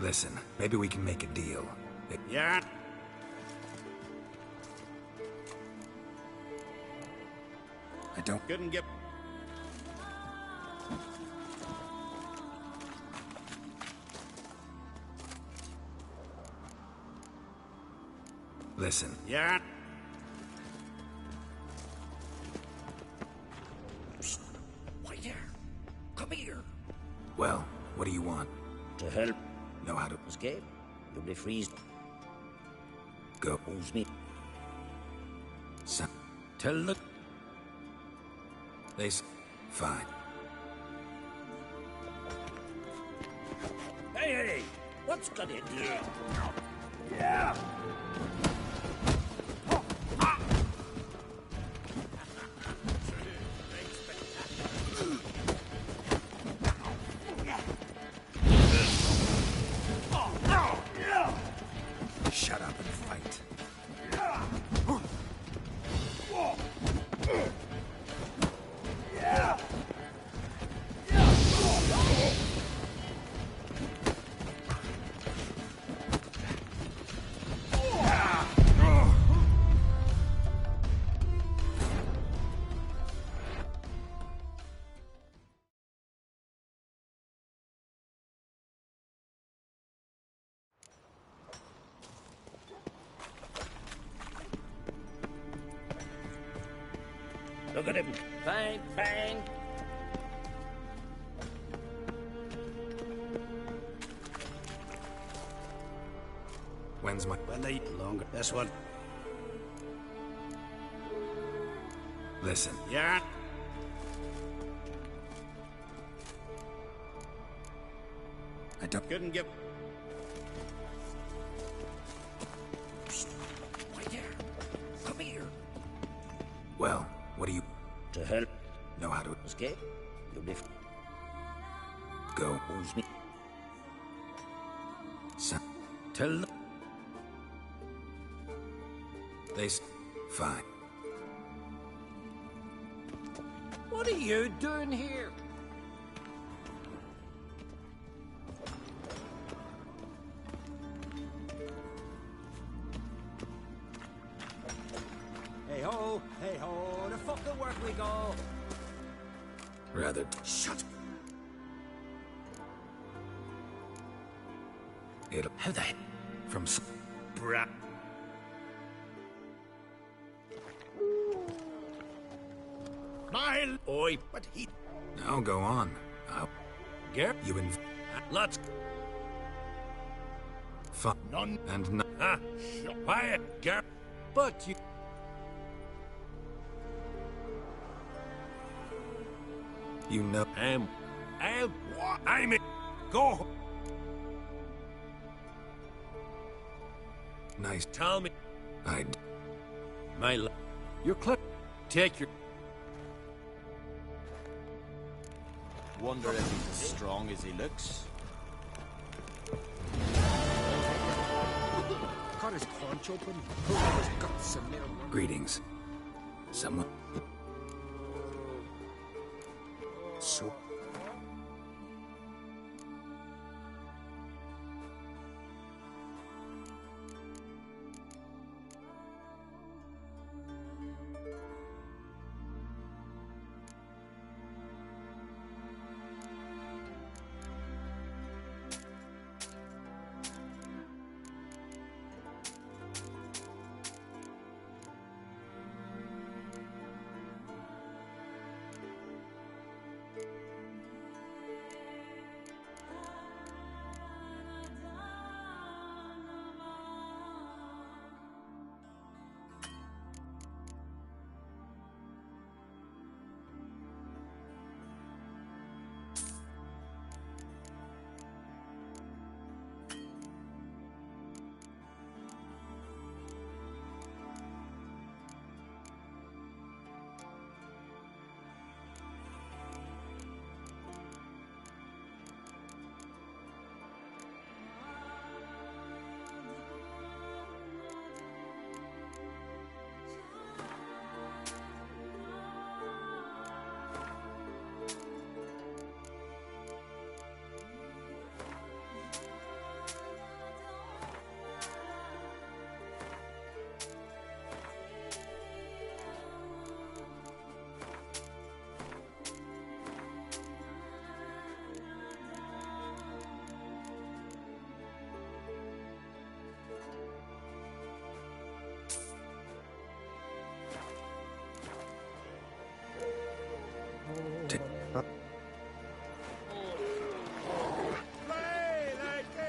Listen, maybe we can make a deal. Yeah? I don't... Couldn't get... Listen. Yeah? Wait there. Come here. Well, what do you want? To help. Know how to... Escape. You'll be freezed. Go. Who's me? Son. Tell the... They... Fine. Hey! What's got into you? Yeah! Shut up and fight. Look at him. Fine, fine. When's my... When they eat longer. This one. Listen. Yeah? I don't... Couldn't get... Wait there. Come here. Well, what do you... To help. Know how to... Escape. You'll be... Go. Who's me? Son. Tell them. They... Fine. What are you doing here? Hey ho, the fucking work we go. Rather... Shut. It'll... How the... From... Bra... My... Oi, but he... Now go on. Get... You in... Let's... Fun. None... And none. Ah, quiet, Gar... But you... You know... I'm in... Go... Nice. Tell me... I'd... My... You're clever. Take your... Wonder if he's as strong as he looks. Cut his conch open. Pull out his guts and made him... Greetings. Someone... So...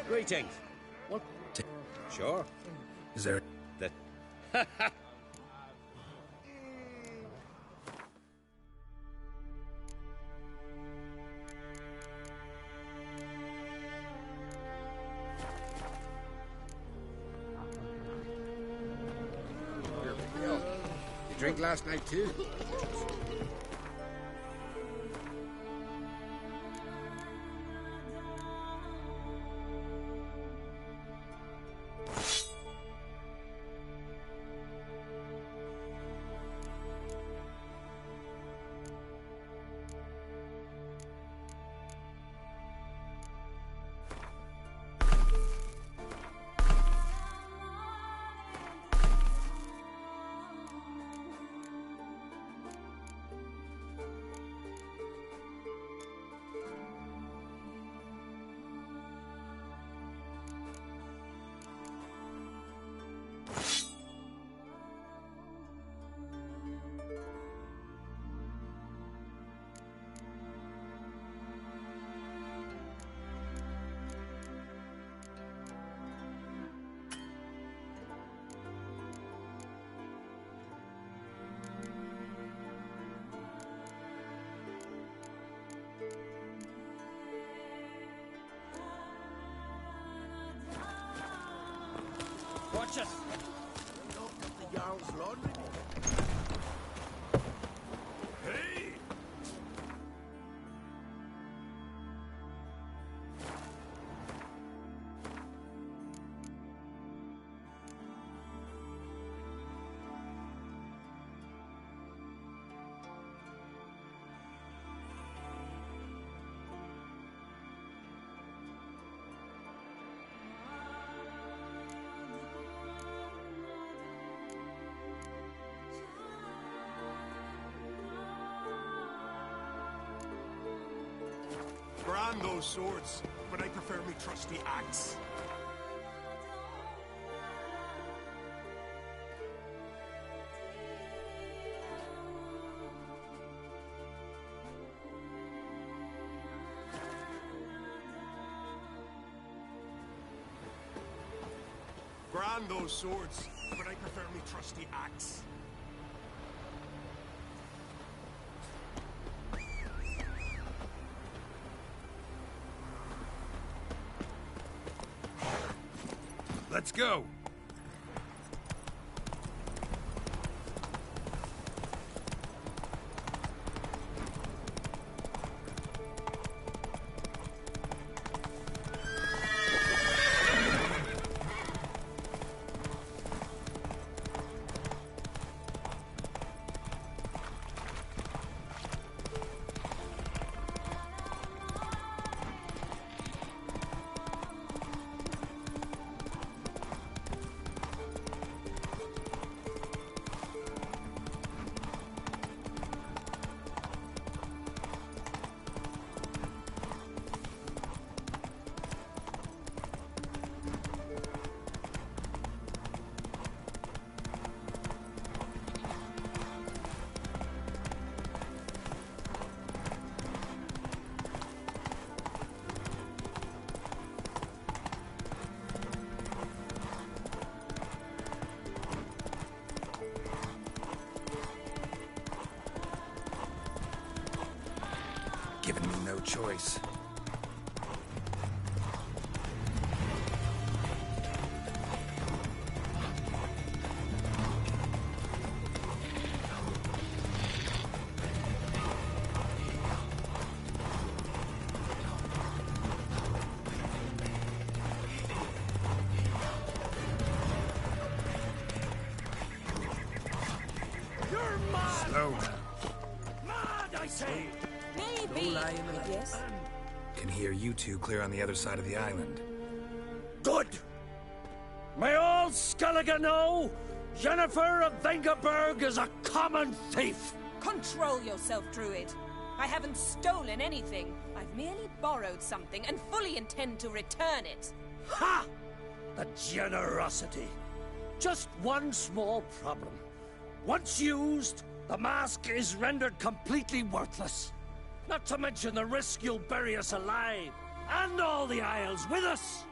Greetings. What? Sure. Is there... That... You drink last night too? Watch it! The Jarl's laundry. Hey! Grand those swords, but I prefer me trusty axe. Grand those swords, but I prefer me trusty axe. Let's go! Given me no choice. You're mad! Slow. Mad, I say! Maybe. Yes. Can hear you two clear on the other side of the island. Good! May all Skellige know Jennifer of Vengerberg is a common thief! Control yourself, Druid. I haven't stolen anything. I've merely borrowed something and fully intend to return it. Ha! The generosity. Just one small problem. Once used, the mask is rendered completely worthless. Not to mention the risk you'll bury us alive, and all the Isles with us!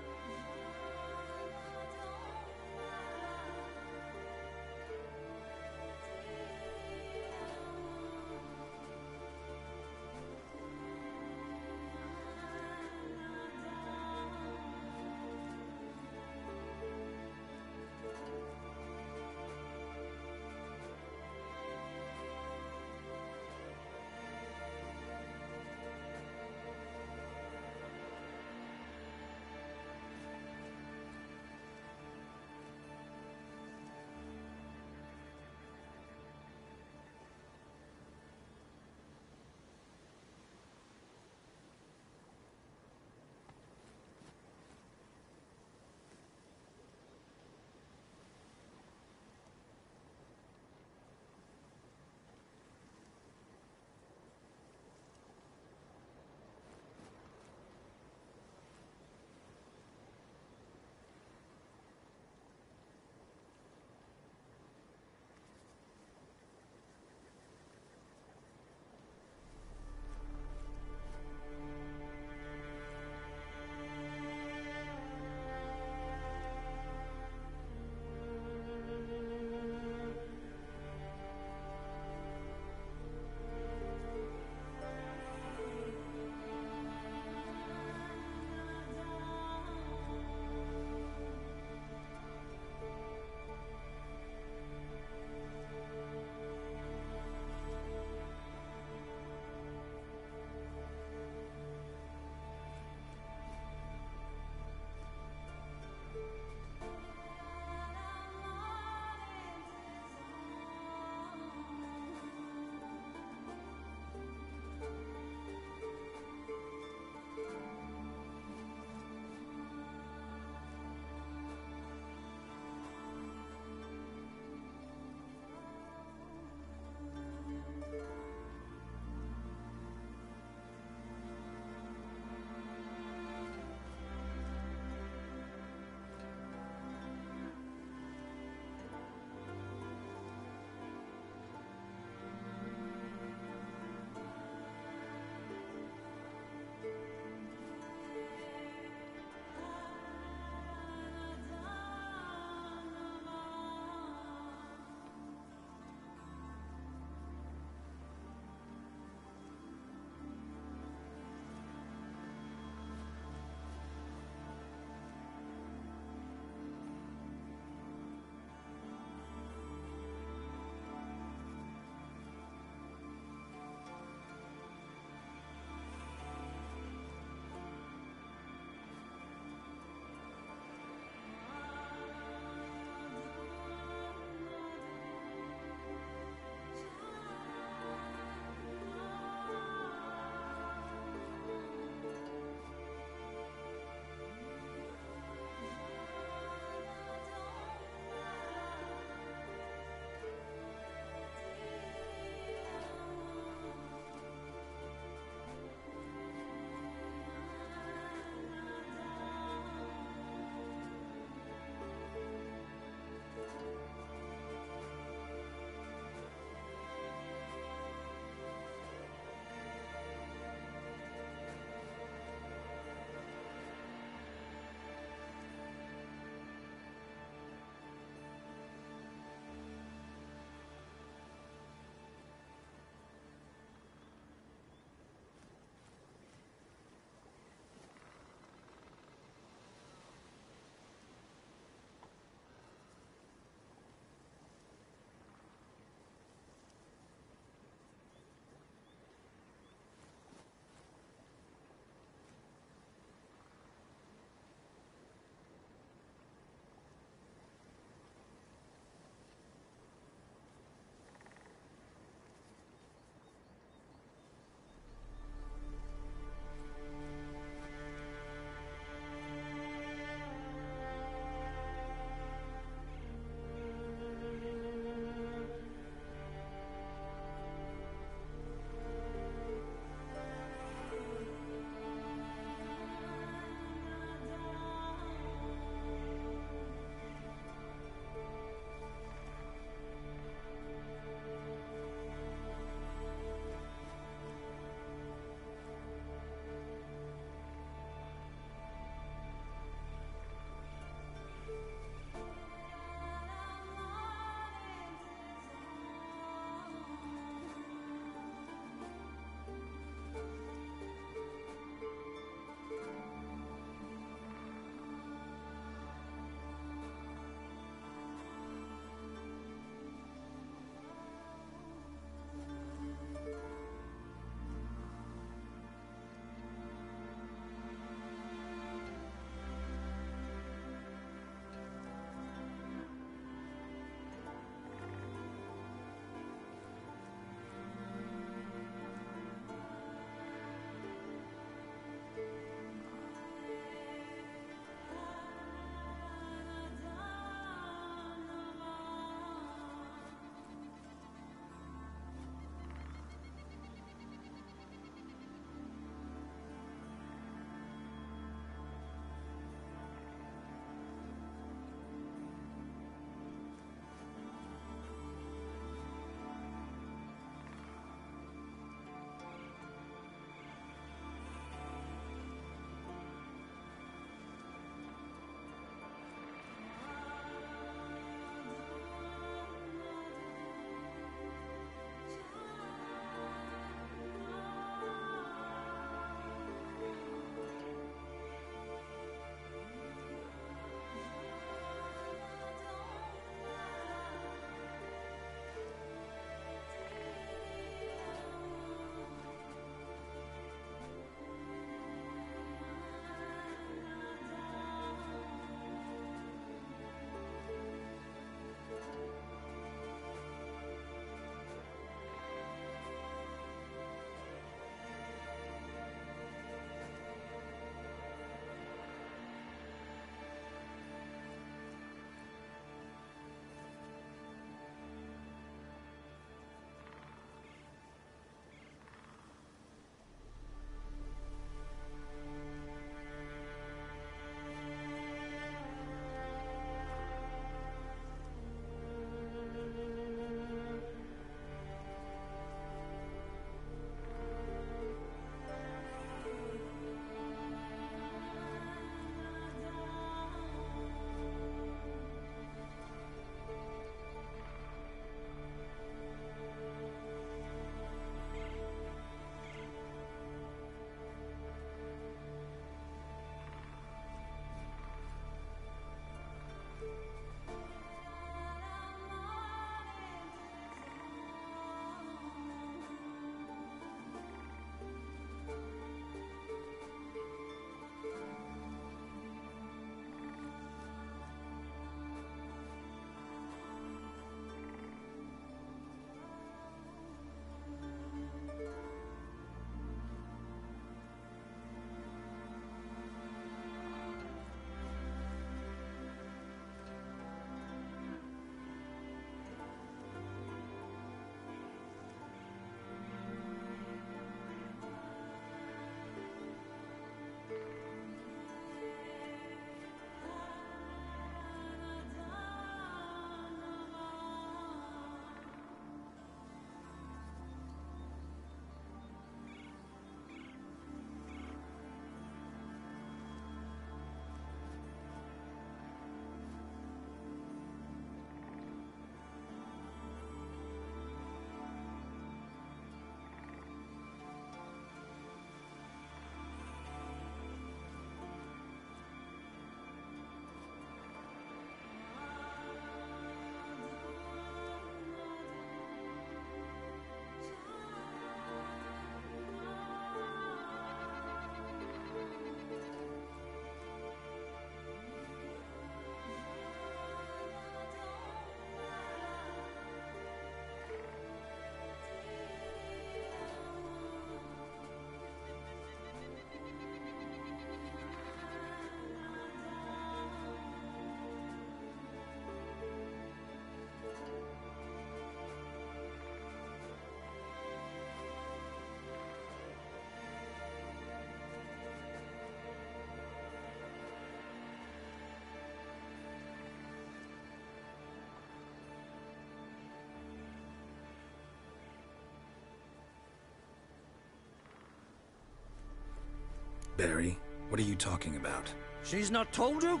Barry, what are you talking about? She's not told you?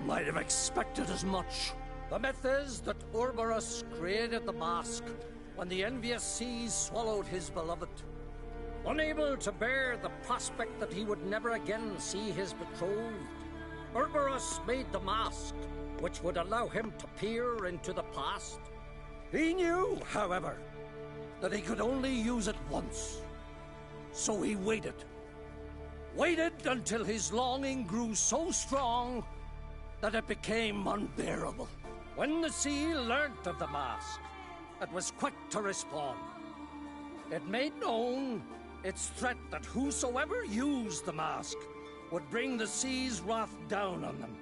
Might have expected as much. The myth is that Ouroboros created the mask when the envious seas swallowed his beloved. Unable to bear the prospect that he would never again see his betrothed, Ouroboros made the mask, which would allow him to peer into the past. He knew, however, that he could only use it once. So he waited. Waited until his longing grew so strong that it became unbearable. When the sea learnt of the mask, it was quick to respond. It made known its threat that whosoever used the mask would bring the sea's wrath down on them.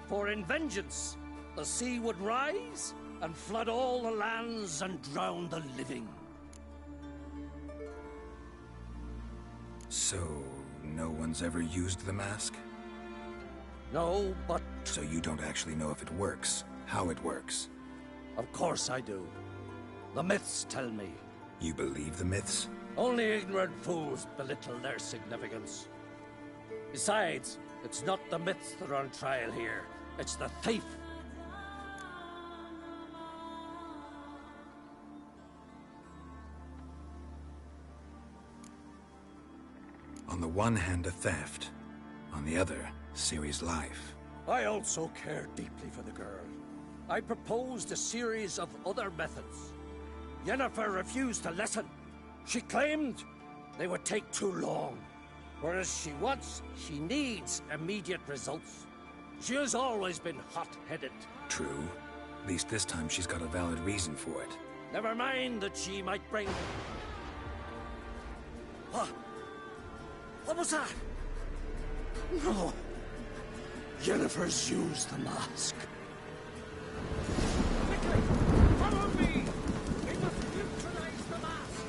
For in vengeance, the sea would rise and flood all the lands and drown the living. So, no one's ever used the mask? No, but... So you don't actually know if it works, how it works? Of course I do. The myths tell me. You believe the myths? Only ignorant fools belittle their significance. Besides, it's not the myths that are on trial here. It's the thief. On the one hand, a theft. On the other, Ciri's life. I also care deeply for the girl. I proposed a series of other methods. Yennefer refused to listen. She claimed they would take too long. Whereas she needs immediate results. She has always been hot-headed. True. At least this time she's got a valid reason for it. Never mind that she might bring... What was that? No. Yennefer's used the mask. Quickly! Follow me! We must neutralize the mask!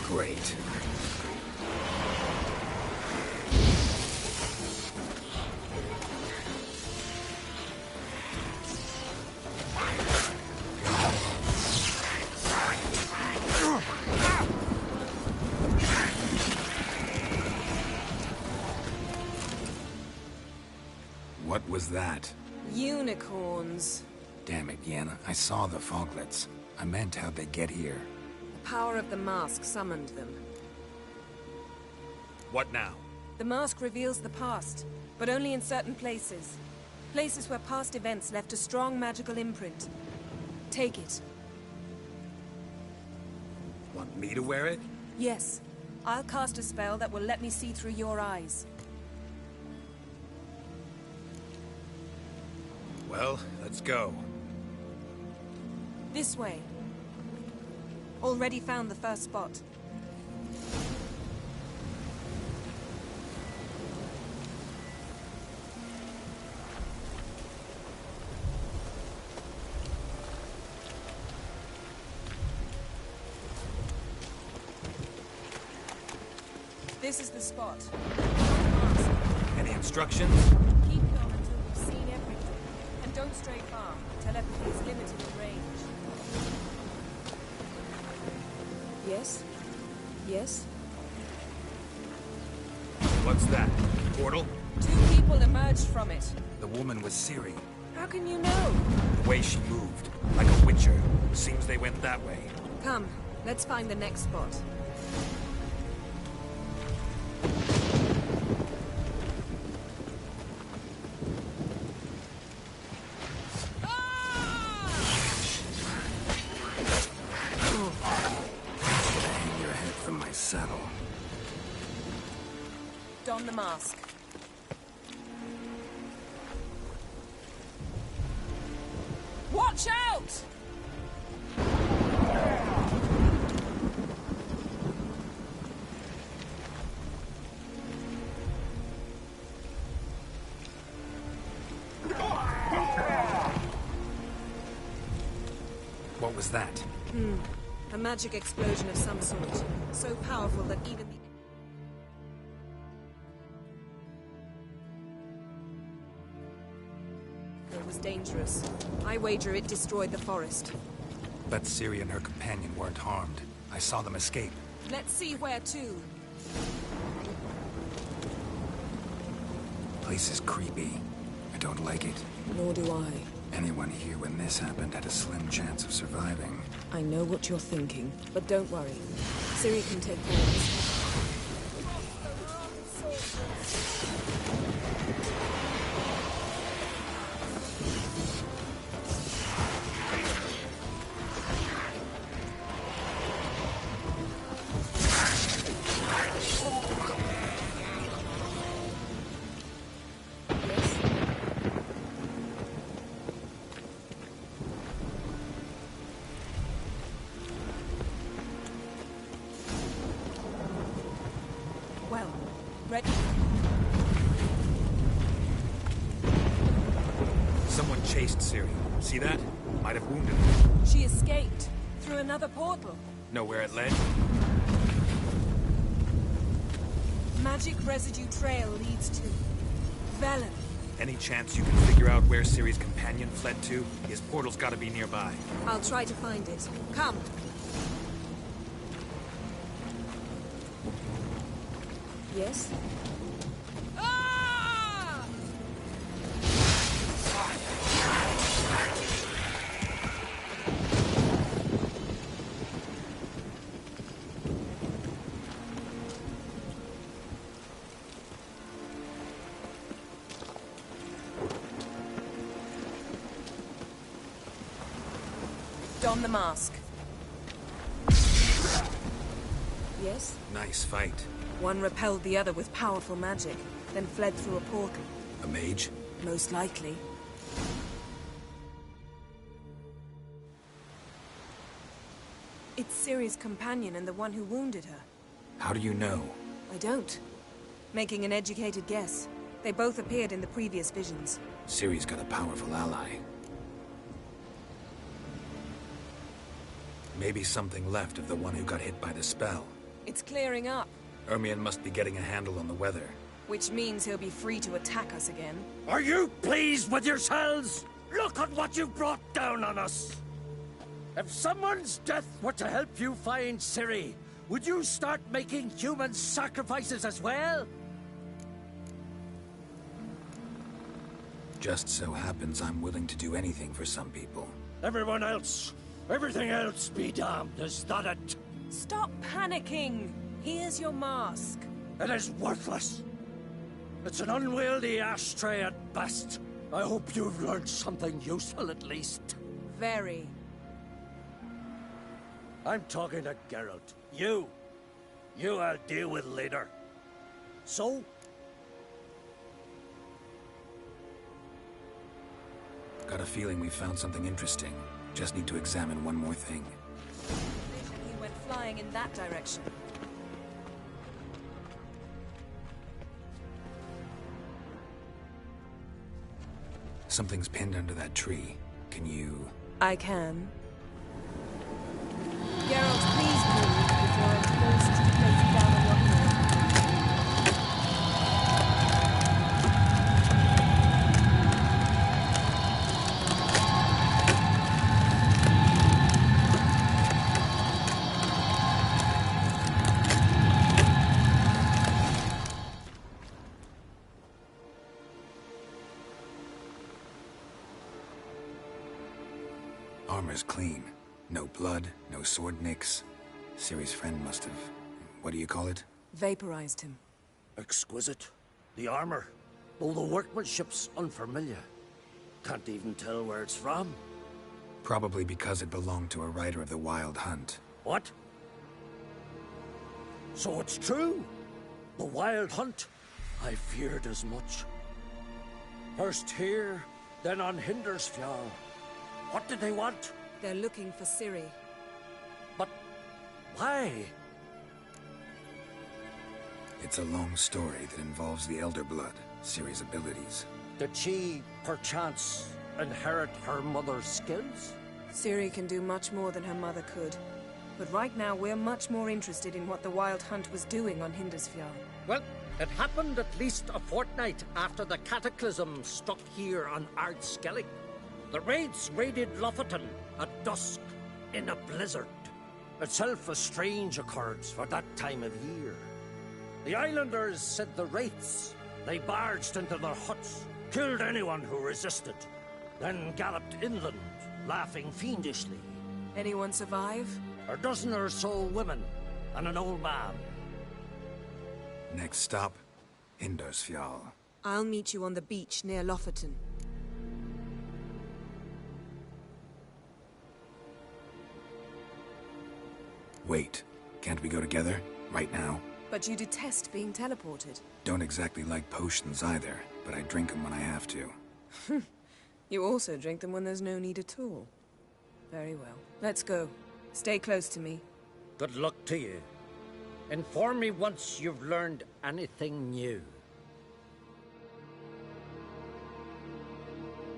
Great. What was that? Unicorns. Damn it, Yenna. I saw the foglets. I meant how'd they get here. A power of the mask summoned them. What now? The mask reveals the past, but only in certain places. Places where past events left a strong magical imprint. Take it. Want me to wear it? Yes. I'll cast a spell that will let me see through your eyes. Well, let's go. This way. Already found the first spot. This is the spot. Any instructions? Keep calm until we've seen everything. And don't stray far. Telepathy is limited in range. Yes? Yes? What's that? Portal? 2 people emerged from it. The woman was Ciri. How can you know? The way she moved, like a witcher. Seems they went that way. Come, let's find the next spot. Saddle. Don the mask. Watch out! What was that? A magic explosion of some sort. So powerful that even the... It was dangerous. I wager it destroyed the forest. But Ciri and her companion weren't harmed. I saw them escape. Let's see where to. Place is creepy. I don't like it. Nor do I. Anyone here when this happened had a slim chance of surviving. I know what you're thinking, but don't worry. Ciri can take care of this. Well, ready? Someone chased Ciri. See that? Might have wounded her. She escaped through another portal. Know where it led? Magic residue trail leads to Velen. Any chance you can figure out where Ciri's companion fled to? His portal's gotta be nearby. I'll try to find it. Come. Yes? Don the mask. Yes? Nice fight. One repelled the other with powerful magic, then fled through a portal. A mage? Most likely. It's Ciri's companion and the one who wounded her. How do you know? I don't. Making an educated guess. They both appeared in the previous visions. Ciri's got a powerful ally. Maybe something left of the one who got hit by the spell. It's clearing up. Ermion must be getting a handle on the weather. Which means he'll be free to attack us again. Are you pleased with yourselves? Look at what you brought down on us! If someone's death were to help you find Ciri, would you start making human sacrifices as well? Just so happens I'm willing to do anything for some people. Everyone else, everything else be damned, is that it? Stop panicking! Here's your mask. It is worthless. It's an unwieldy ashtray at best. I hope you've learned something useful at least. Very. I'm talking to Geralt. You I'll deal with later. So? Got a feeling we found something interesting. Just need to examine one more thing. He went flying in that direction. Something's pinned under that tree. Can you... I can. Geralt, please move before I'm forced to place it down on your head. Armor's clean. No blood, no sword nicks. Ciri's friend must have... what do you call it? Vaporized him. Exquisite. The armor, though the workmanship's unfamiliar. Can't even tell where it's from. Probably because it belonged to a rider of the Wild Hunt. What? So it's true? The Wild Hunt? I feared as much. First here, then on Hindersfjall. What did they want? They're looking for Ciri. But why? It's a long story that involves the Elder Blood, Ciri's abilities. Did she, perchance, inherit her mother's skills? Ciri can do much more than her mother could. But right now, we're much more interested in what the Wild Hunt was doing on Hindersfjall. Well, it happened at least a fortnight after the cataclysm struck here on Ardskellig. The raids raided Lofoten at dusk in a blizzard. Itself a strange occurrence for that time of year. The islanders said the wraiths. They barged into their huts, killed anyone who resisted, then galloped inland, laughing fiendishly. Anyone survive? A dozen or so women and an old man. Next stop, Hindersfjall. I'll meet you on the beach near Lofoten. Wait, can't we go together? Right now? But you detest being teleported. Don't exactly like potions either, but I drink them when I have to. You also drink them when there's no need at all. Very well. Let's go. Stay close to me. Good luck to you. Inform me once you've learned anything new.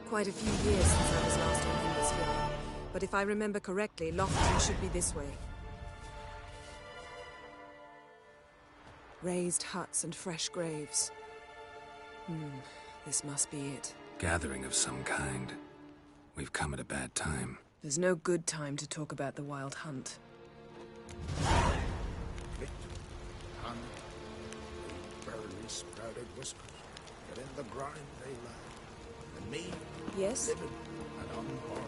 Quite a few years since I was last on Hindersfjall. But if I remember correctly, Lofoten should be this way. Raised huts and fresh graves. This must be it. Gathering of some kind. We've come at a bad time. There's no good time to talk about the Wild Hunt. Hand, barely sprouted whiskers, but in the ground they lie. And me, yes? living and unborn.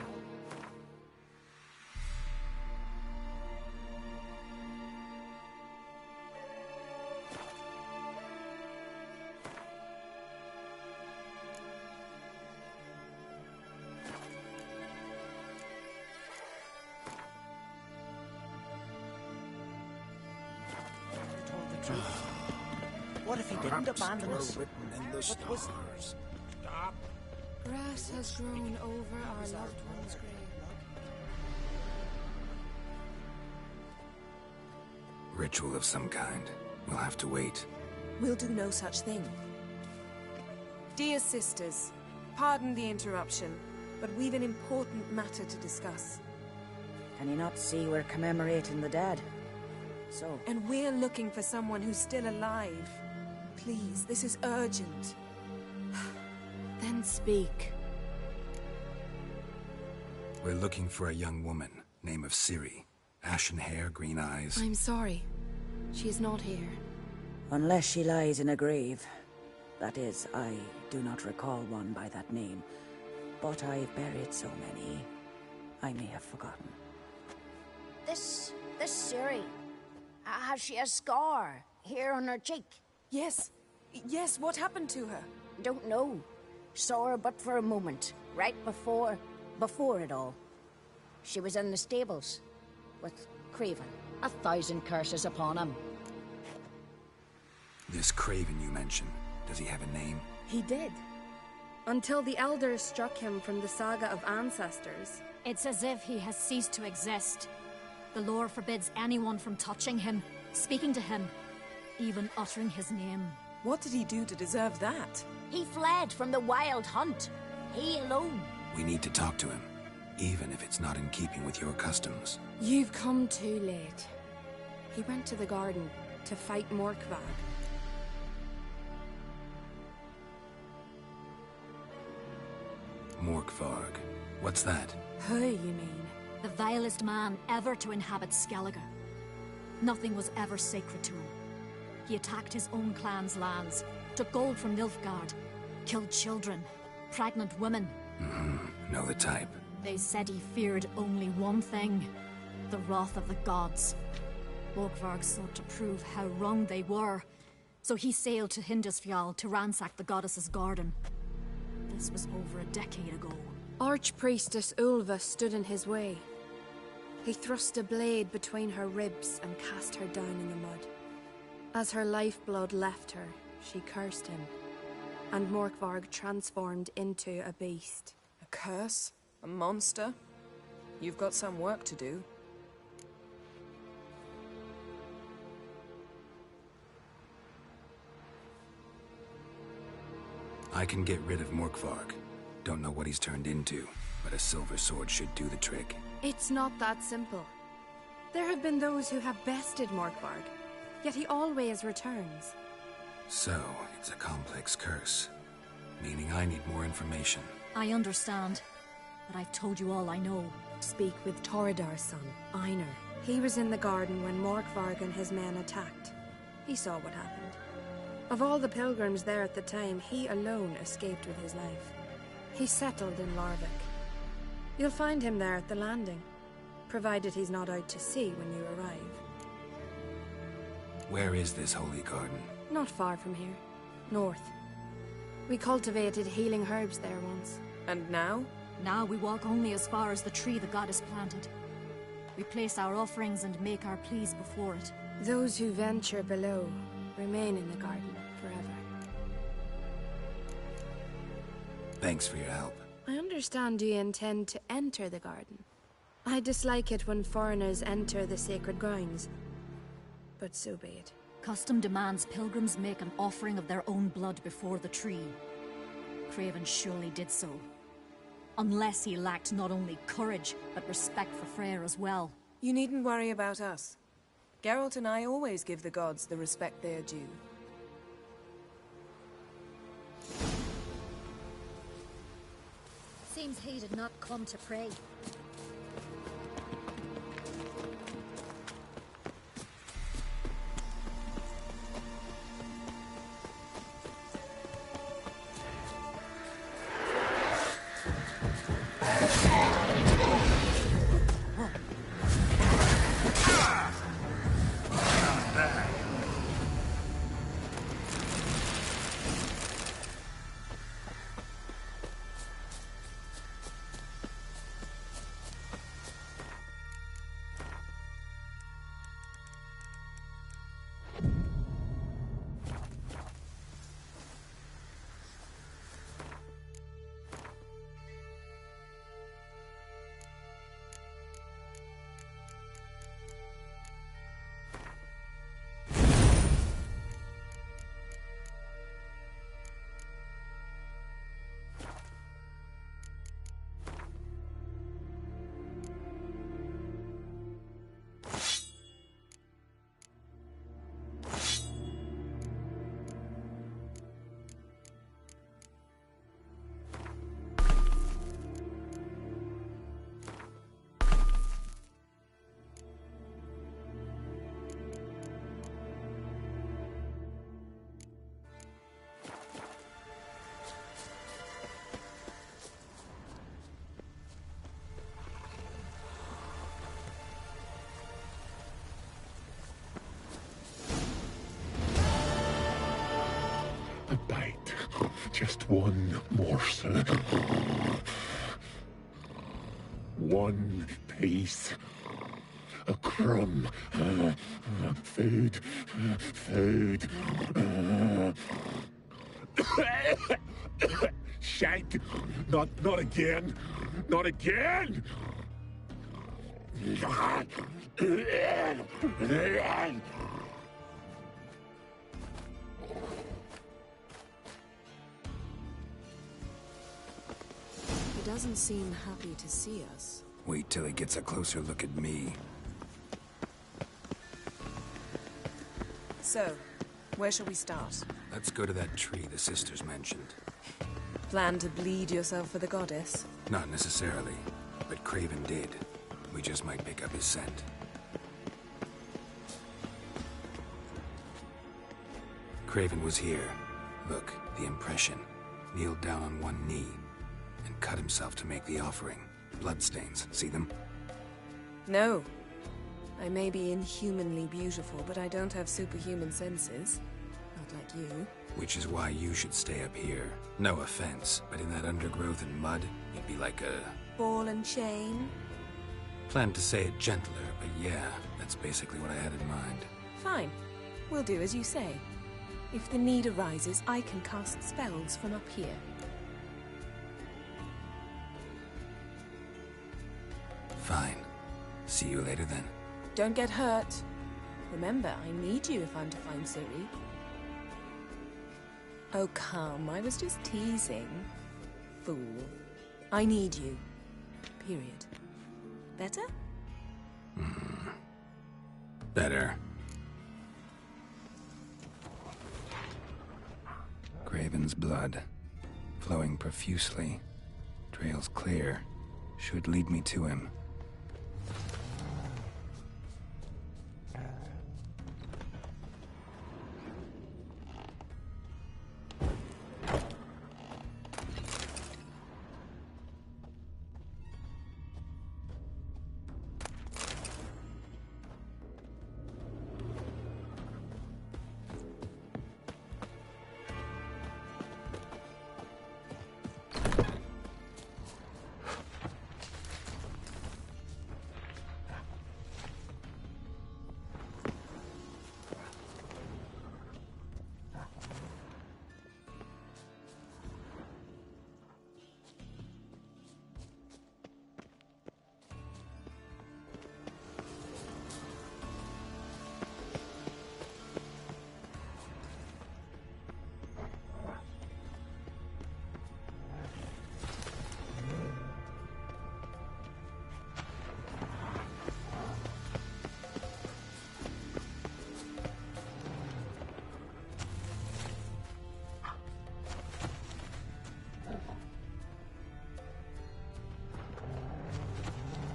What if he didn't abandon us? In the stars. Stop. Grass has grown over our loved one's grave. Ritual of some kind. We'll have to wait. We'll do no such thing. Dear sisters, pardon the interruption, but we've an important matter to discuss. Can you not see we're commemorating the dead? So... And we're looking for someone who's still alive. Please, this is urgent. Then speak. We're looking for a young woman, name of Ciri. Ashen hair, green eyes. I'm sorry. She's not here. Unless she lies in a grave. That is, I do not recall one by that name. But I've buried so many, I may have forgotten. This Siri, has she a scar here on her cheek? Yes. Yes, what happened to her? Don't know. Saw her but for a moment, right before it all. She was in the stables with Craven. 1,000 curses upon him. This Craven you mentioned, does he have a name? He did. Until the elders struck him from the saga of ancestors. It's as if he has ceased to exist. The lore forbids anyone from touching him, speaking to him, even uttering his name. What did he do to deserve that? He fled from the wild hunt. He alone. We need to talk to him, even if it's not in keeping with your customs. You've come too late. He went to the garden to fight Walkthourgh. Walkthourgh. What's that? Who, you mean? The vilest man ever to inhabit Skellige. Nothing was ever sacred to him. He attacked his own clan's lands, took gold from Nilfgaard, killed children, pregnant women. Know the type. They said he feared only one thing, the wrath of the gods. Walkthourgh sought to prove how wrong they were, so he sailed to Hindisfjall to ransack the goddess's garden. This was over a decade ago. Archpriestess Ulva stood in his way. He thrust a blade between her ribs and cast her down in the mud. As her lifeblood left her, she cursed him, and Walkthourgh transformed into a beast. A curse? A monster? You've got some work to do. I can get rid of Walkthourgh. Don't know what he's turned into, but a silver sword should do the trick. It's not that simple. There have been those who have bested Walkthourgh, yet he always returns. So, it's a complex curse, meaning I need more information. I understand, but I've told you all I know. Speak with Torridar's son, Einar. He was in the garden when Walkthourgh and his men attacked. He saw what happened. Of all the pilgrims there at the time, he alone escaped with his life. He settled in Larvik. You'll find him there at the landing, provided he's not out to sea when you arrive. Where is this holy garden? Not far from here. North. We cultivated healing herbs there once. And now? Now we walk only as far as the tree the goddess planted. We place our offerings and make our pleas before it. Those who venture below remain in the garden forever. Thanks for your help. I understand you intend to enter the garden. I dislike it when foreigners enter the sacred grounds, but so be it. Custom demands pilgrims make an offering of their own blood before the tree. Craven surely did so. Unless he lacked not only courage, but respect for Freyr as well. You needn't worry about us. Geralt and I always give the gods the respect they are due. Seems he did not come to pray. A bite. Just one morsel. One piece. A crumb. Food. Food. Shank. Not again. Not again. He doesn't seem happy to see us. Wait till he gets a closer look at me. So, where shall we start? Let's go to that tree the sisters mentioned. Plan to bleed yourself for the goddess? Not necessarily, but Craven did. We just might pick up his scent. Craven was here. Look, the impression. Kneeled down on one knee and cut himself to make the offering. Bloodstains, see them? No. I may be inhumanly beautiful, but I don't have superhuman senses. Not like you. Which is why you should stay up here. No offense, but in that undergrowth and mud, you'd be like a... Ball and chain? Planned to say it gentler, but yeah, that's basically what I had in mind. Fine. We'll do as you say. If the need arises, I can cast spells from up here. Fine. See you later then. Don't get hurt. Remember, I need you if I'm to find Ciri. Oh, come. I was just teasing. Fool. I need you. Period. Better? Better. Craven's blood. Flowing profusely. Trails clear. Should lead me to him.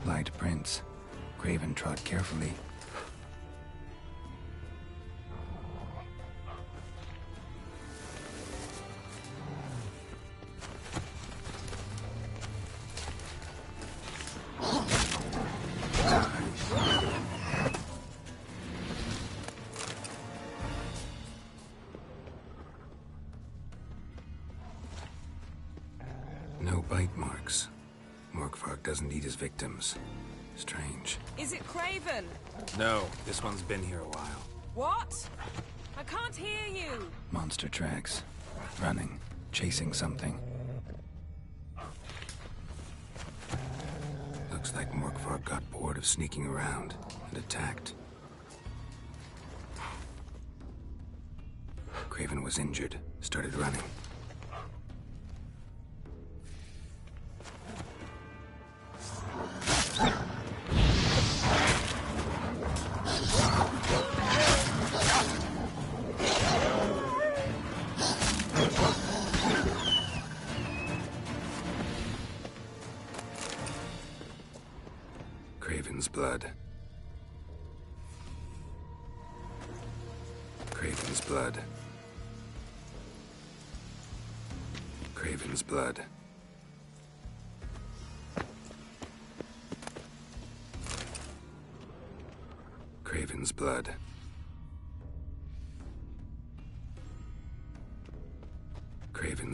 Light prints. Craven trod carefully. No bite marks. Walkthourgh doesn't eat his victims. Strange. Is it Craven? No, this one's been here a while. What? I can't hear you. Monster tracks. Running. Chasing something. Looks like Walkthourgh got bored of sneaking around and attacked. Craven was injured. Started running. Craven's blood. Craven's blood. Craven's blood. Craven's blood.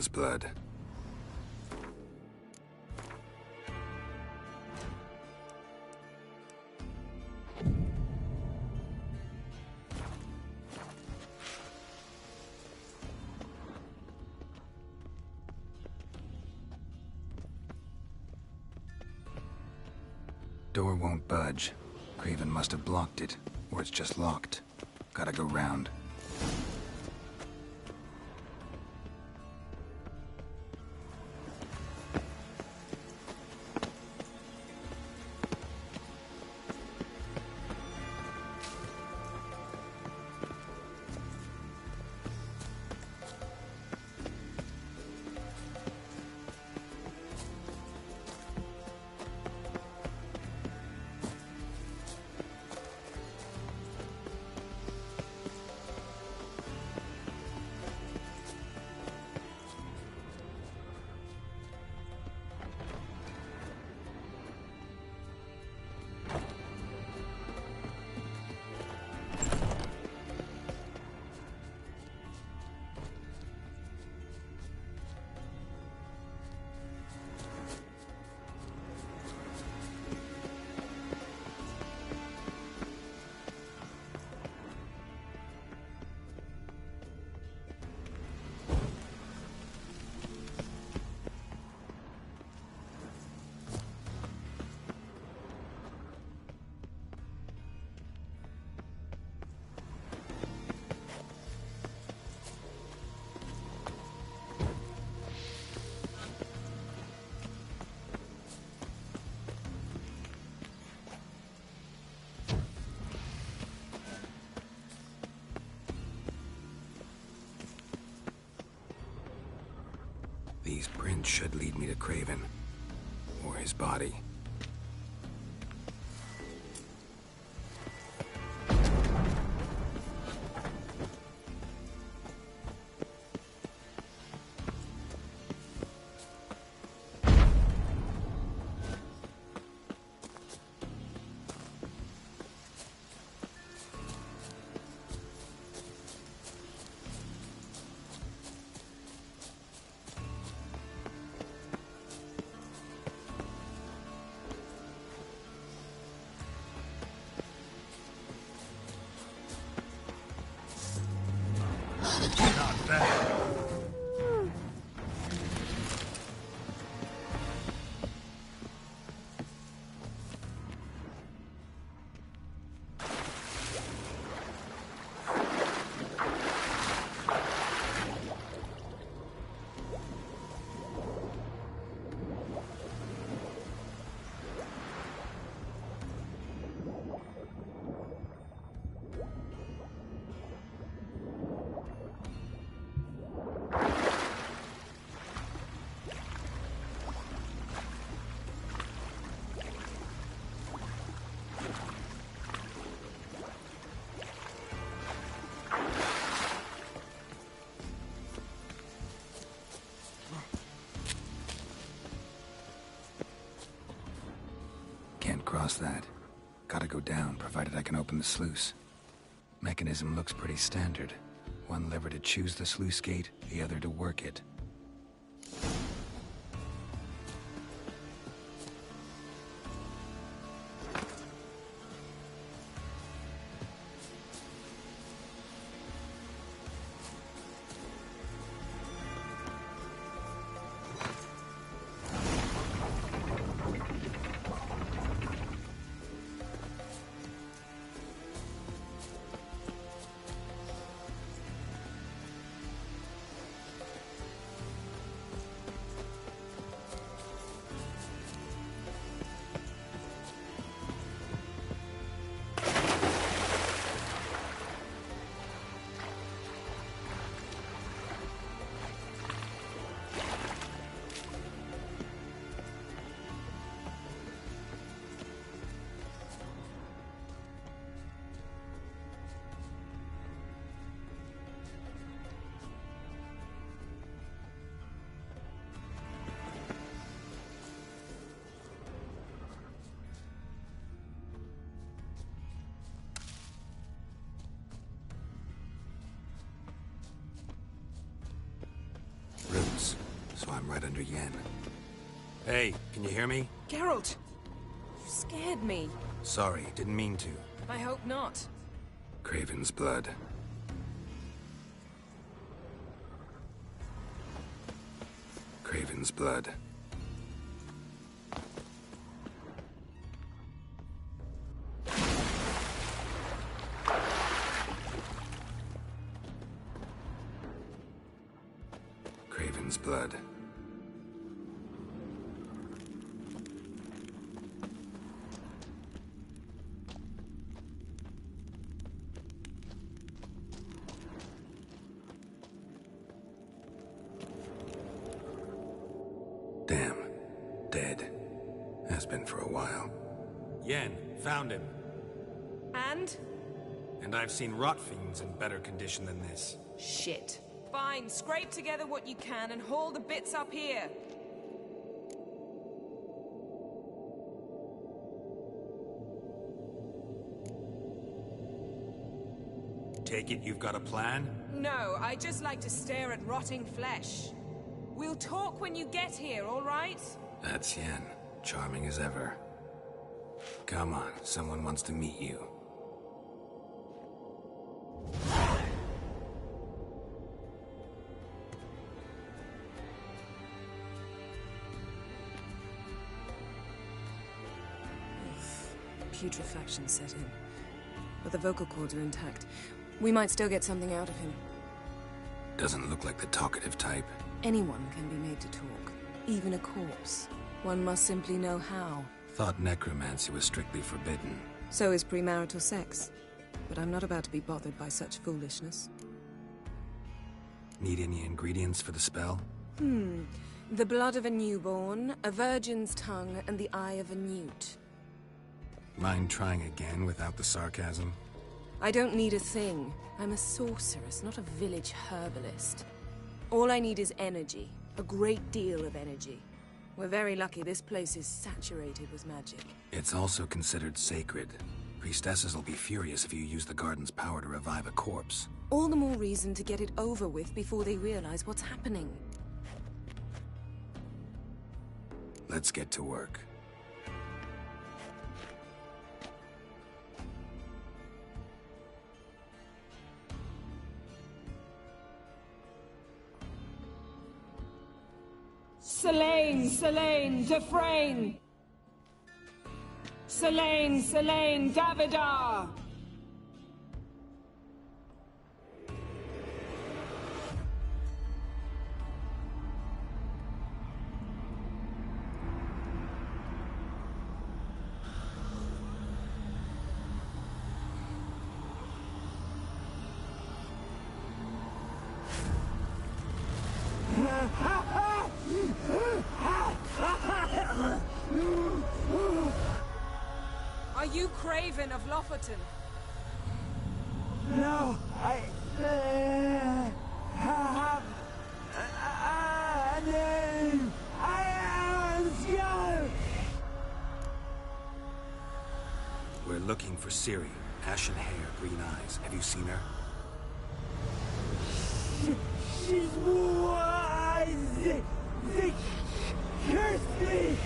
Craven's blood. Door won't budge. Craven must have blocked it, or it's just locked. Gotta go round. These prints should lead me to Craven. Or his body. Cross that. Gotta go down, provided I can open the sluice. Mechanism looks pretty standard. One lever to choose the sluice gate, the other to work it. right under Yen. Hey, can you hear me? Geralt! You scared me. Sorry, didn't mean to. I hope not. Craven's blood. Craven's blood. Craven's blood. Damn. Dead. Has been for a while. Yen, found him. And? And I've seen rot fiends in better condition than this. Shit. Fine, scrape together what you can and haul the bits up here. Take it you've got a plan? No, I just like to stare at rotting flesh. We'll talk when you get here, all right? That's Yen. Charming as ever. Come on, someone wants to meet you. Putrefaction set in. But the vocal cords are intact. We might still get something out of him. Doesn't look like the talkative type. Anyone can be made to talk. Even a corpse. One must simply know how. Thought necromancy was strictly forbidden. So is premarital sex. But I'm not about to be bothered by such foolishness. Need any ingredients for the spell? The blood of a newborn, a virgin's tongue, and the eye of a newt. Mind trying again without the sarcasm? I don't need a thing. I'm a sorceress, not a village herbalist. All I need is energy. A great deal of energy. We're very lucky this place is saturated with magic. It's also considered sacred. Priestesses will be furious if you use the garden's power to revive a corpse. All the more reason to get it over with before they realize what's happening. Let's get to work. Selene, Dufresne! Selene, Davidar! Are you Craven of Lofoten? No, I have a name. I am Scar. We're looking for Ciri. Ashen hair, green eyes. Have you seen her? She's wise. They cursed me.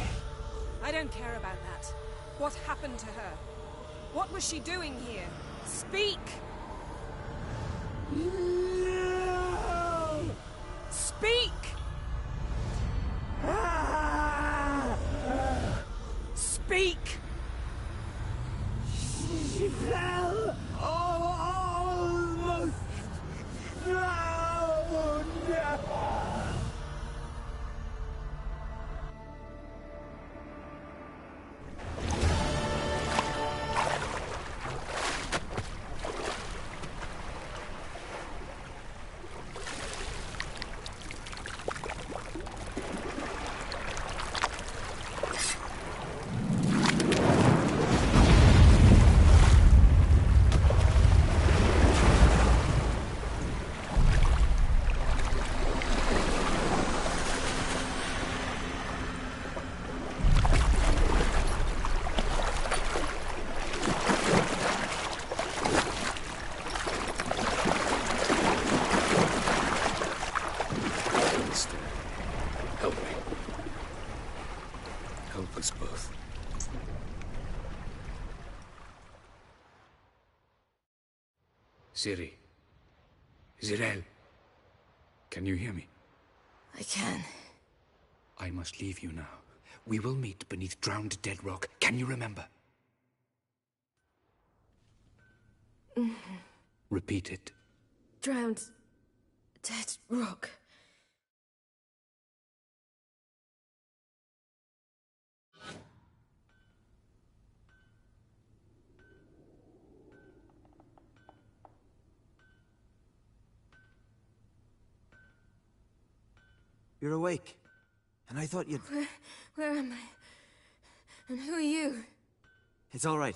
I don't care about that. What happened to her? What was she doing here? Speak! No! Speak! Speak! She fell almost drowned. both. Ciri. Zirel. Can you hear me? I can. I must leave you now. We will meet beneath drowned dead rock. Can you remember? Repeat it. Drowned. Dead rock. You're awake. And I thought you'd... Where am I? And who are you? It's all right.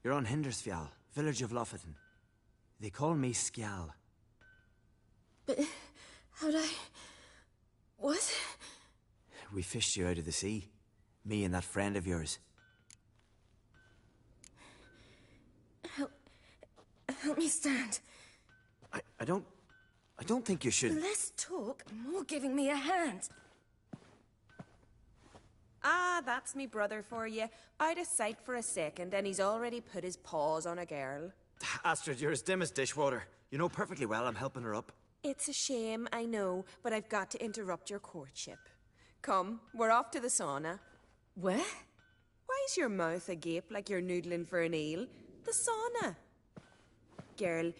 You're on Hindersfjall, village of Lofoten. They call me Skjal. But how'd I... What? We fished you out of the sea. Me and that friend of yours. Help me stand. I don't think you should... Less talk, more giving me a hand. Ah, that's me brother for you. Out of sight for a second, and he's already put his paws on a girl. Astrid, you're as dim as dishwater. You know perfectly well I'm helping her up. It's a shame, I know, but I've got to interrupt your courtship. Come, we're off to the sauna. Where? Why's your mouth agape like you're noodling for an eel? The sauna. Girl,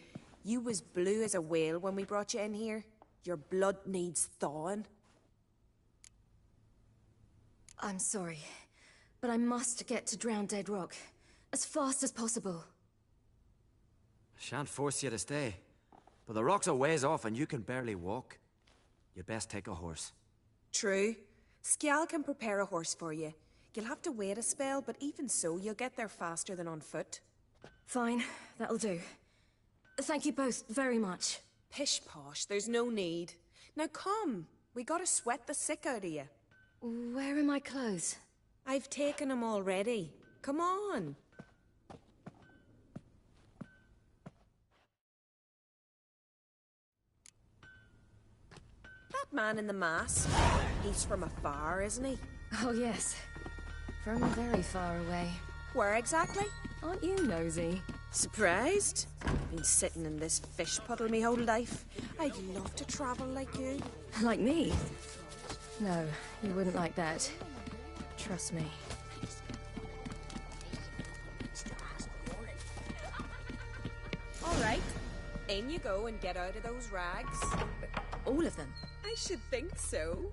you was blue as a whale when we brought you in here. Your blood needs thawing. I'm sorry, but I must get to Drowned Dead Rock as fast as possible. Shan't force you to stay. But the rock's a ways off and you can barely walk. You'd best take a horse. True. Skjal can prepare a horse for you. You'll have to wait a spell, but even so, you'll get there faster than on foot. Fine, that'll do. Thank you both very much. Pish-posh, there's no need. Now come, we gotta sweat the sick out of you. Where are my clothes? I've taken them already. Come on. That man in the mask, he's from afar, isn't he? Oh yes, from very far away. Where exactly? Aren't you nosy? Surprised? I've been sitting in this fish puddle me whole life. I'd love to travel like you. Like me? No, you wouldn't like that. Trust me. All right, in you go and get out of those rags. All of them? I should think so.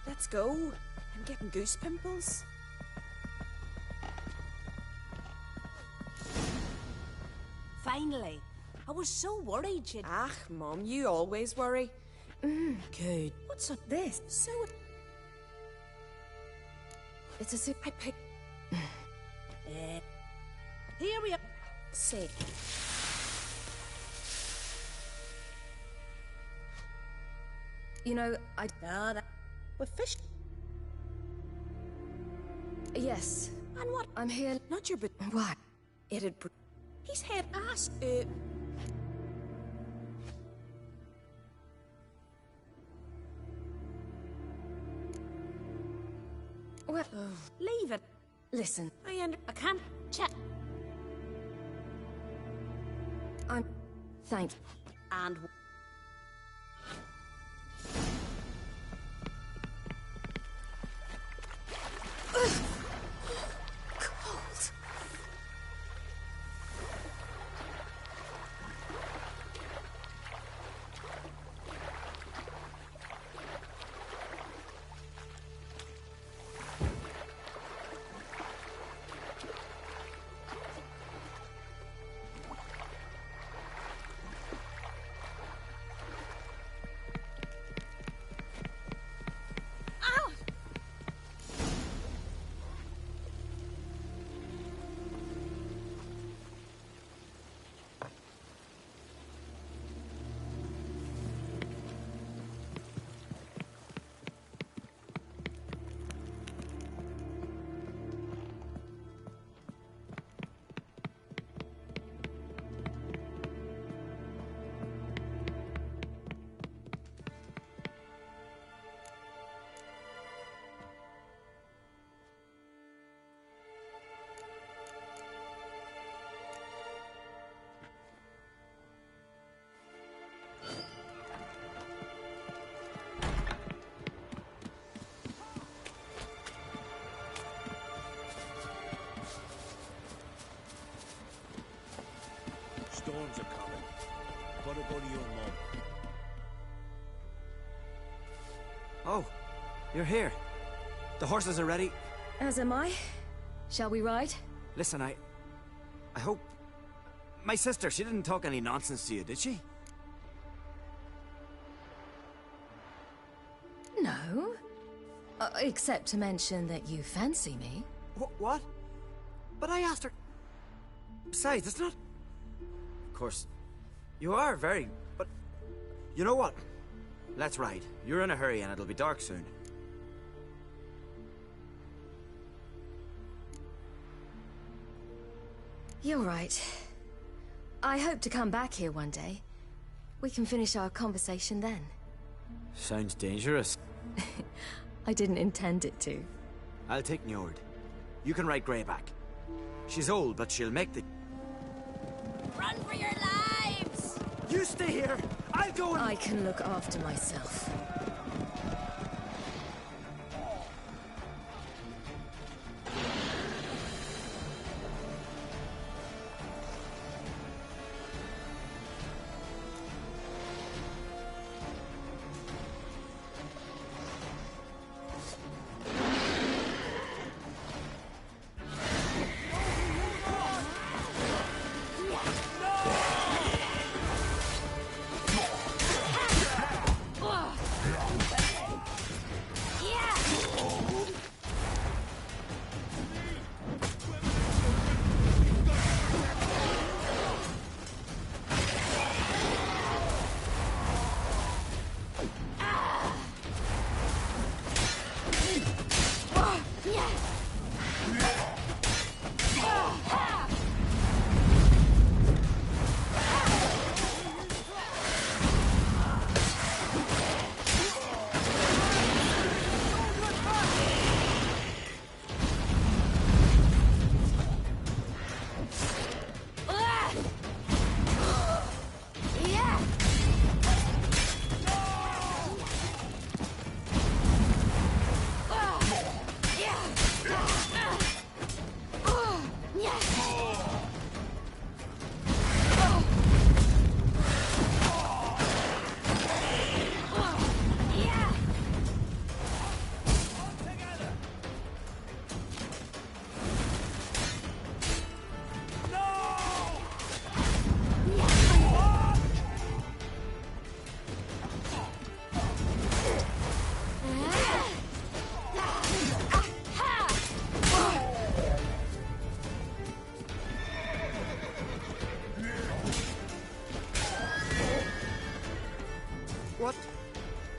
Let's go. I'm getting goose pimples. Finally. I was so worried you'd... Ah, Mum, you always worry. Good. What's up this? So... It's a soup I picked... Here we are. Sick. You know, With fish. Yes. And what? I'm here. Not your... Why? It'd... He's head ass. Well, Leave it. listen. I can't chat. Thank And... Cold. You're here. The horses are ready. As am I. Shall we ride? Listen, I hope... My sister, she didn't talk any nonsense to you, did she? No. Except to mention that you fancy me. What? But I asked her... Besides, it's not... Of course, you are very... But... You know what? Let's ride. You're in a hurry and it'll be dark soon. You're right. I hope to come back here one day. We can finish our conversation then. Sounds dangerous. I didn't intend it to. I'll take Njord. You can ride Greyback. She's old, but she'll make the... Run for your lives! You stay here! I'll go and... I can look after myself.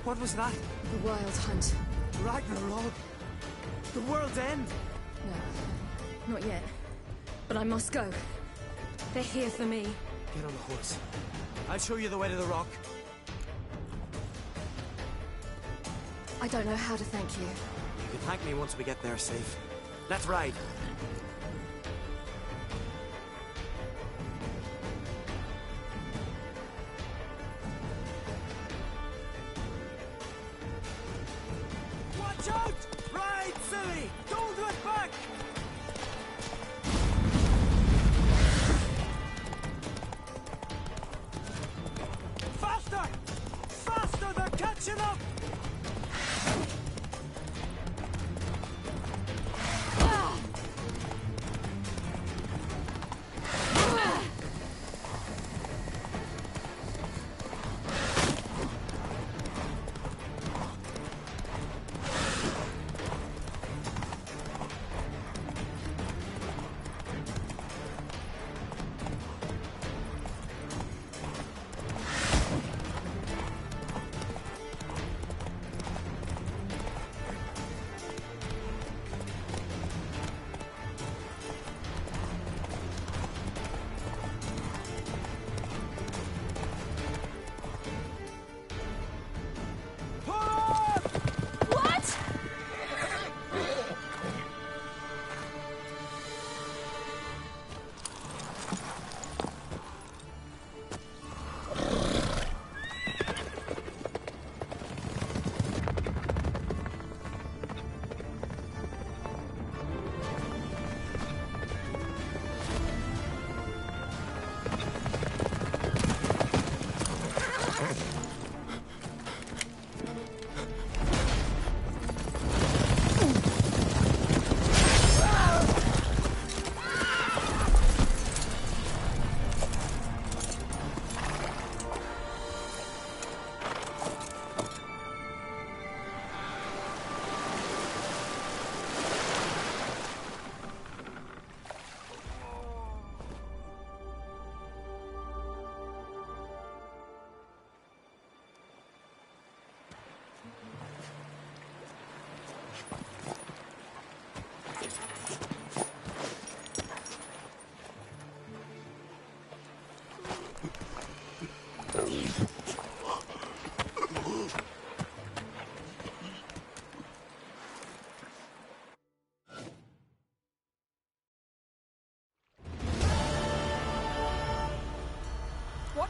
What was that? The Wild Hunt. Ragnarok? The world's end? No, not yet. But I must go. They're here for me. Get on the horse. I'll show you the way to the rock. I don't know how to thank you. You can thank me once we get there safe. Let's ride. Watch out! Ride, silly! Don't look back! Faster! Faster! They're catching up!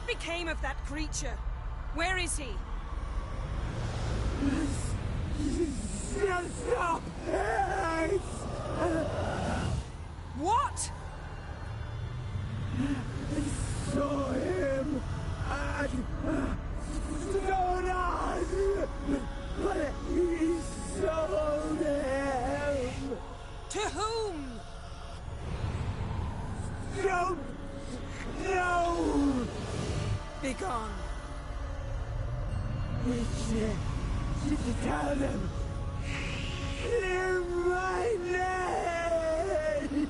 What became of that creature? Where is he? Stop! What? I saw him at Stonehouse, but he sold him. To whom? Don't know. Begone. Tell them. Clear my name.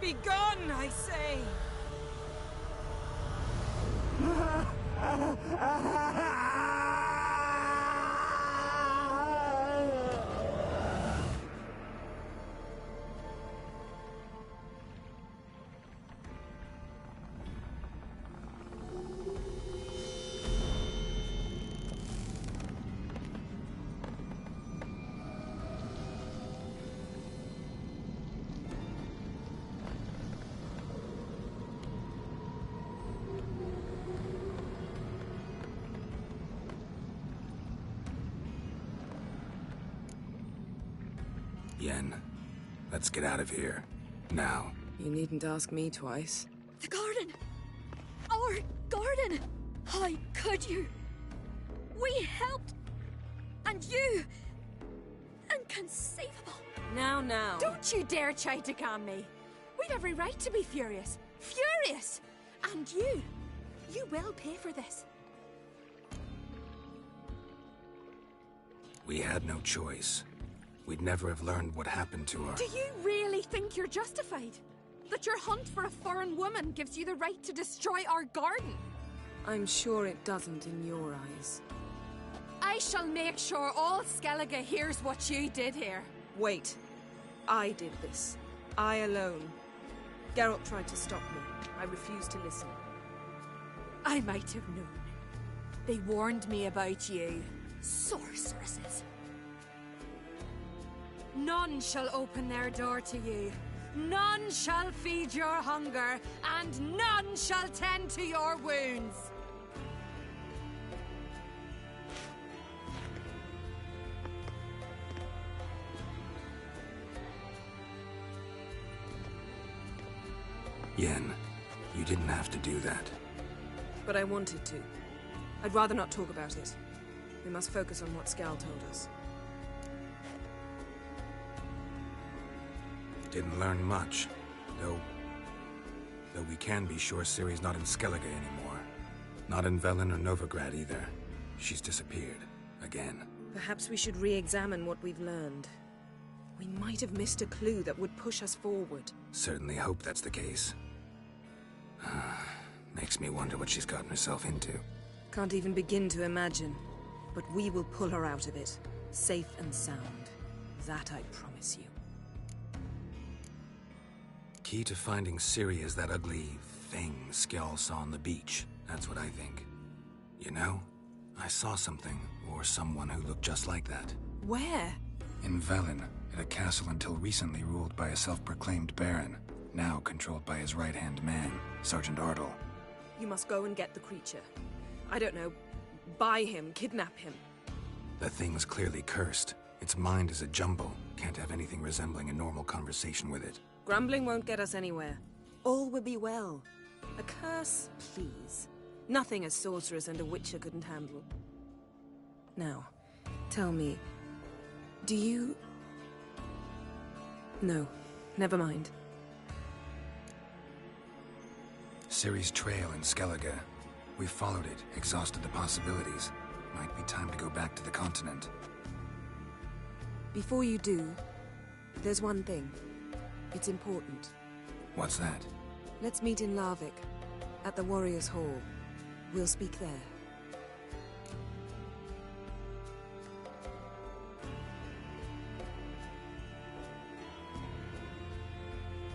Begone, I say. Yen, let's get out of here. Now. You needn't ask me twice. The garden! Our garden! How could you? We helped! And you! Inconceivable! Now. Don't you dare try to calm me! We'd every right to be furious. Furious! And you will pay for this. We had no choice. We'd never have learned what happened to her. Do you really think you're justified? That your hunt for a foreign woman gives you the right to destroy our garden? I'm sure it doesn't in your eyes. I shall make sure all Skellige hears what you did here. Wait. I did this. I alone. Geralt tried to stop me. I refused to listen. I might have known. They warned me about you. Sorceresses. None shall open their door to you. None shall feed your hunger, and none shall tend to your wounds. Yen, you didn't have to do that. But I wanted to. I'd rather not talk about it. We must focus on what Skal told us. Didn't learn much, though we can be sure Ciri's not in Skellige anymore. Not in Velen or Novigrad either. She's disappeared. Again. Perhaps we should re-examine what we've learned. We might have missed a clue that would push us forward. Certainly hope that's the case. Makes me wonder what she's gotten herself into. Can't even begin to imagine. But we will pull her out of it. Safe and sound. That I promise you. Key to finding Ciri is that ugly thing Skjall saw on the beach. That's what I think. You know, I saw something, or someone who looked just like that. Where? In Velen, at a castle until recently ruled by a self-proclaimed baron, now controlled by his right-hand man, Sergeant Ardle. You must go and get the creature. I don't know, buy him, kidnap him. The thing's clearly cursed. Its mind is a jumble. Can't have anything resembling a normal conversation with it. Grumbling won't get us anywhere. All will be well. A curse, please. Nothing a sorceress and a witcher couldn't handle. Now, tell me, do you... No, never mind. Ciri's trail in Skellige. We followed it, exhausted the possibilities. Might be time to go back to the continent. Before you do, there's one thing. It's important. What's that? Let's meet in Larvik, at the Warriors' Hall. We'll speak there.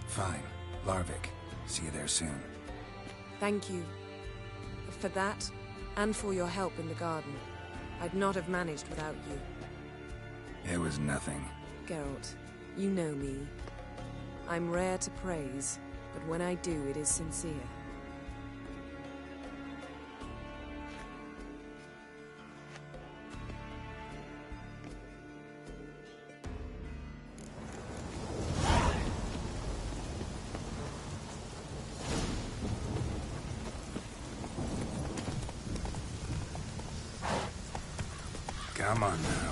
Fine. Larvik. See you there soon. Thank you. For that, and for your help in the garden. I'd not have managed without you. It was nothing. Geralt, you know me. I'm rare to praise, but when I do, it is sincere. Come on now.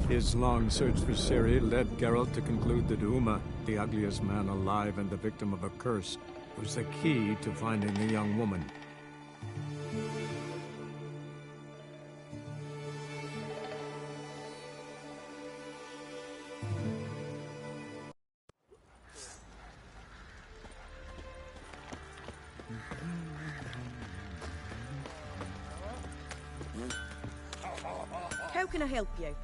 His long search for Ciri led Geralt to conclude that Uma, the ugliest man alive and the victim of a curse, was the key to finding the young woman. How can I help you?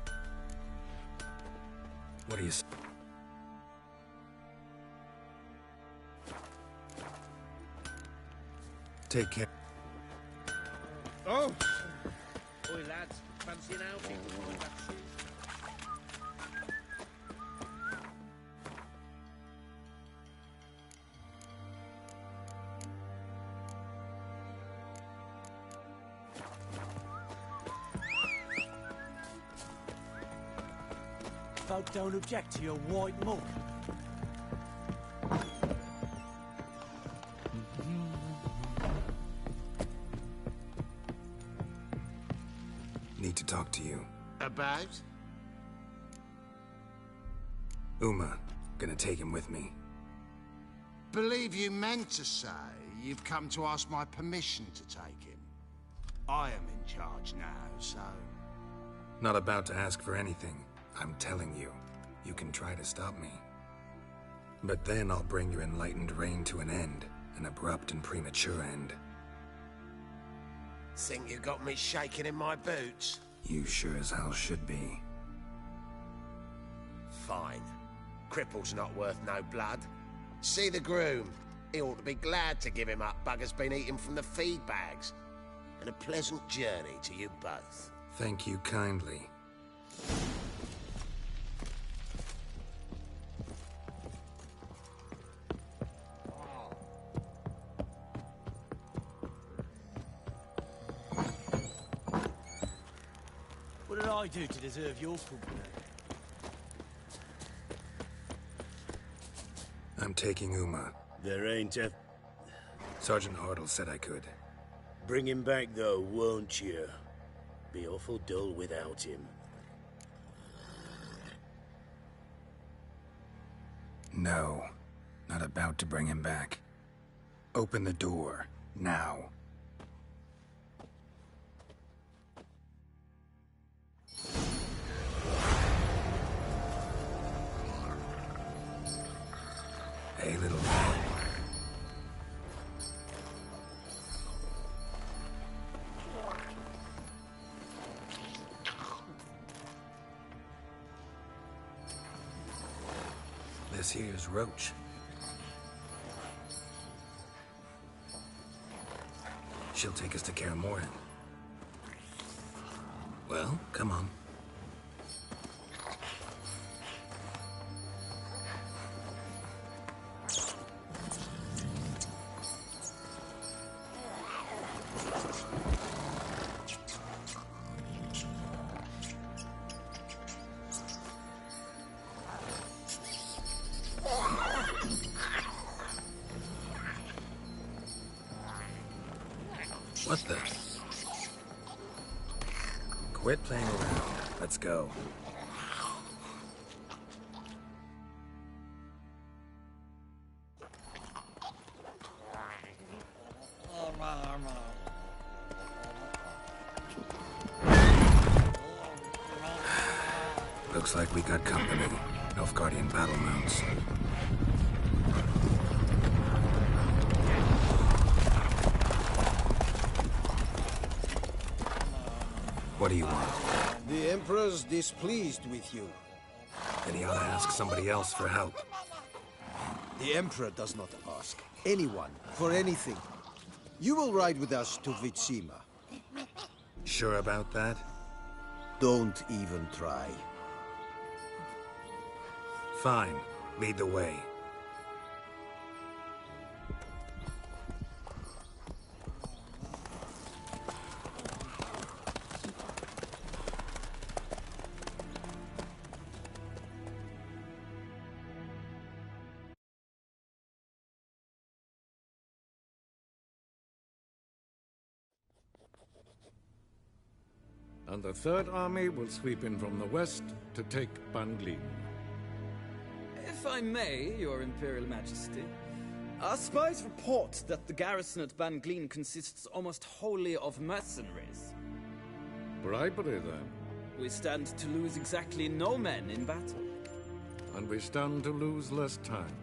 What do you... Take care. Oh! Oi, lads. Fancy an outing? Folk don't object to your white mug. Need to talk to you. About? Uma. Gonna take him with me. Believe you meant to say you've come to ask my permission to take him. I am in charge now, so... Not about to ask for anything. I'm telling you, you can try to stop me. But then I'll bring your enlightened reign to an end. An abrupt and premature end. Think you got me shaking in my boots? You sure as hell should be. Fine. Cripple's not worth no blood. See the groom. He ought to be glad to give him up. Bugger's been eating from the feed bags. And a pleasant journey to you both. Thank you kindly. What did I do to deserve your company? I'm taking Uma. There ain't a... Sergeant Hartle said I could. Bring him back, though, won't you? Be awful dull without him. No. Not about to bring him back. Open the door. Now. Hey, little boy. This here's Roach. She'll take us to Kaer Morhen. Well, come on. What the? Quit playing around. Let's go. Looks like we got company. Nilfgaardian battle mounts. What do you want? The Emperor's displeased with you. Then he ought to ask somebody else for help. The Emperor does not ask anyone for anything. You will ride with us to Vitsima. Sure about that? Don't even try. Fine. Lead the way. and the Third Army will sweep in from the west to take Banglin. If I may, Your Imperial Majesty, our spies report that the garrison at Banglin consists almost wholly of mercenaries. Bribery, then. We stand to lose exactly no men in battle. And we stand to lose less time.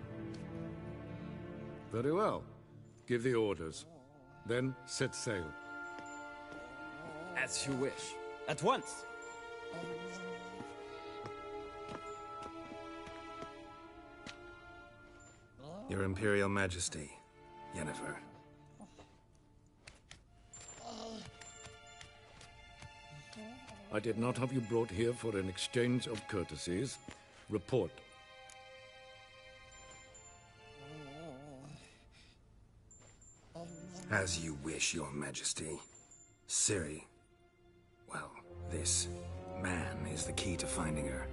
Very well. Give the orders. Then set sail. As you wish. At once. Your Imperial Majesty, Yennefer. I did not have you brought here for an exchange of courtesies. Report. As you wish, Your Majesty. Ciri. Well, this man is the key to finding her.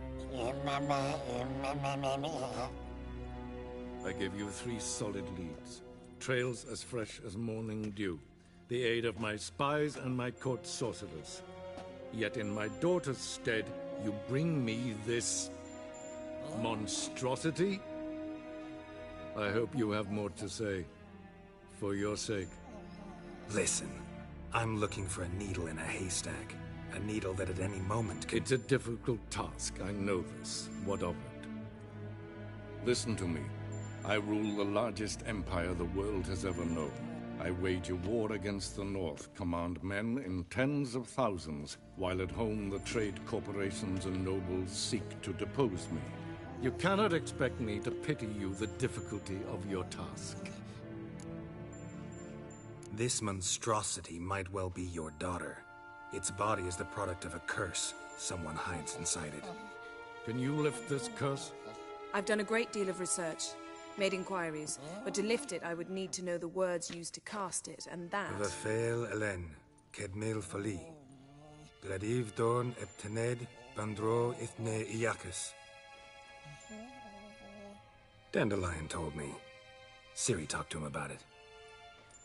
I give you 3 solid leads. Trails as fresh as morning dew. The aid of my spies and my court sorcerers. Yet in my daughter's stead, you bring me this monstrosity? I hope you have more to say. For your sake. Listen, I'm looking for a needle in a haystack. A needle that at any moment could... It's a difficult task, I know this. What of it? Listen to me. I rule the largest empire the world has ever known. I wage a war against the North, command men in tens of thousands, while at home the trade corporations and nobles seek to depose me. You cannot expect me to pity you the difficulty of your task. This monstrosity might well be your daughter. Its body is the product of a curse. Someone hides inside it. Can you lift this curse? I've done a great deal of research, made inquiries, but to lift it I would need to know the words used to cast it, and that... Vafael Elen, Kedmil Fali, Gladiv Dorn Eptened, Bandro Ithne Iakis. Dandelion told me. Ciri talked to him about it.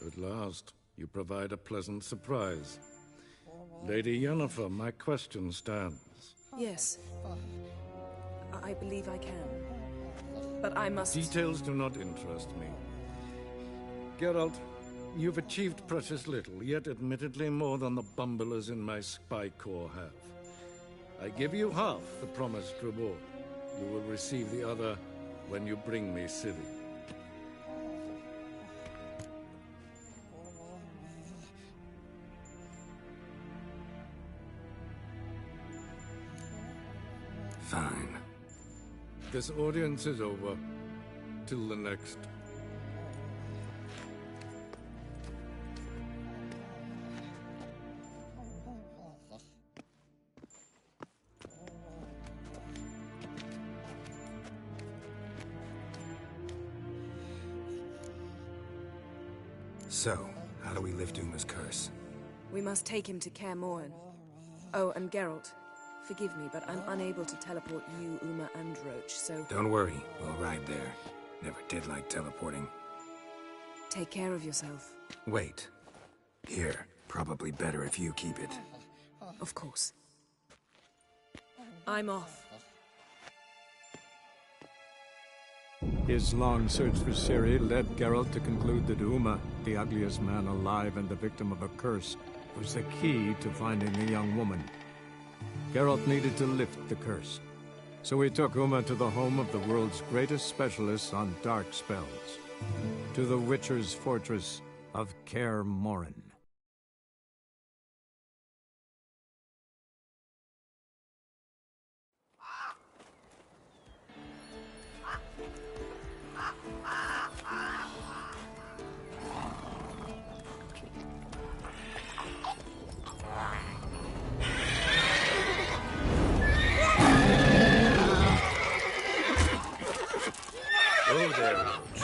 At last, you provide a pleasant surprise. Lady Yennefer, my question stands. Yes. I believe I can. But I must... Details do not interest me. Geralt, you've achieved precious little, yet admittedly more than the bumblers in my spy corps have. I give you half the promised reward. You will receive the other when you bring me Ciri. Fine. This audience is over. Till the next. So, how do we lift Uma's curse? We must take him to Kaer Morhen. Oh, and Geralt, forgive me, but I'm unable to teleport you, Uma, and Roach, so... Don't worry, we'll ride there. Never did like teleporting. Take care of yourself. Wait. Here, probably better if you keep it. Of course. I'm off. His long search for Ciri led Geralt to conclude that Uma, the ugliest man alive and the victim of a curse, was the key to finding the young woman. Geralt needed to lift the curse, so he took Uma to the home of the world's greatest specialists on dark spells, to the Witcher's fortress of Kaer Morhen. Oh, there, Roach.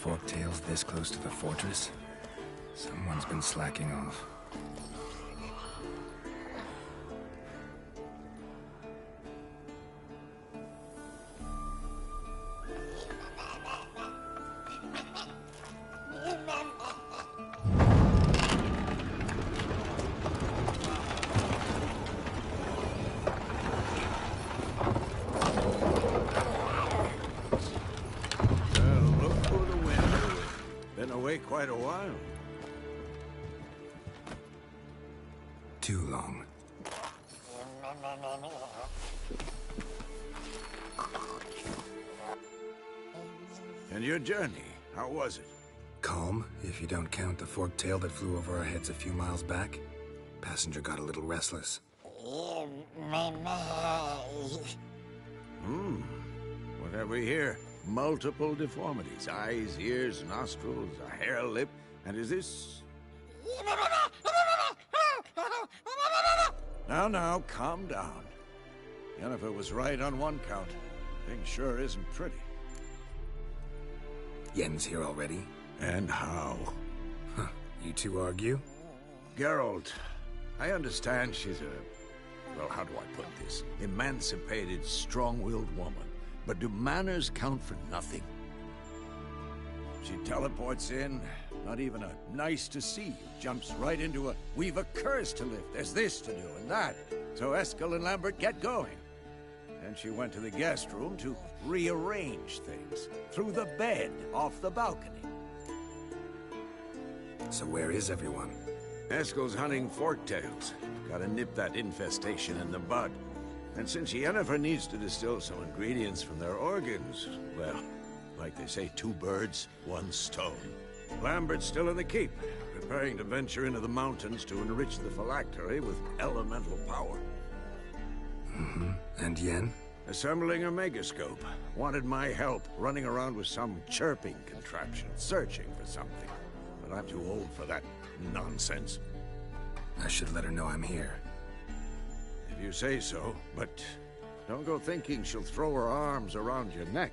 Forktails this close to the fortress? Someone's been slacking off. quite a while. Too long. And your journey, how was it? Calm, if you don't count the forked tail that flew over our heads a few miles back. Passenger got a little restless. What have we here? Multiple deformities. Eyes, ears, nostrils, a hair lip. And is this... Now, calm down. Jennifer was right on one count. Thing sure isn't pretty. Yen's here already? And how? Huh. You two argue? Geralt, I understand she's a... Well, how do I put this? Emancipated, strong-willed woman. But do manners count for nothing? She teleports in, not even a nice to see you, jumps right into a we've a curse to lift, there's this to do and that. So Eskel and Lambert get going. Then she went to the guest room to rearrange things. Through the bed, off the balcony. So where is everyone? Eskel's hunting forktails. Gotta nip that infestation in the bud. And since Yennefer needs to distill some ingredients from their organs, well, like they say, 2 birds, 1 stone. Lambert's still in the keep, preparing to venture into the mountains to enrich the phylactery with elemental power. Mm-hmm. And Yen? Assembling a megascope. Wanted my help, running around with some chirping contraption, searching for something. But I'm too old for that nonsense. I should let her know I'm here. If you say so, but don't go thinking she'll throw her arms around your neck.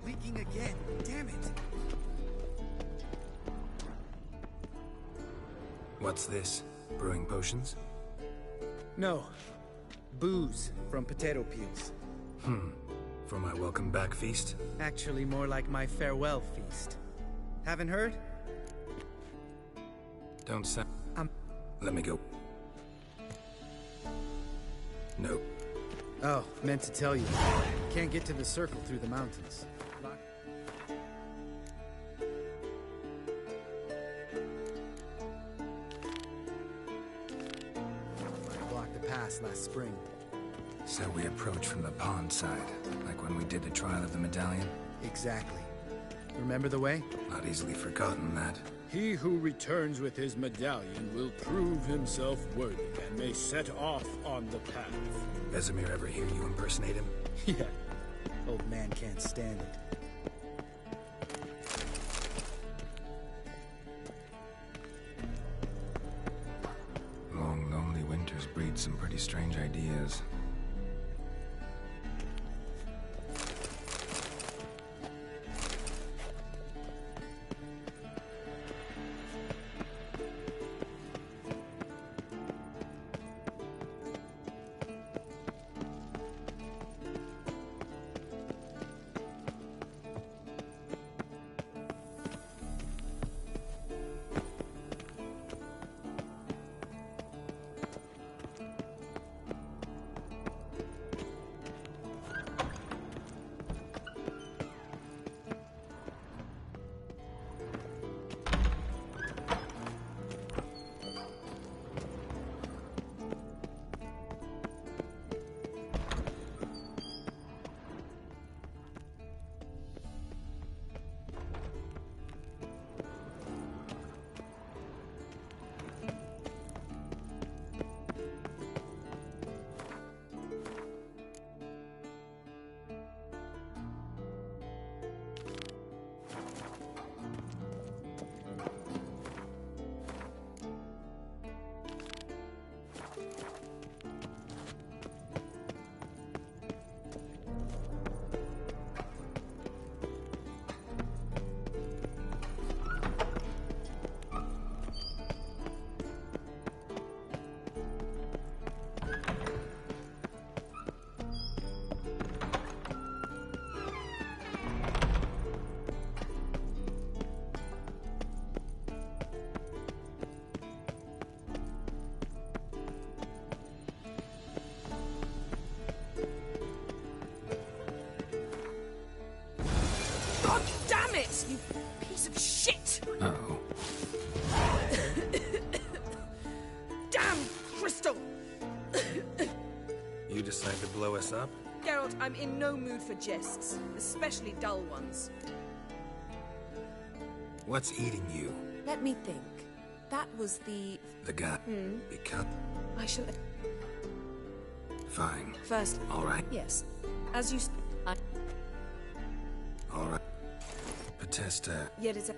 Leaking again. Damn it. What's this? Brewing potions? No. Booze from potato peels. For my welcome back feast? Actually, more like my farewell feast. Haven't heard? Don't sound... Let me go. Nope. Oh, meant to tell you. Can't get to the circle through the mountains. Blocked the pass last spring. So we approach from the pond side, like when we did the trial of the medallion? Exactly. Remember the way? Not easily forgotten, that. He who returns with his medallion will prove himself worthy and may set off on the path. Vesemir ever hear you impersonate him? Yeah. Old man can't stand it. Long, lonely winters breed some pretty strange ideas. decide to blow us up? Geralt, I'm in no mood for jests, especially dull ones. What's eating you? Let me think. That was the... The guy. Because... I shall... Fine. First... All right. Yes. As you... All right. Potesta. Yet it's a...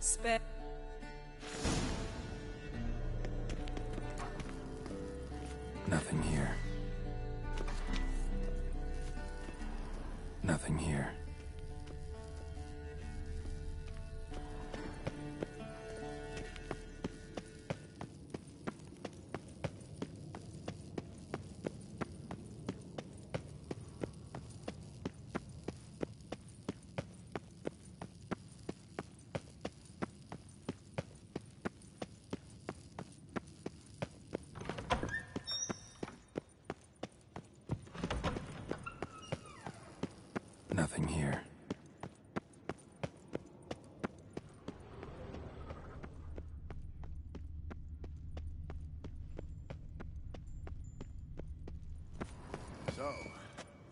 Spare... Nothing here. Nothing here. Nothing here. So,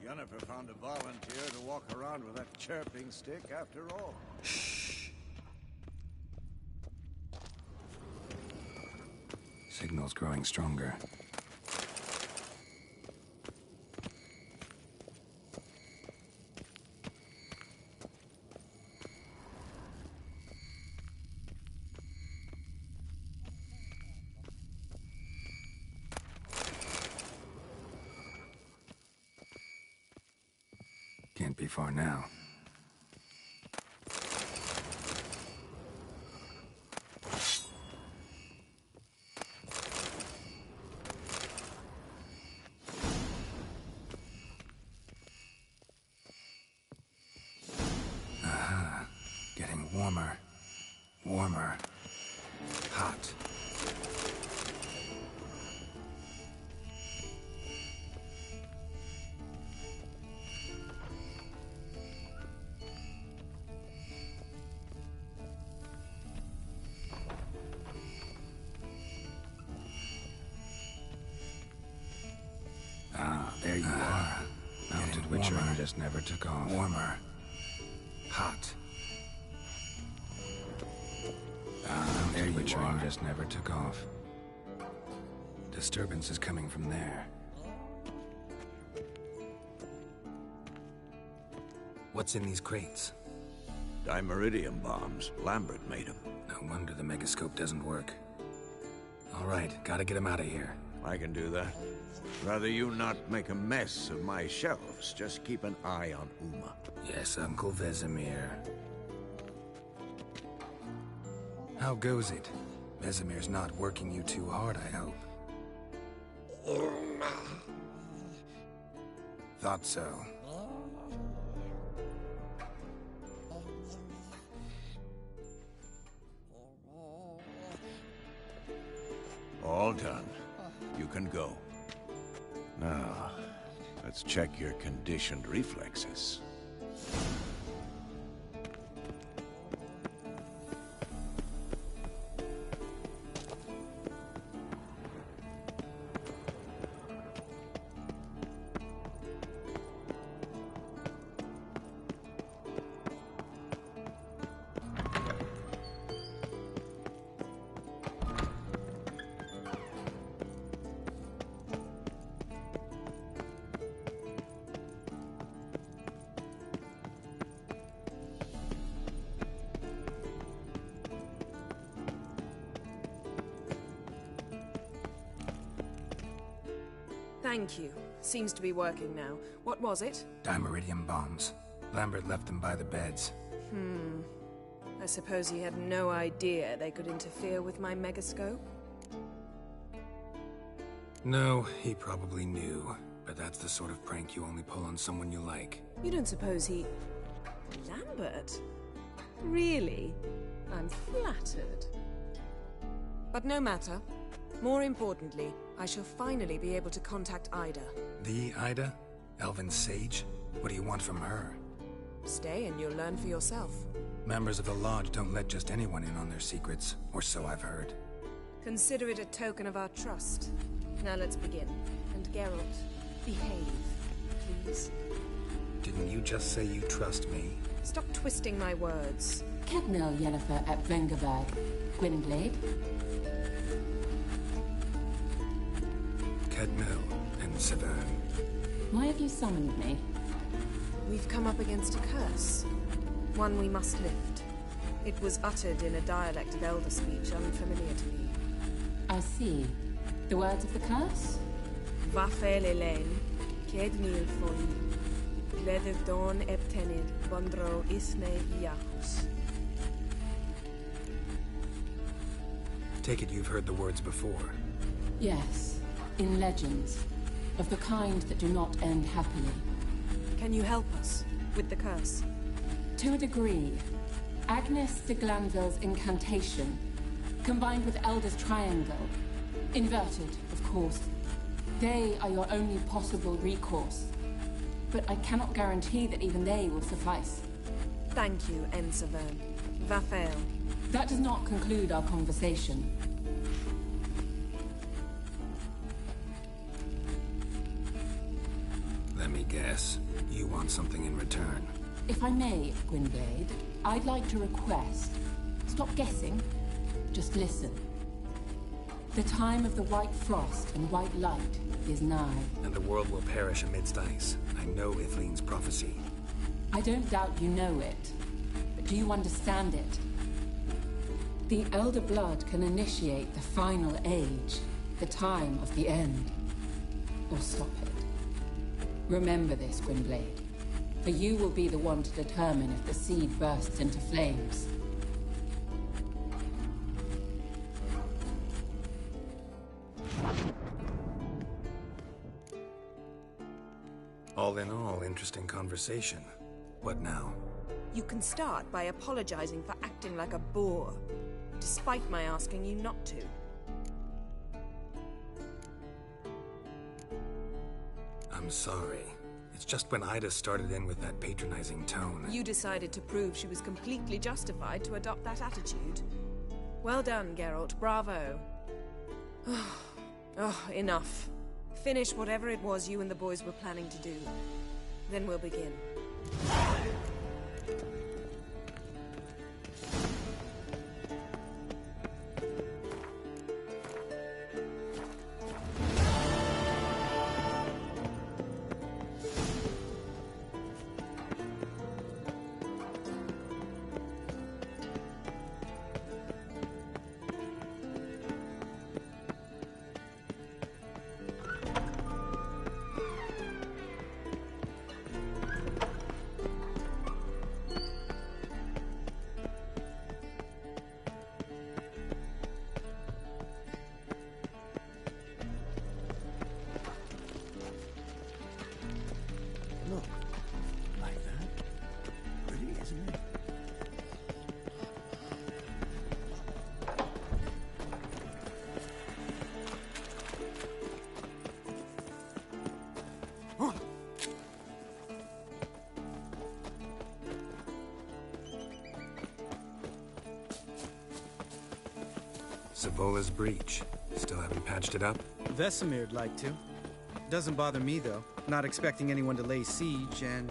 Yennefer found a volunteer to walk around with that chirping stick after all. Shh. Signal's growing stronger. Can't be far now. Aha. Getting warmer. Warmer. Hot. There you are. Mounted Witcher who just never took off. Warmer. Hot. There you Witcher who just never took off. Disturbance is coming from there. What's in these crates? Dimeridium bombs. Lambert made them. No wonder the megascope doesn't work. All right, gotta get him out of here. I can do that. Rather you not make a mess of my shelves. Just keep an eye on Uma. Yes, Uncle Vesemir. How goes it? Vesemir's not working you too hard, I hope. Thought so. All done. You can go. Now, let's check your conditioned reflexes. Thank you. Seems to be working now. What was it? Dimeridium bombs. Lambert left them by the beds. I suppose he had no idea they could interfere with my megascope? No, he probably knew. But that's the sort of prank you only pull on someone you like. You don't suppose he... Lambert? Really? I'm flattered. But no matter. More importantly, I shall finally be able to contact Ida. The Ida? Elven sage? What do you want from her? Stay and you'll learn for yourself. Members of the Lodge don't let just anyone in on their secrets, or so I've heard. Consider it a token of our trust. Now let's begin. And Geralt, be is. Didn't you just say you trust me? Stop twisting my words. Kednil Yennefer at Vengerberg. Gwynblade. Kedmil and Severn. Why have you summoned me? We've come up against a curse. One we must lift. It was uttered in a dialect of Elder speech unfamiliar to me. I see. The words of the curse? Vafel Elaine, Kednil Foli, Gledeg Don Eptenid, Bondro Isne Iachus. Take it you've heard the words before. Yes, in legends, of the kind that do not end happily. Can you help us with the curse? To a degree. Agnes de Glanville's incantation, combined with Elder's triangle, inverted, of course. They are your only possible recourse, but I cannot guarantee that even they will suffice. Thank you, Severn. Vafel. That does not conclude our conversation. Let me guess. You want something in return. If I may, Gwynblade, I'd like to request... Stop guessing. Just listen. The time of the white frost and white light is nigh. And the world will perish amidst ice. I know Ithleen's prophecy. I don't doubt you know it. But do you understand it? The Elder Blood can initiate the final age, the time of the end. Or stop it. Remember this, Gwynblade. For you will be the one to determine if the seed bursts into flames. All in all, interesting conversation. What now? You can start by apologizing for acting like a boor, despite my asking you not to. I'm sorry. It's just when Ida started in with that patronizing tone. You decided to prove she was completely justified to adopt that attitude. Well done, Geralt. Bravo. Oh, enough. Finish whatever it was you and the boys were planning to do. Then we'll begin. Look, like that. Pretty, isn't it? Savola's breach. Still haven't patched it up? Vesemir'd like to. Doesn't bother me, though. Not expecting anyone to lay siege, and...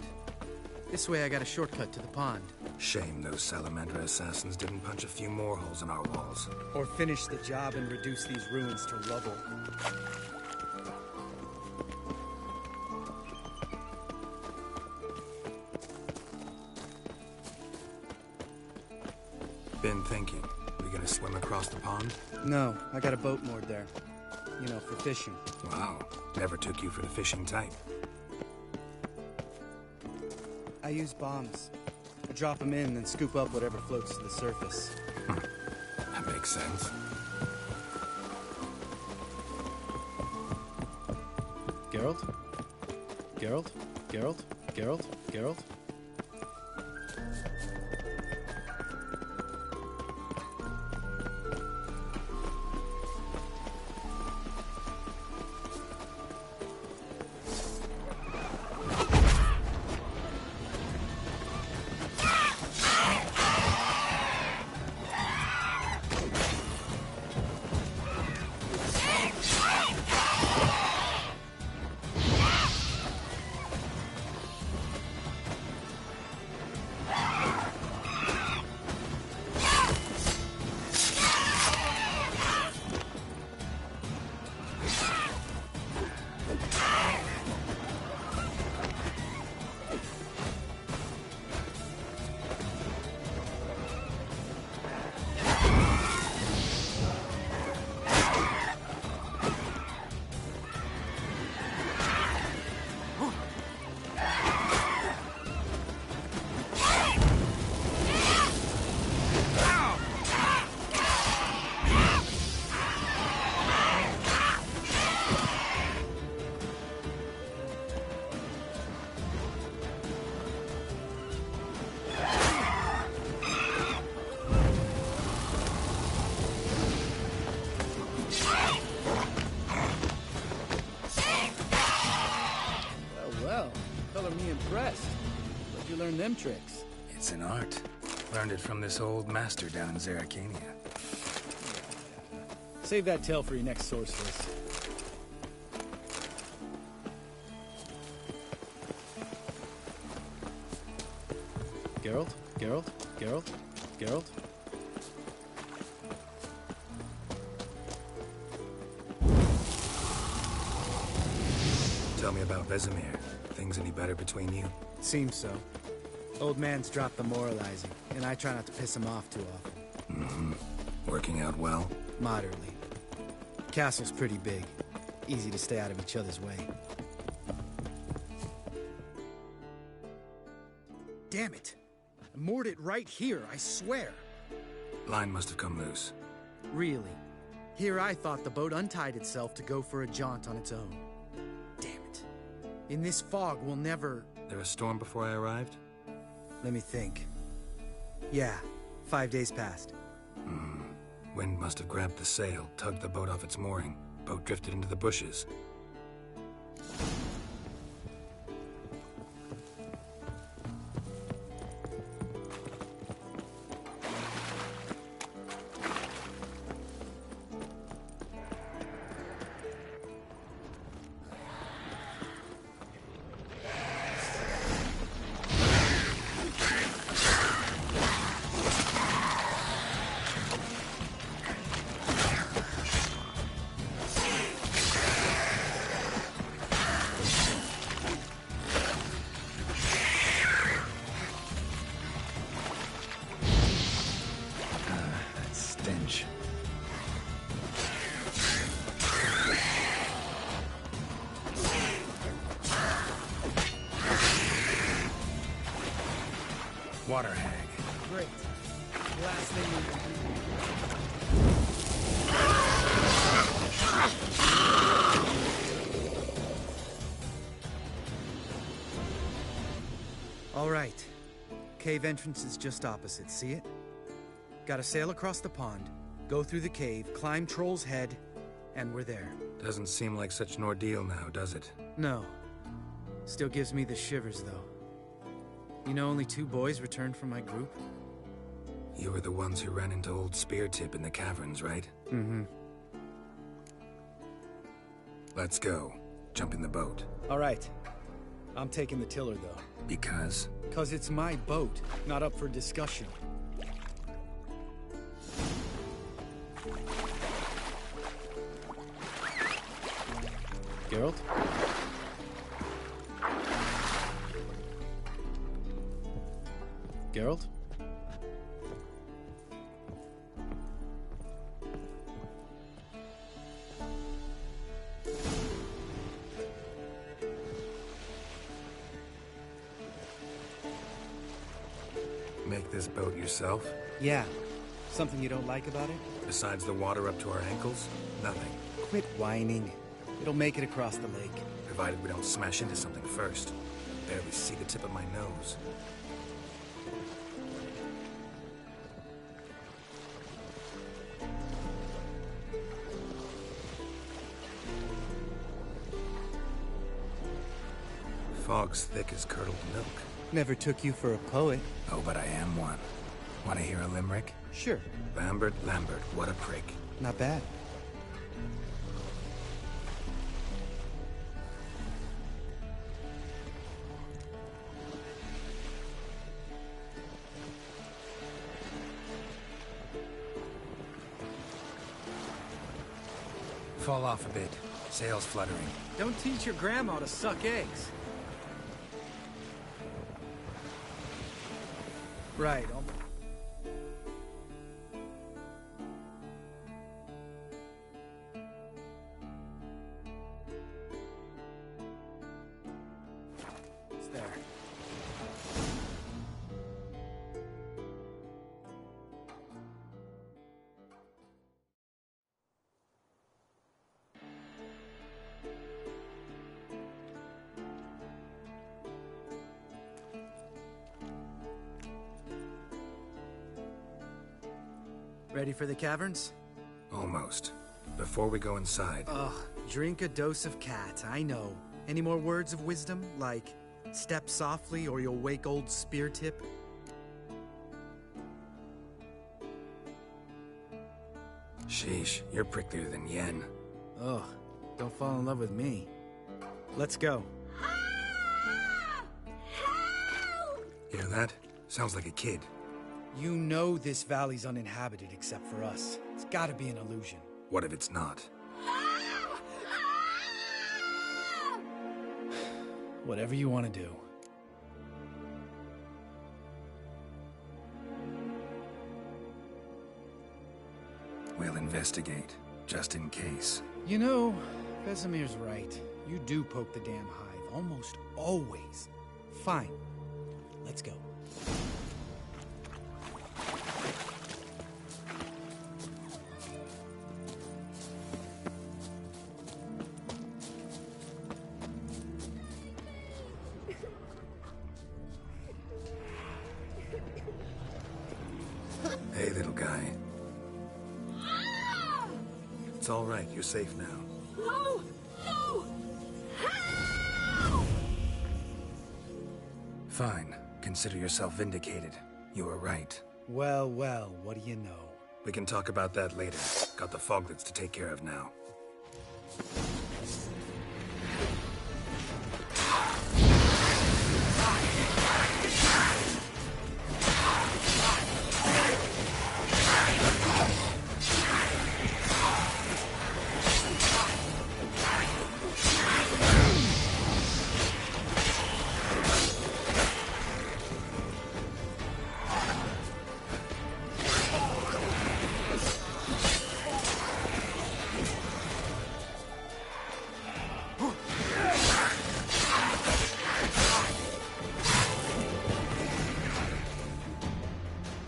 this way I got a shortcut to the pond. Shame those Salamander assassins didn't punch a few more holes in our walls. Or finish the job and reduce these ruins to rubble. Been thinking. We gonna swim across the pond? No, I got a boat moored there. You know, for fishing. Wow. Never took you for the fishing type. I use bombs. I drop them in, then scoop up whatever floats to the surface. That makes sense. Geralt? Geralt? Geralt? Geralt? Geralt? color me impressed. Where'd you learn them tricks? It's an art. Learned it from this old master down in Zeracania. Save that tale for your next source list. Geralt? Geralt? Geralt? Geralt? Tell me about Vesemir. Things any better between you? Seems so. Old man's dropped the moralizing, and I try not to piss him off too often. Mm-hmm. Working out well? Moderately. Castle's pretty big. Easy to stay out of each other's way. Damn it! I moored it right here, I swear! Line must have come loose. Really? Here I thought the boat untied itself to go for a jaunt on its own. Damn it. In this fog, we'll never... There a storm before I arrived? Let me think. Yeah, 5 days passed. Wind must have grabbed the sail, tugged the boat off its mooring. Boat drifted into the bushes. Water hag. Great. Last thing we do. All right. Cave entrance is just opposite, see it? Gotta sail across the pond, go through the cave, climb Troll's Head, and we're there. Doesn't seem like such an ordeal now, does it? No. Still gives me the shivers, though. You know only 2 boys returned from my group? You were the ones who ran into old Speartip in the caverns, right? Mm-hmm. Let's go. Jump in the boat. All right. I'm taking the tiller, though. Because? 'Cause it's my boat, not up for discussion. Geralt? Geralt? Make this boat yourself? Yeah. Something you don't like about it? Besides the water up to our ankles? Nothing. Quit whining. It'll make it across the lake. Provided we don't smash into something first. I barely see the tip of my nose. Fog's thick as curdled milk. Never took you for a poet. Oh, but I am one. Want to hear a limerick? Sure. Lambert, what a prick. Not bad. Fall off a bit. Sails fluttering. Don't teach your grandma to suck eggs. Right. It's there. Ready for the caverns? Almost. Before we go inside... Ugh, drink a dose of cat, I know. Any more words of wisdom? Like, Step softly or you'll wake old Spear Tip. Sheesh, you're pricklier than Yen. Ugh, don't fall in love with me. Let's go. Hear that? Sounds like a kid. You know this valley's uninhabited except for us. It's gotta be an illusion. What if it's not? Whatever you want to do. We'll investigate, just in case. You know, Vesemir's right. You do poke the damn hive, almost always. Fine. Let's go. Hey, little guy. It's all right. You're safe now. No! No! Fine. Consider yourself vindicated. You were right. Well, well, what do you know? We can talk about that later. Got the foglets to take care of now.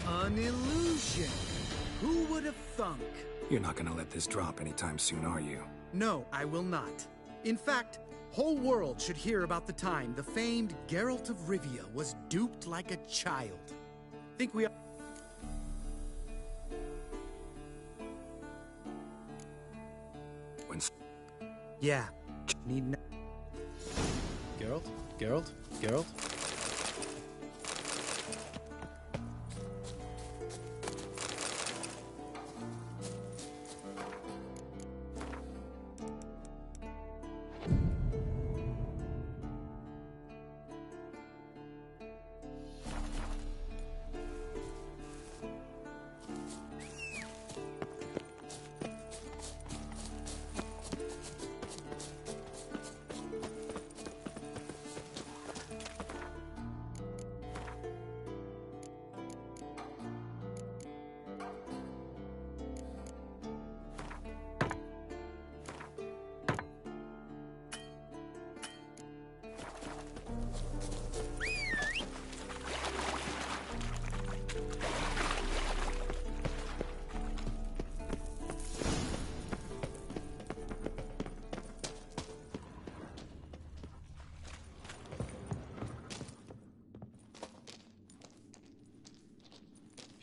An illusion. Who would have thunk? You're not gonna let this drop anytime soon, are you? No, I will not. In fact, whole world should hear about the time the famed Geralt of Rivia was duped like a child. Think we are... When... Yeah. Need... Geralt? Geralt? Geralt?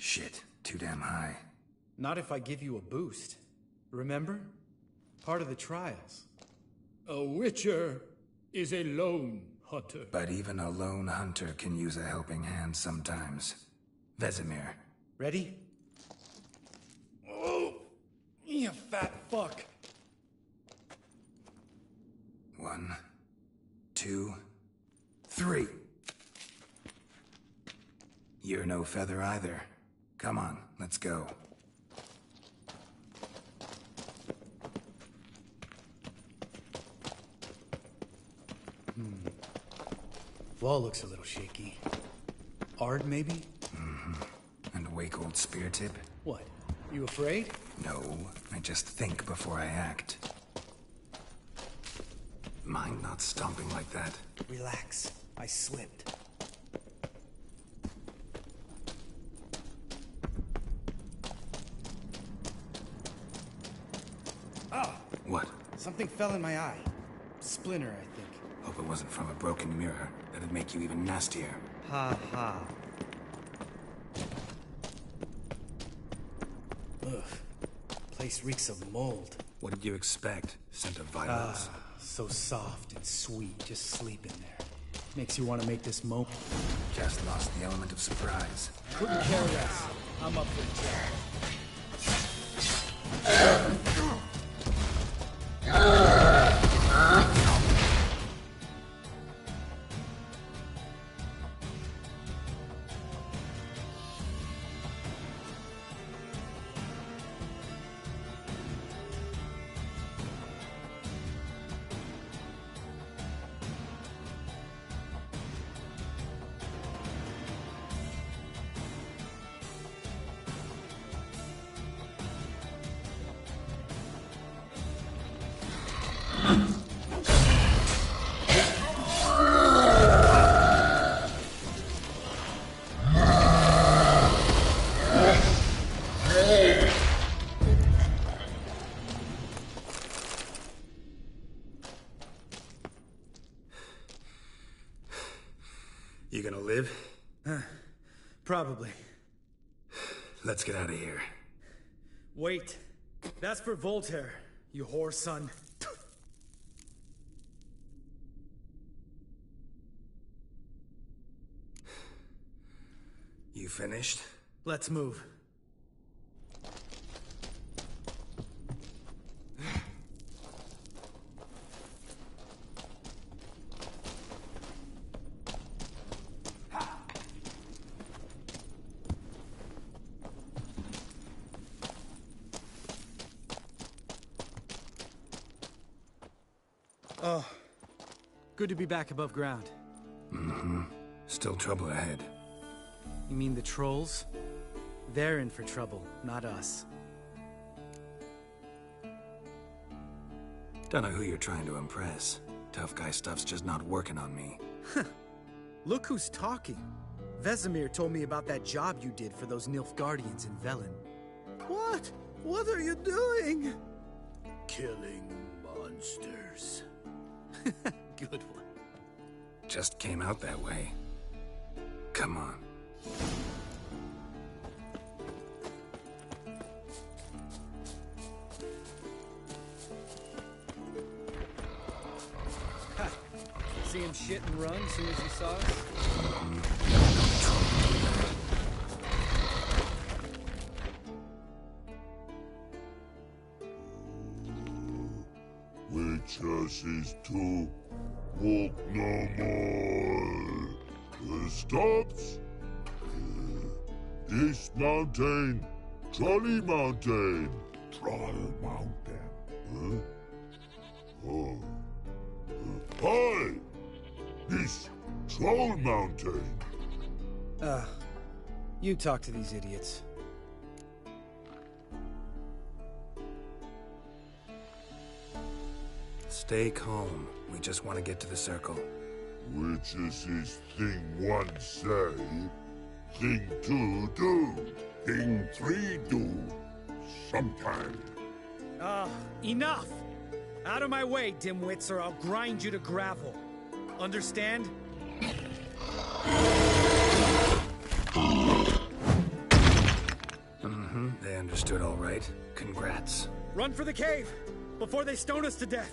Shit, too damn high. Not if I give you a boost. Remember? Part of the trials. A witcher is a lone hunter. But even a lone hunter can use a helping hand sometimes. Vesemir. Ready? Oh, you fat fuck. 1, 2, 3. You're no feather either. Come on, let's go. Wall looks a little shaky. Ard, maybe? Mm-hmm. And wake old Spear Tip? What? You afraid? No, I just think before I act. Mind not stomping like that. Relax. I slipped. Ah! What? Something fell in my eye. Splinter, I think. Hope it wasn't from a broken mirror. That'd make you even nastier. Ha ha. Ugh. Place reeks of mold. What did you expect? Scent of violence? Ah, so soft and sweet, just sleep in there. Makes you want to make this moment. Just lost the element of surprise. Couldn't care less. I'm up for the job. You gonna live? Probably. Let's get out of here. Wait. That's for Voltaire, you whore son. You finished? Let's move. Oh, good to be back above ground. Mm-hmm. Still trouble ahead. You mean the trolls? They're in for trouble, not us. Don't know who you're trying to impress. Tough guy stuff's just not working on me. Look who's talking. Vesemir told me about that job you did for those Nilfgaardians in Velen. What? What are you doing? Killing monsters. Good one. Just came out that way. Come on. See him shit and run as soon as he saw us? Witches is to walk no more. Stops. East Mountain. Trolley Mountain. Troll Mountain. Oh. Hi! This Troll Mountain. You talk to these idiots. Stay calm. We just want to get to the circle. Which is his thing one say, thing two do, thing three do, sometime. Enough! Out of my way, dimwits, or I'll grind you to gravel. Understand? Mm-hmm. They understood all right. Congrats. Run for the cave! Before they stone us to death!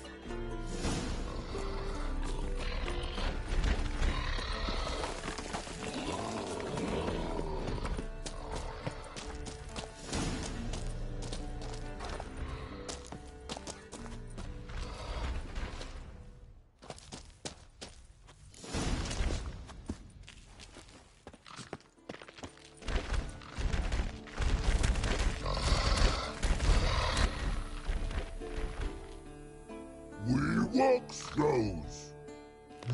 Walkthourghs.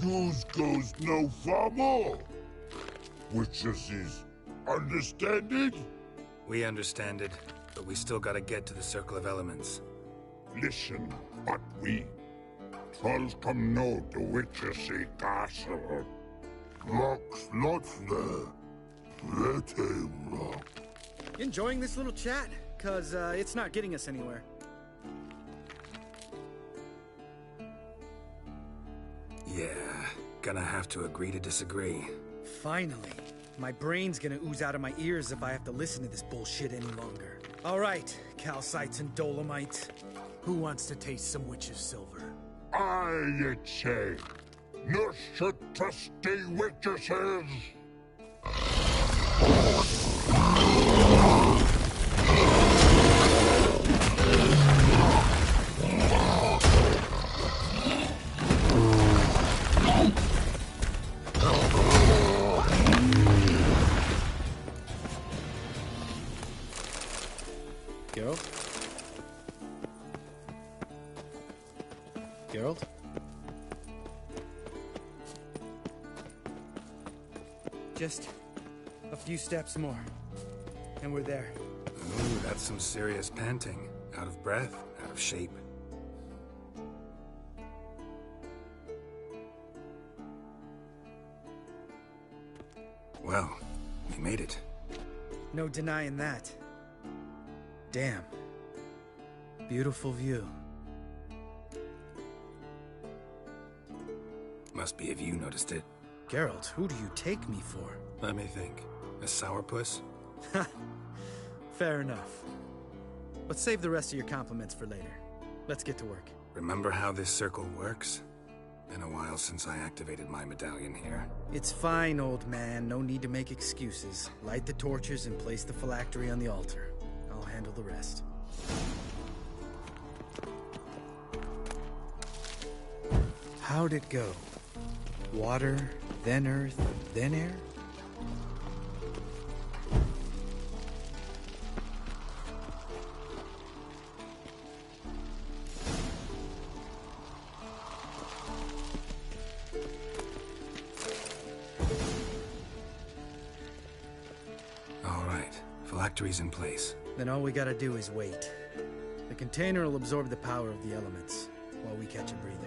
News goes no far more. Witches is understand it? We understand it, but we still gotta get to the Circle of Elements. Listen, but we trolls come know the witches castle. Rocks lots there. Let him rock. Enjoying this little chat? Cause it's not getting us anywhere. Yeah, gonna have to agree to disagree. Finally. My brain's gonna ooze out of my ears if I have to listen to this bullshit any longer. Alright, calcites and dolomite. Who wants to taste some witch's silver? I say, no should trusty witnesses! Geralt? Geralt? Just a few steps more, and we're there. Ooh, that's some serious panting. Out of breath, out of shape. Well, we made it. No denying that. Damn. Beautiful view. Must be if you noticed it. Geralt, who do you take me for? Let me think. A sourpuss? Fair enough. But save the rest of your compliments for later. Let's get to work. Remember how this circle works? Been a while since I activated my medallion here. It's fine, old man. No need to make excuses. Light the torches and place the phylactery on the altar. I'll handle the rest. How'd it go? Water, then earth, then air? All right, phylactery's in place. Then all we gotta do is wait. The container will absorb the power of the elements, while we catch a breather.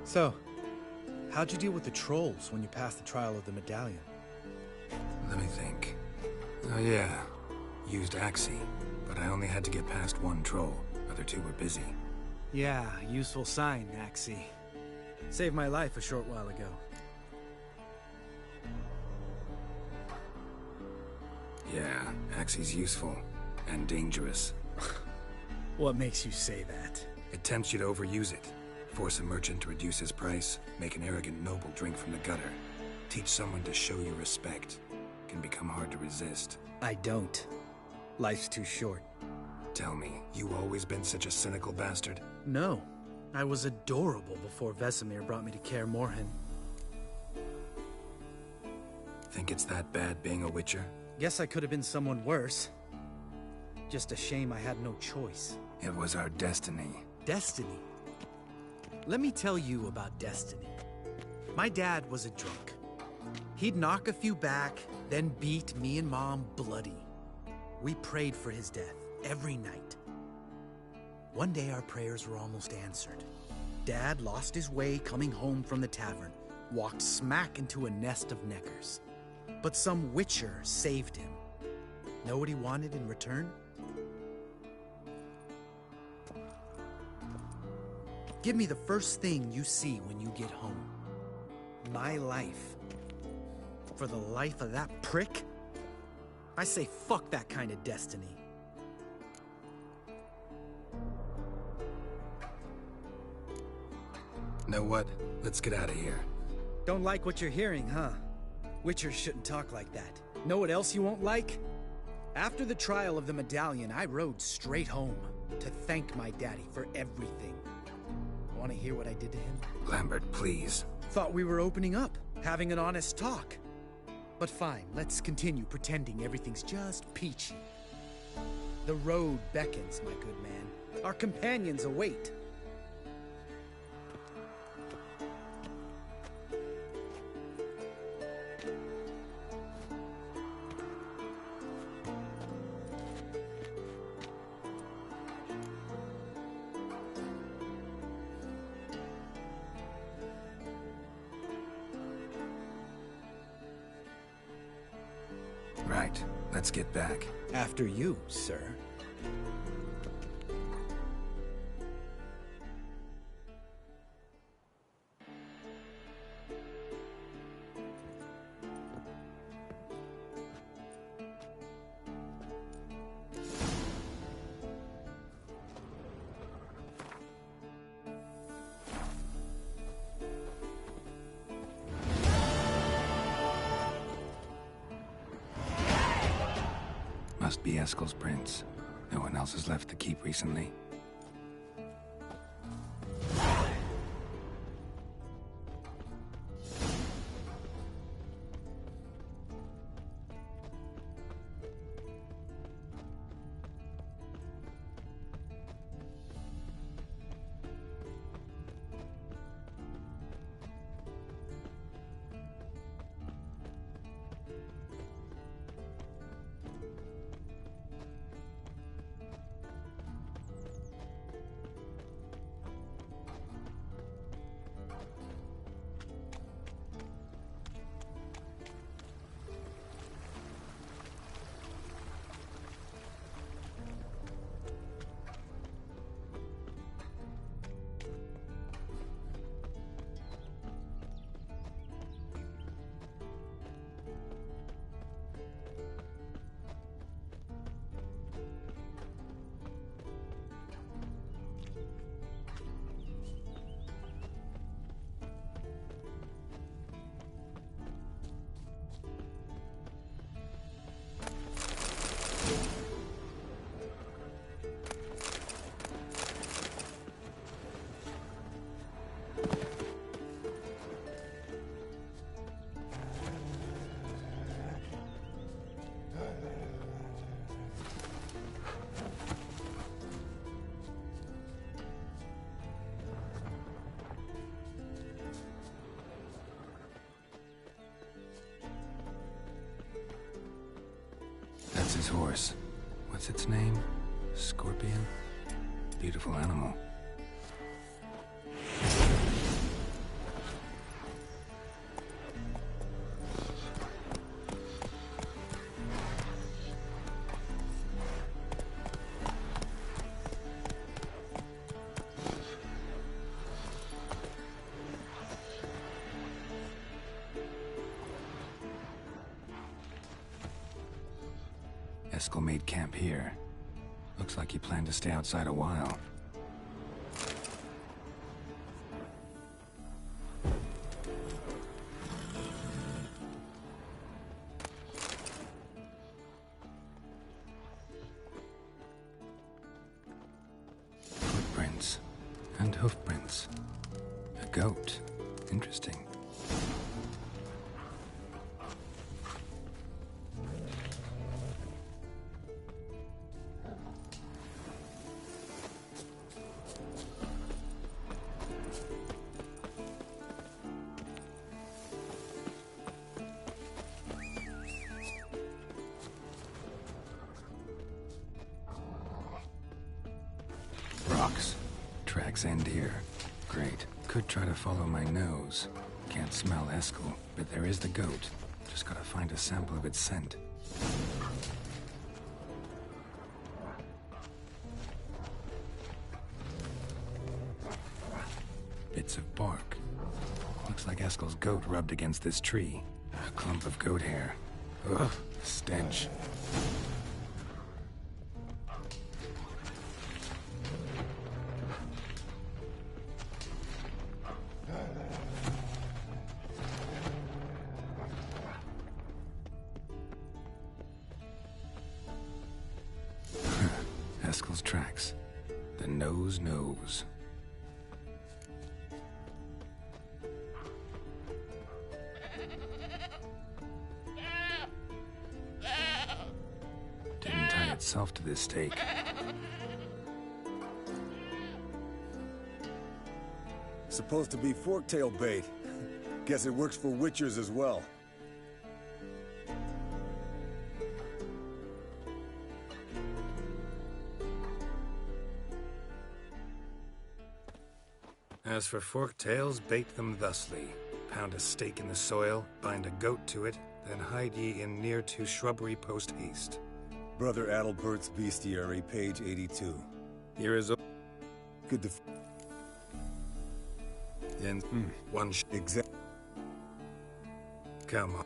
So, how'd you deal with the trolls when you passed the trial of the medallion? Let me think. Oh yeah, used Axie, but I only had to get past one troll. Other two were busy. Yeah, useful sign, Axie. Saved my life a short while ago. Yeah, Axie's useful. And dangerous. What makes you say that? It tempts you to overuse it. Force a merchant to reduce his price, make an arrogant noble drink from the gutter. Teach someone to show you respect. Can become hard to resist. I don't. Life's too short. Tell me, you always been such a cynical bastard? No. I was adorable before Vesemir brought me to Kaer Morhen. Think it's that bad being a witcher? Guess I could have been someone worse. Just a shame I had no choice. It was our destiny. Destiny? Let me tell you about destiny. My dad was a drunk. He'd knock a few back, then beat me and Mom bloody. We prayed for his death every night. One day our prayers were almost answered. Dad lost his way coming home from the tavern, walked smack into a nest of neckers. But some witcher saved him. Know what he wanted in return? Give me the first thing you see when you get home. My life. For the life of that prick? I say fuck that kind of destiny. Know what? Let's get out of here. Don't like what you're hearing, huh? Witchers shouldn't talk like that. Know what else you won't like? After the trial of the medallion, I rode straight home to thank my daddy for everything. Want to hear what I did to him? Lambert, please. Thought we were opening up, having an honest talk. But fine, let's continue pretending everything's just peachy. The road beckons, my good man. Our companions await. Right. Let's get back. After you, sir. Must be Eskel's prints. No one else has left the keep recently. That's his horse. What's its name? Scorpion? Beautiful animal. Eskel made camp here. Looks like he planned to stay outside a while. Footprints and hoofprints. A goat. Interesting. Rocks. Tracks end here. Great. Could try to follow my nose. Can't smell Eskel, but there is the goat. Just gotta find a sample of its scent. Bits of bark. Looks like Eskel's goat rubbed against this tree. A clump of goat hair. Ugh, stench. Eskel's tracks. The nose knows. Didn't tie itself to this stake. Supposed to be forktail bait. Guess it works for witchers as well. As for forktails, bait them thusly. Pound a stake in the soil, bind a goat to it, then hide ye in near to shrubbery post haste. Brother Adalbert's Bestiary, page 82. Here is a... Good to... Then, one exact... Come on.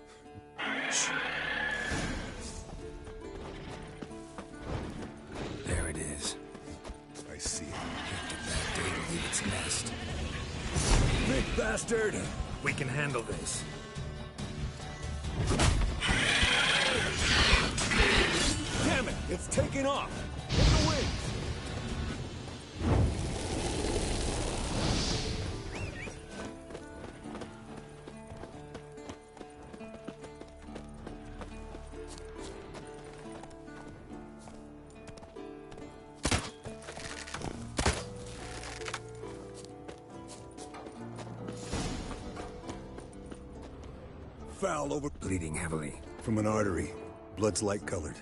There it is. I see it. Picked a bad day to leave its nest. Big bastard! We can handle this. Damn it! taking off! Hit the wings! Foul over... Bleeding heavily. From an artery. Blood's light-colored.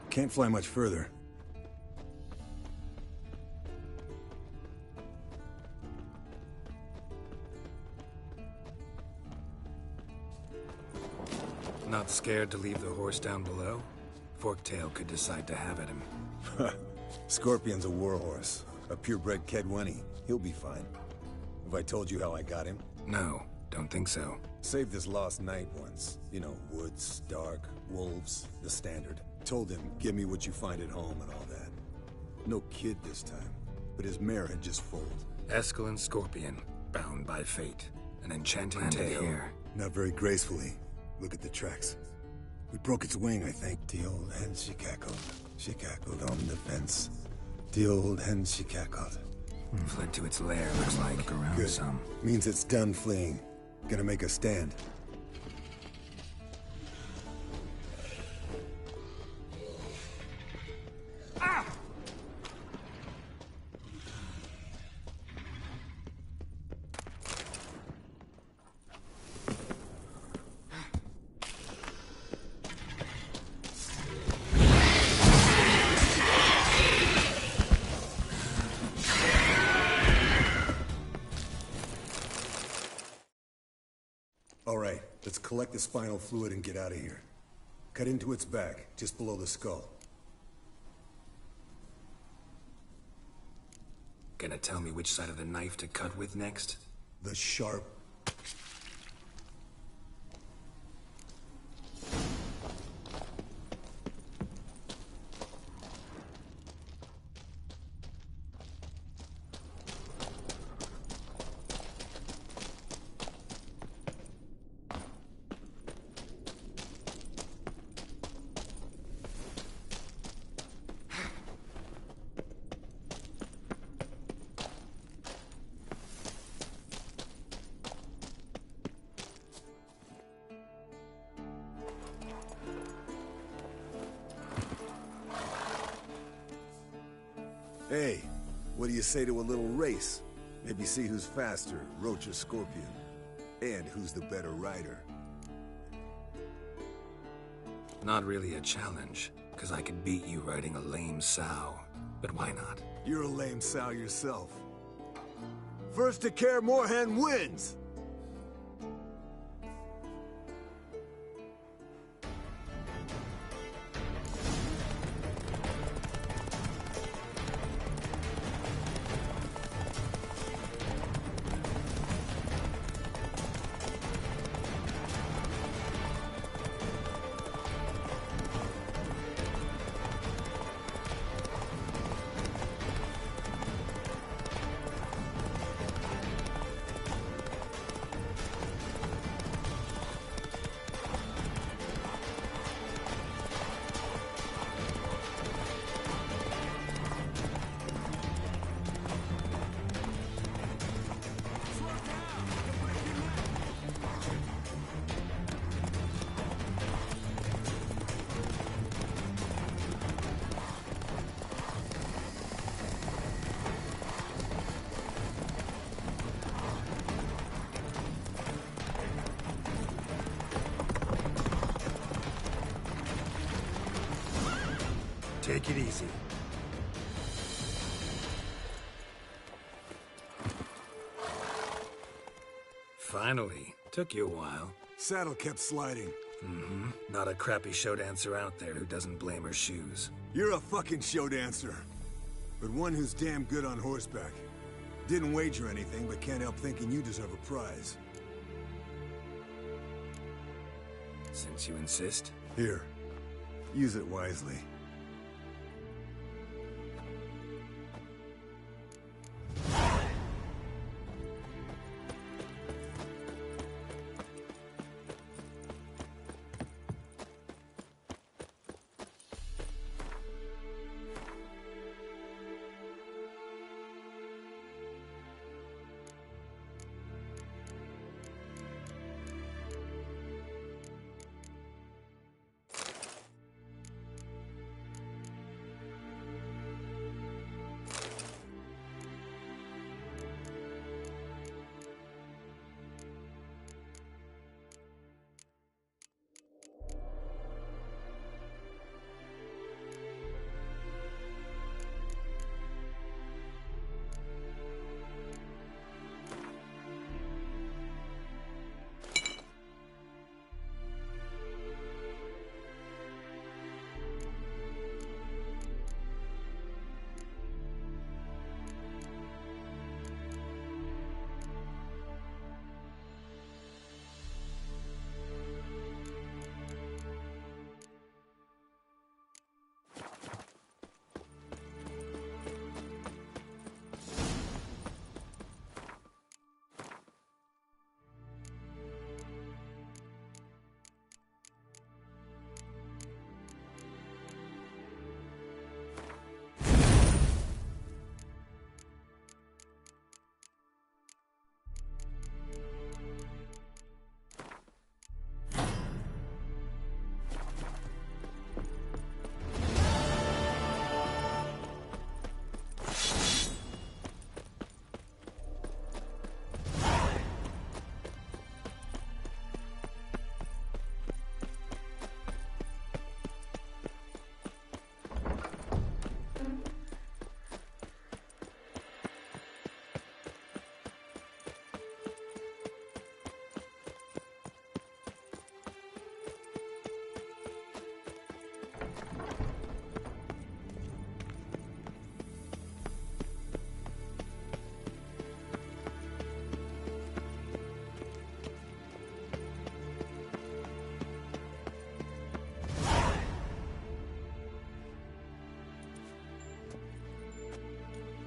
Can't fly much further. Not scared to leave the horse down below? Forktail could decide to have at him. Scorpion's a warhorse. A purebred Kedwenny. He'll be fine. Have I told you how I got him? No, don't think so. Saved this lost knight once. You know, woods, dark, wolves, the standard. Told him, give me what you find at home and all that. No kid this time, but his mare had just foaled. Eskel Scorpion, bound by fate. An enchanting Landed tale. here. Not very gracefully. Look at the tracks. We broke its wing, I think. The old hen, she cackled. She cackled on the fence. The old hen, she cackled. Fled to its lair, looks like. Look around Good. some. Means it's done fleeing. Gonna make a stand. All right, let's collect the spinal fluid and get out of here. Cut into its back, just below the skull. Gonna tell me which side of the knife to cut with next? The sharp. Hey, what do you say to a little race? Maybe see who's faster, Roach or Scorpion. And who's the better rider. Not really a challenge, because I could beat you riding a lame sow. But why not? You're a lame sow yourself. First to Kaer Morhen wins! Take it easy. Finally. Took you a while. Saddle kept sliding. Mm-hmm. Not a crappy show dancer out there who doesn't blame her shoes. You're a fucking show dancer. But one who's damn good on horseback. Didn't wager anything, but can't help thinking you deserve a prize. Since you insist. Here. Use it wisely.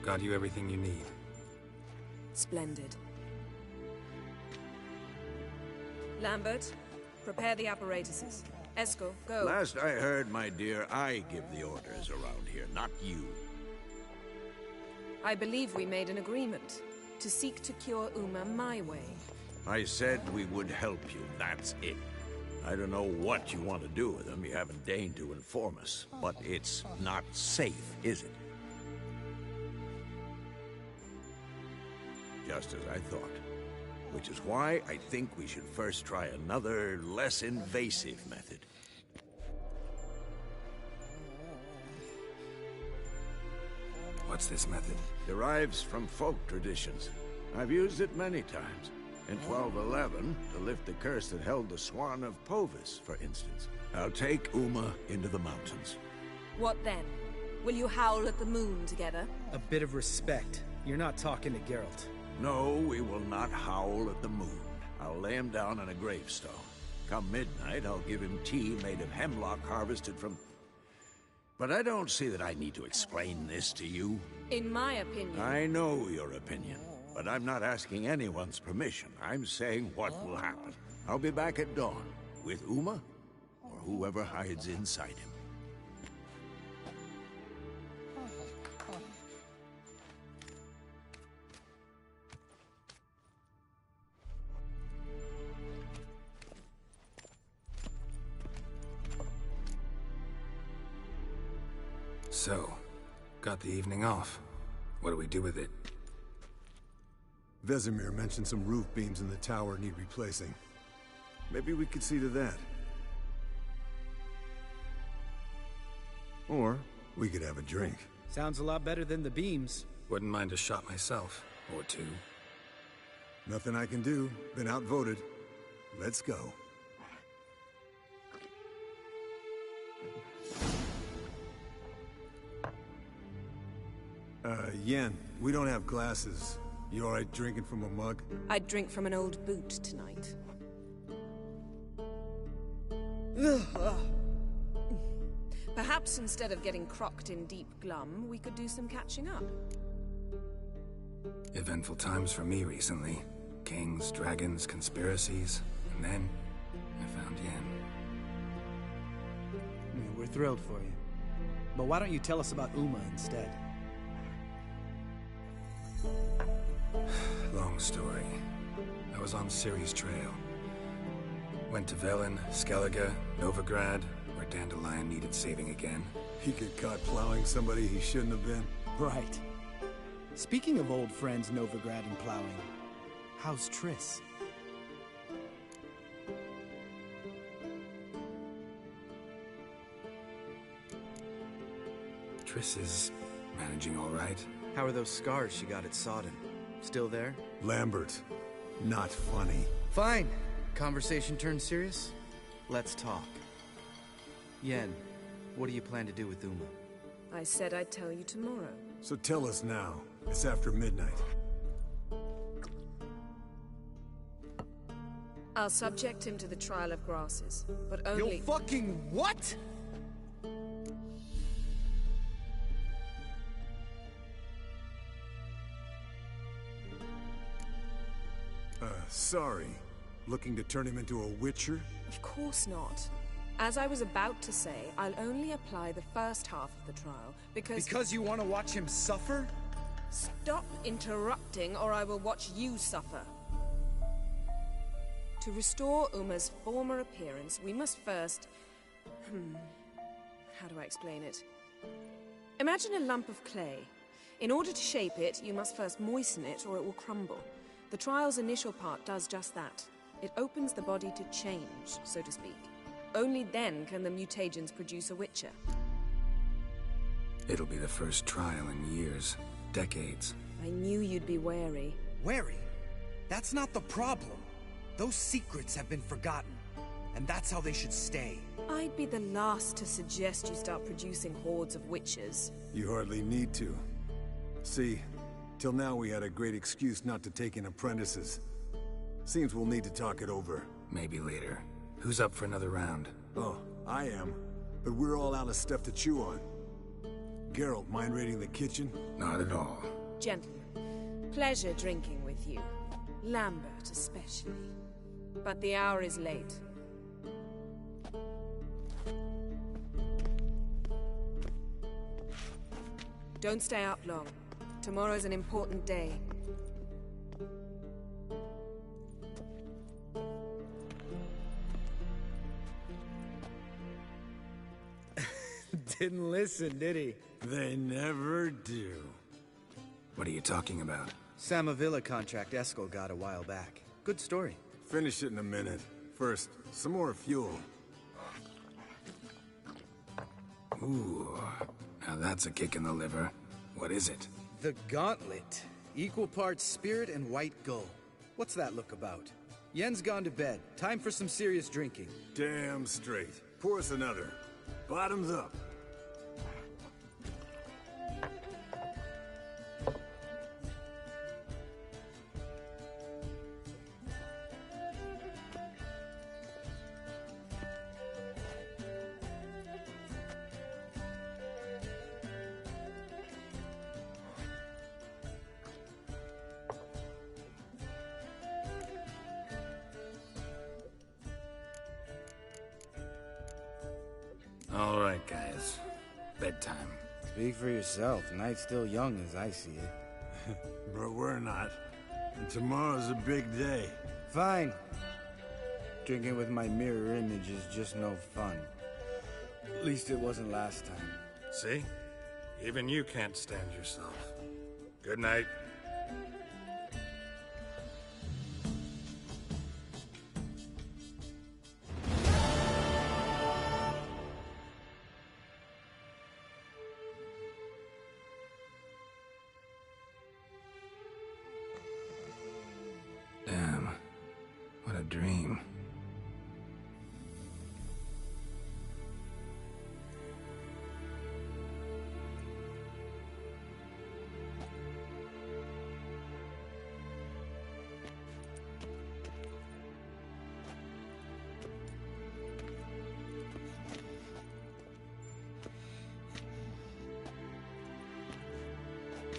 got you everything you need. Splendid. Lambert, prepare the apparatuses. Esco, go. Last I heard, my dear, I give the orders around here, not you. I believe we made an agreement to seek to cure Uma my way. I said we would help you, that's it. I don't know what you want to do with them, you haven't deigned to inform us. But it's not safe, is it? Just as I thought. Which is why I think we should first try another, less invasive method. What's this method? Derives from folk traditions. I've used it many times. In 1211, to lift the curse that held the Swan of Povis, for instance. I'll take Uma into the mountains. What then? Will you howl at the moon together? A bit of respect. You're not talking to Geralt. No, we will not howl at the moon. I'll lay him down on a gravestone. Come midnight, I'll give him tea made of hemlock harvested from... But I don't see that I need to explain this to you. In my opinion... I know your opinion, but I'm not asking anyone's permission. I'm saying what will happen. I'll be back at dawn, with Uma, or whoever hides inside him. So, got the evening off. What do we do with it? Vesemir mentioned some roof beams in the tower need replacing. Maybe we could see to that. Or we could have a drink. Sounds a lot better than the beams. Wouldn't mind a shot myself. Or two. Nothing I can do. Been outvoted. Let's go. Yen, we don't have glasses. You alright drinking from a mug? I'd drink from an old boot tonight. Perhaps instead of getting crocked in deep glum, we could do some catching up. Eventful times for me recently. Kings, dragons, conspiracies. And then, I found Yen. We're thrilled for you. But why don't you tell us about Uma instead? Long story. I was on Ciri's trail. Went to Velen, Skellige, Novigrad, where Dandelion needed saving again. He get caught plowing somebody he shouldn't have been. Right. Speaking of old friends Novigrad and plowing, how's Triss? Triss is managing all right. How are those scars she got at Sodden? Still there? Lambert, not funny. Fine. Conversation turned serious? Let's talk. Yen, what do you plan to do with Uma? I said I'd tell you tomorrow. So tell us now. It's after midnight. I'll subject him to the trial of grasses, but only... You fucking what?! Sorry. Looking to turn him into a witcher? Of course not. As I was about to say, I'll only apply the first half of the trial, because... Because you want to watch him suffer? Stop interrupting, or I will watch you suffer. To restore Uma's former appearance, we must first... How do I explain it? Imagine a lump of clay. In order to shape it, you must first moisten it, or it will crumble. The trial's initial part does just that. It opens the body to change, so to speak. Only then can the mutagens produce a witcher. It'll be the first trial in years. Decades. I knew you'd be wary. Wary? That's not the problem. Those secrets have been forgotten. And that's how they should stay. I'd be the last to suggest you start producing hordes of witches. You hardly need to. See, till now we had a great excuse not to take in apprentices. Seems we'll need to talk it over. Maybe later. Who's up for another round? Oh, I am. But we're all out of stuff to chew on. Geralt, mind raiding the kitchen? Not at all. Gentlemen, pleasure drinking with you. Lambert especially. But the hour is late. Don't stay up long. Tomorrow's an important day. Didn't listen, did he? They never do. What are you talking about? Samavilla contract Eskel got a while back. Good story. Finish it in a minute. First, some more fuel. Ooh, now that's a kick in the liver. What is it? The Gauntlet. Equal parts spirit and white gull. What's that look about? Yen's gone to bed. Time for some serious drinking. Damn straight. Pour us another. Bottoms up. All right, guys. Bedtime. Speak for yourself. Night's still young as I see it. But we're not. And tomorrow's a big day. Fine. Drinking with my mirror image is just no fun. At least it wasn't last time. See? Even you can't stand yourself. Good night. Damn. What a dream.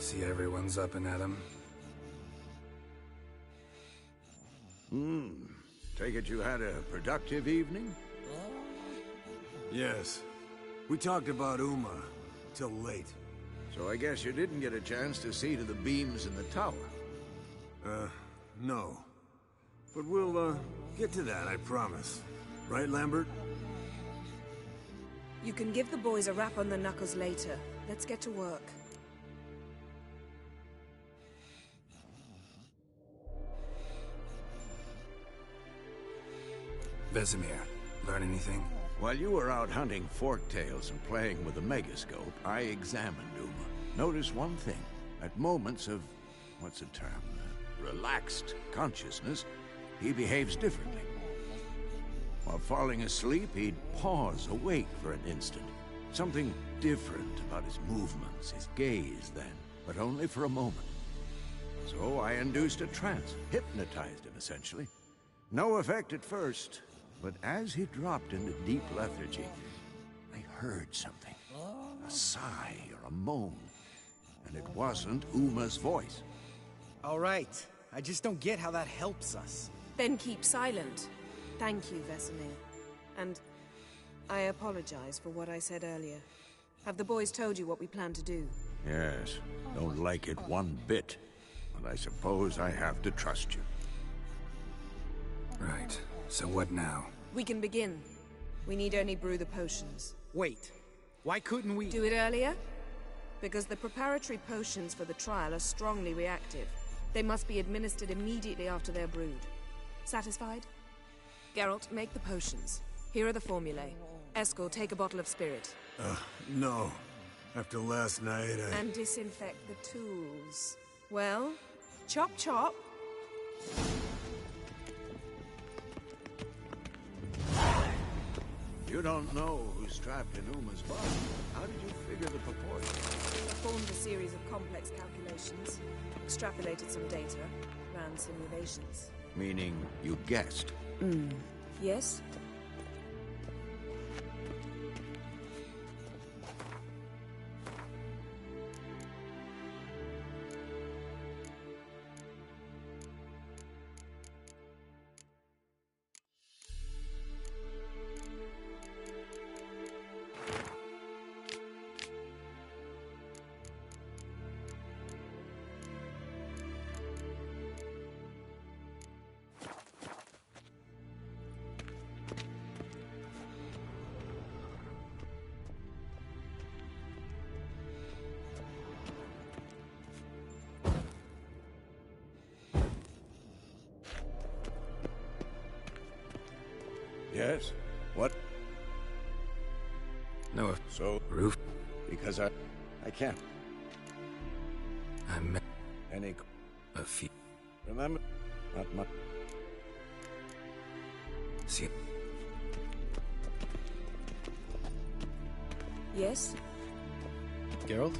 See everyone's up and at 'em. Take it you had a productive evening? Yes. We talked about Uma till late. So I guess you didn't get a chance to see to the beams in the tower. No. But we'll, get to that, I promise. Right, Lambert? You can give the boys a rap on the knuckles later. Let's get to work. Vesemir, learn anything? While you were out hunting forktails and playing with the megascope, I examined Uma. Notice one thing. At moments of, what's the term? Relaxed consciousness, he behaves differently. While falling asleep, he'd pause, awake for an instant. Something different about his movements, his gaze then, but only for a moment. So I induced a trance, hypnotized him essentially. No effect at first, but as he dropped into deep lethargy, I heard something. A sigh or a moan. And it wasn't Uma's voice. All right. I just don't get how that helps us. Then keep silent. Thank you, Vesemir. And I apologize for what I said earlier. Have the boys told you what we plan to do? Yes, don't like it one bit. But I suppose I have to trust you. Right. So what now? We can begin. We need only brew the potions. Wait. Why couldn't we... Do it earlier? Because the preparatory potions for the trial are strongly reactive. They must be administered immediately after they're brewed. Satisfied? Geralt, make the potions. Here are the formulae. Eskel, take a bottle of spirit. No. After last night, And disinfect the tools. Well, chop chop. You don't know who's trapped in Uma's body. How did you figure the proportion? Performed a series of complex calculations, extrapolated some data, ran simulations. Meaning you guessed. Yes? Yes? What? No. So? Roof? Because I can't. I met Any... a few. Remember? Not much. See. Yes? Geralt?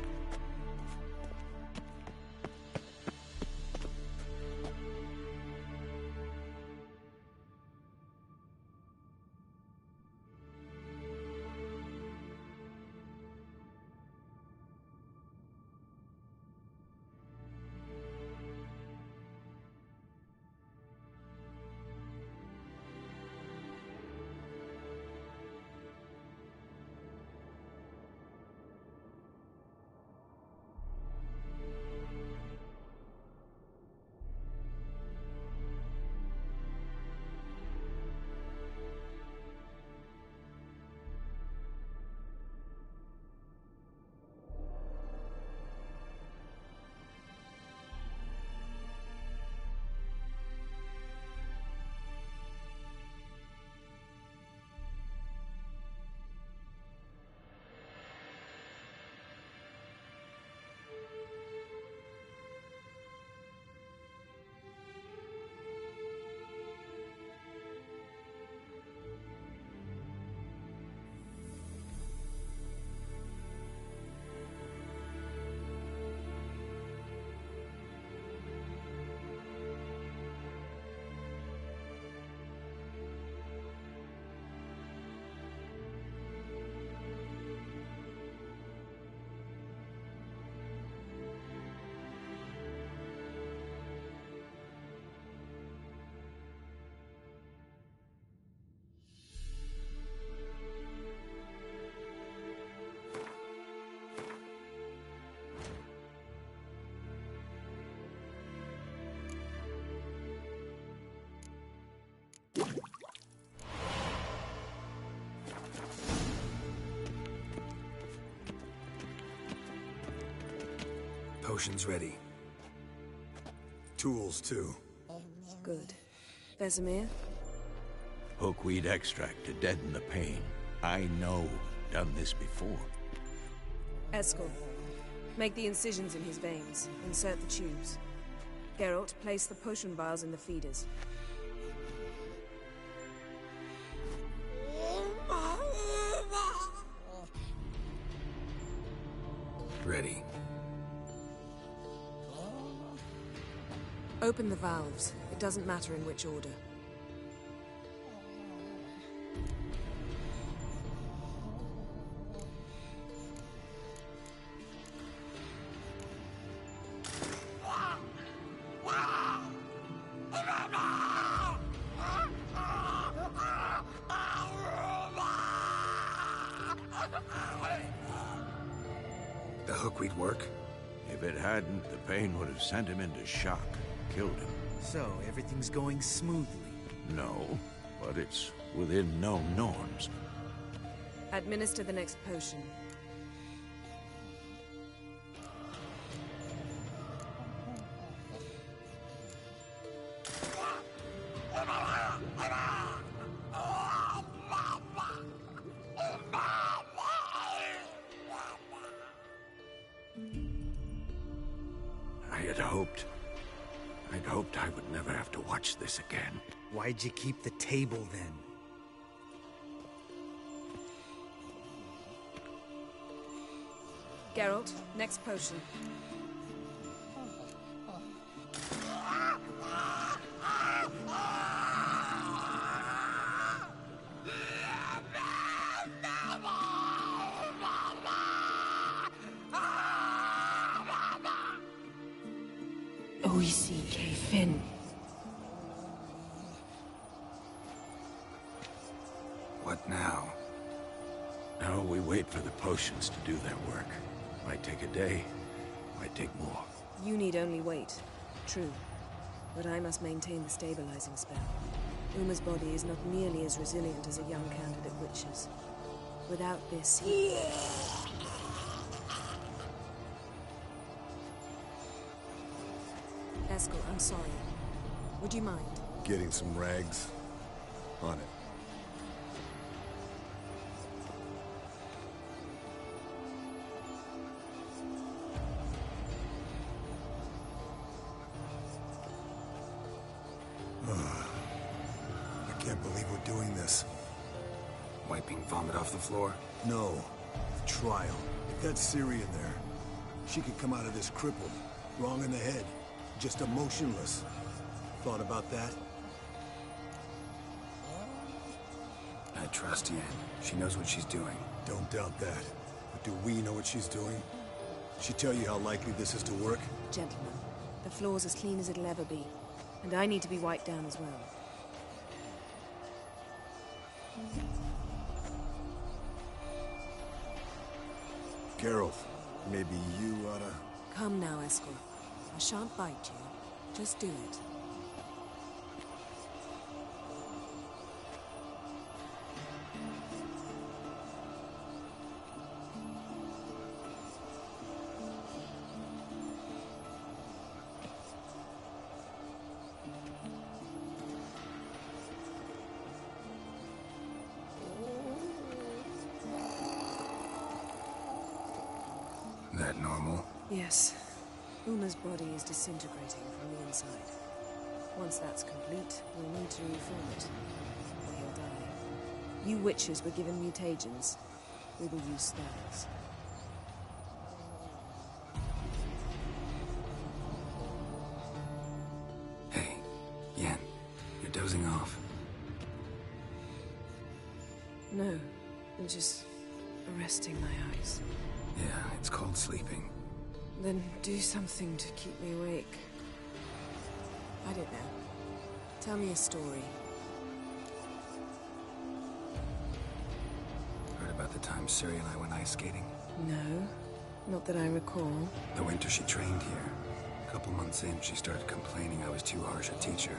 Potions ready. Tools, too. Good. Vesemir? Hookweed extract to deaden the pain. I know. Done this before. Eskel. Make the incisions in his veins. Insert the tubes. Geralt, place the potion vials in the feeders. Ready. Open the valves. It doesn't matter in which order. The hookweed work? If it hadn't, the pain would have sent him into shock. Killed him. So, everything's going smoothly? No, but it's within known norms. Administer the next potion. I'd hoped I would never have to watch this again. Why'd you keep the table then? Geralt, next potion. Oisi Finn. What now? Now we wait for the potions to do their work. Might take a day, might take more. You need only wait. True. But I must maintain the stabilizing spell. Uma's body is not nearly as resilient as a young candidate witch's. Without this, he... Eskel, I'm sorry. Would you mind? Getting some rags? On it. we're doing this. Wiping vomit off the floor? No. The trial. If that's Ciri in there, she could come out of this crippled, wrong in the head, just emotionless. Thought about that? I trust Yen. She knows what she's doing. Don't doubt that. But do we know what she's doing? She tell you how likely this is to work? Gentlemen, the floor's as clean as it'll ever be. And I need to be wiped down as well. Geralt, maybe you oughta... Come now, Escort. I shan't bite you. Just do it. That normal? Yes. Uma's body is disintegrating from the inside. Once that's complete, we'll need to reform it. Or he'll die. You witches were given mutagens. We will use spells. Hey, Yen, you're dozing off. No, I'm just arresting my eyes. Yeah, it's called sleeping. Then do something to keep me awake. I don't know. Tell me a story. Heard about the time Ciri and I went ice skating? No, not that I recall. The winter she trained here. A couple months in, she started complaining I was too harsh a teacher.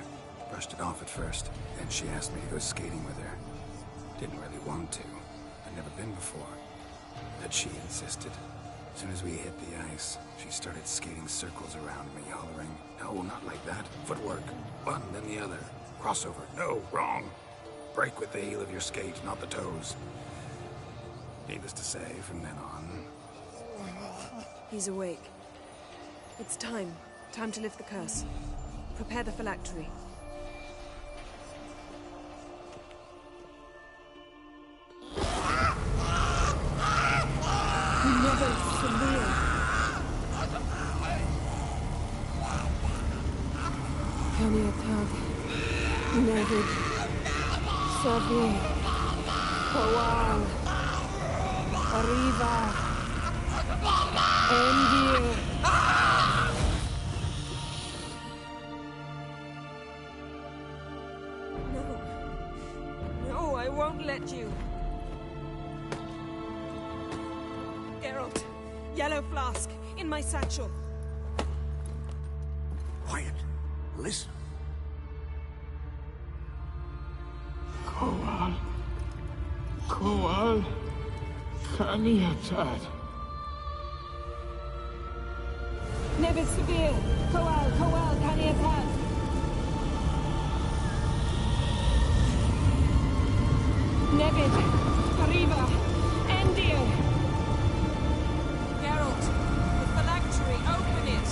Brushed it off at first, then she asked me to go skating with her. Didn't really want to. I'd never been before. But she insisted. As soon as we hit the ice, she started skating circles around me, hollering, "No, not like that. Footwork. One, then the other. Crossover. No, wrong. Break with the heel of your skate, not the toes." Needless to say, from then on... He's awake. It's time. Time to lift the curse. Prepare the phylactery. Never severe. Kaniatag, Nevid, Savi, Kowal, Arriva, Endir. No, I won't let you. Geralt, yellow flask, in my satchel. Quiet. Listen. Kowal. Kowal. Kaniatad. Never severe. Kowal, Kaniatad. Nevid, Arriva, Endir. Geralt, the phylactery, open it!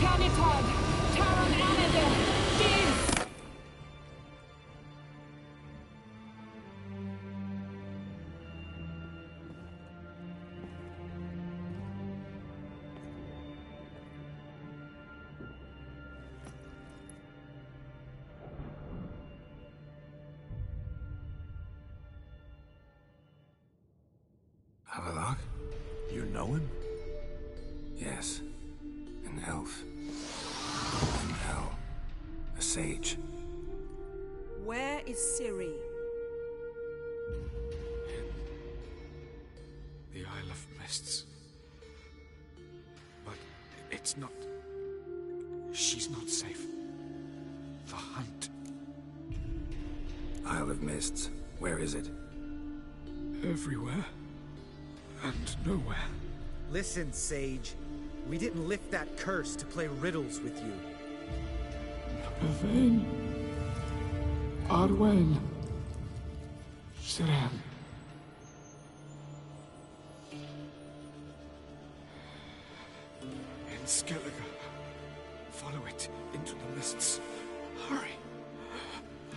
Canitad, Taron Anada, Diz! Havelock? You know him? Yes. An elf. An hell. A sage. Where is Ciri? The Isle of Mists. But it's not... She's not safe. The hunt. Isle of Mists. Where is it? Everywhere. And nowhere. Listen, Sage. We didn't lift that curse to play riddles with you. Yvain. Arwen. Siren. In Skellige. Follow it into the mists. Hurry.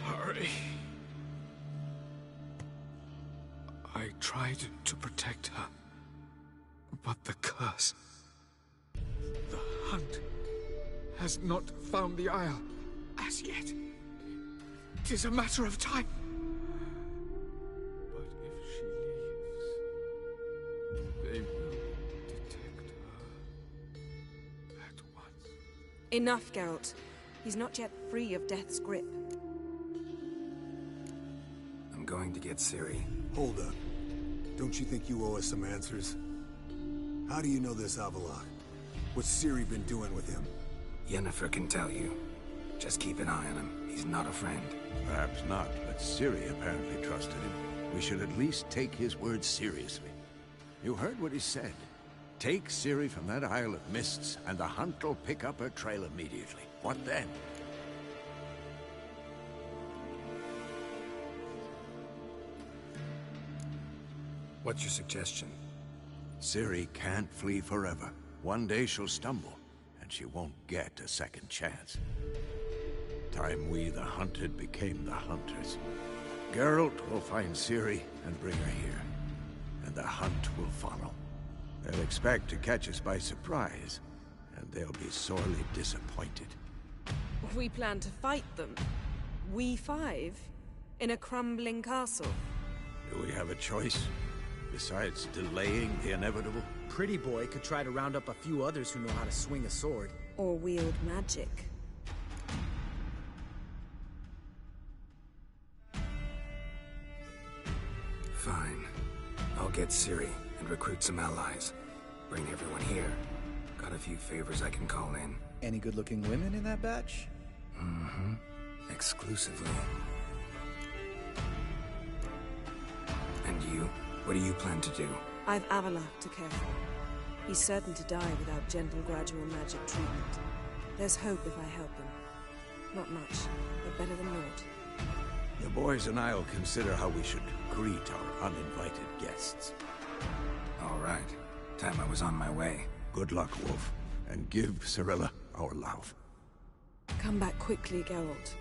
Hurry. I tried to protect her, but the curse... The hunt has not found the Isle as yet. 'Tis a matter of time. But if she leaves, they will detect her at once. Enough, Geralt. He's not yet free of death's grip. I'm going to get Ciri. Hold up. Don't you think you owe us some answers? How do you know this Avallac'h? What's Ciri been doing with him? Yennefer can tell you. Just keep an eye on him. He's not a friend. Perhaps not, but Ciri apparently trusted him. We should at least take his words seriously. You heard what he said. Take Ciri from that Isle of Mists, and the hunt will pick up her trail immediately. What then? What's your suggestion? Ciri can't flee forever. One day she'll stumble, and she won't get a second chance. Time we, the hunted, became the hunters. Geralt will find Ciri and bring her here, and the hunt will follow. They'll expect to catch us by surprise, and they'll be sorely disappointed. We plan to fight them. We five? In a crumbling castle? Do we have a choice? Besides delaying the inevitable? Pretty Boy could try to round up a few others who know how to swing a sword. Or wield magic. Fine. I'll get Ciri and recruit some allies. Bring everyone here. Got a few favors I can call in. Any good-looking women in that batch? Mm-hmm. Exclusively. And you? What do you plan to do? I've Avallac'h to care for. He's certain to die without gentle, gradual magic treatment. There's hope if I help him. Not much, but better than naught. The boys and I'll consider how we should greet our uninvited guests. All right. Time I was on my way. Good luck, Wolf. And give Cirilla our love. Come back quickly, Geralt.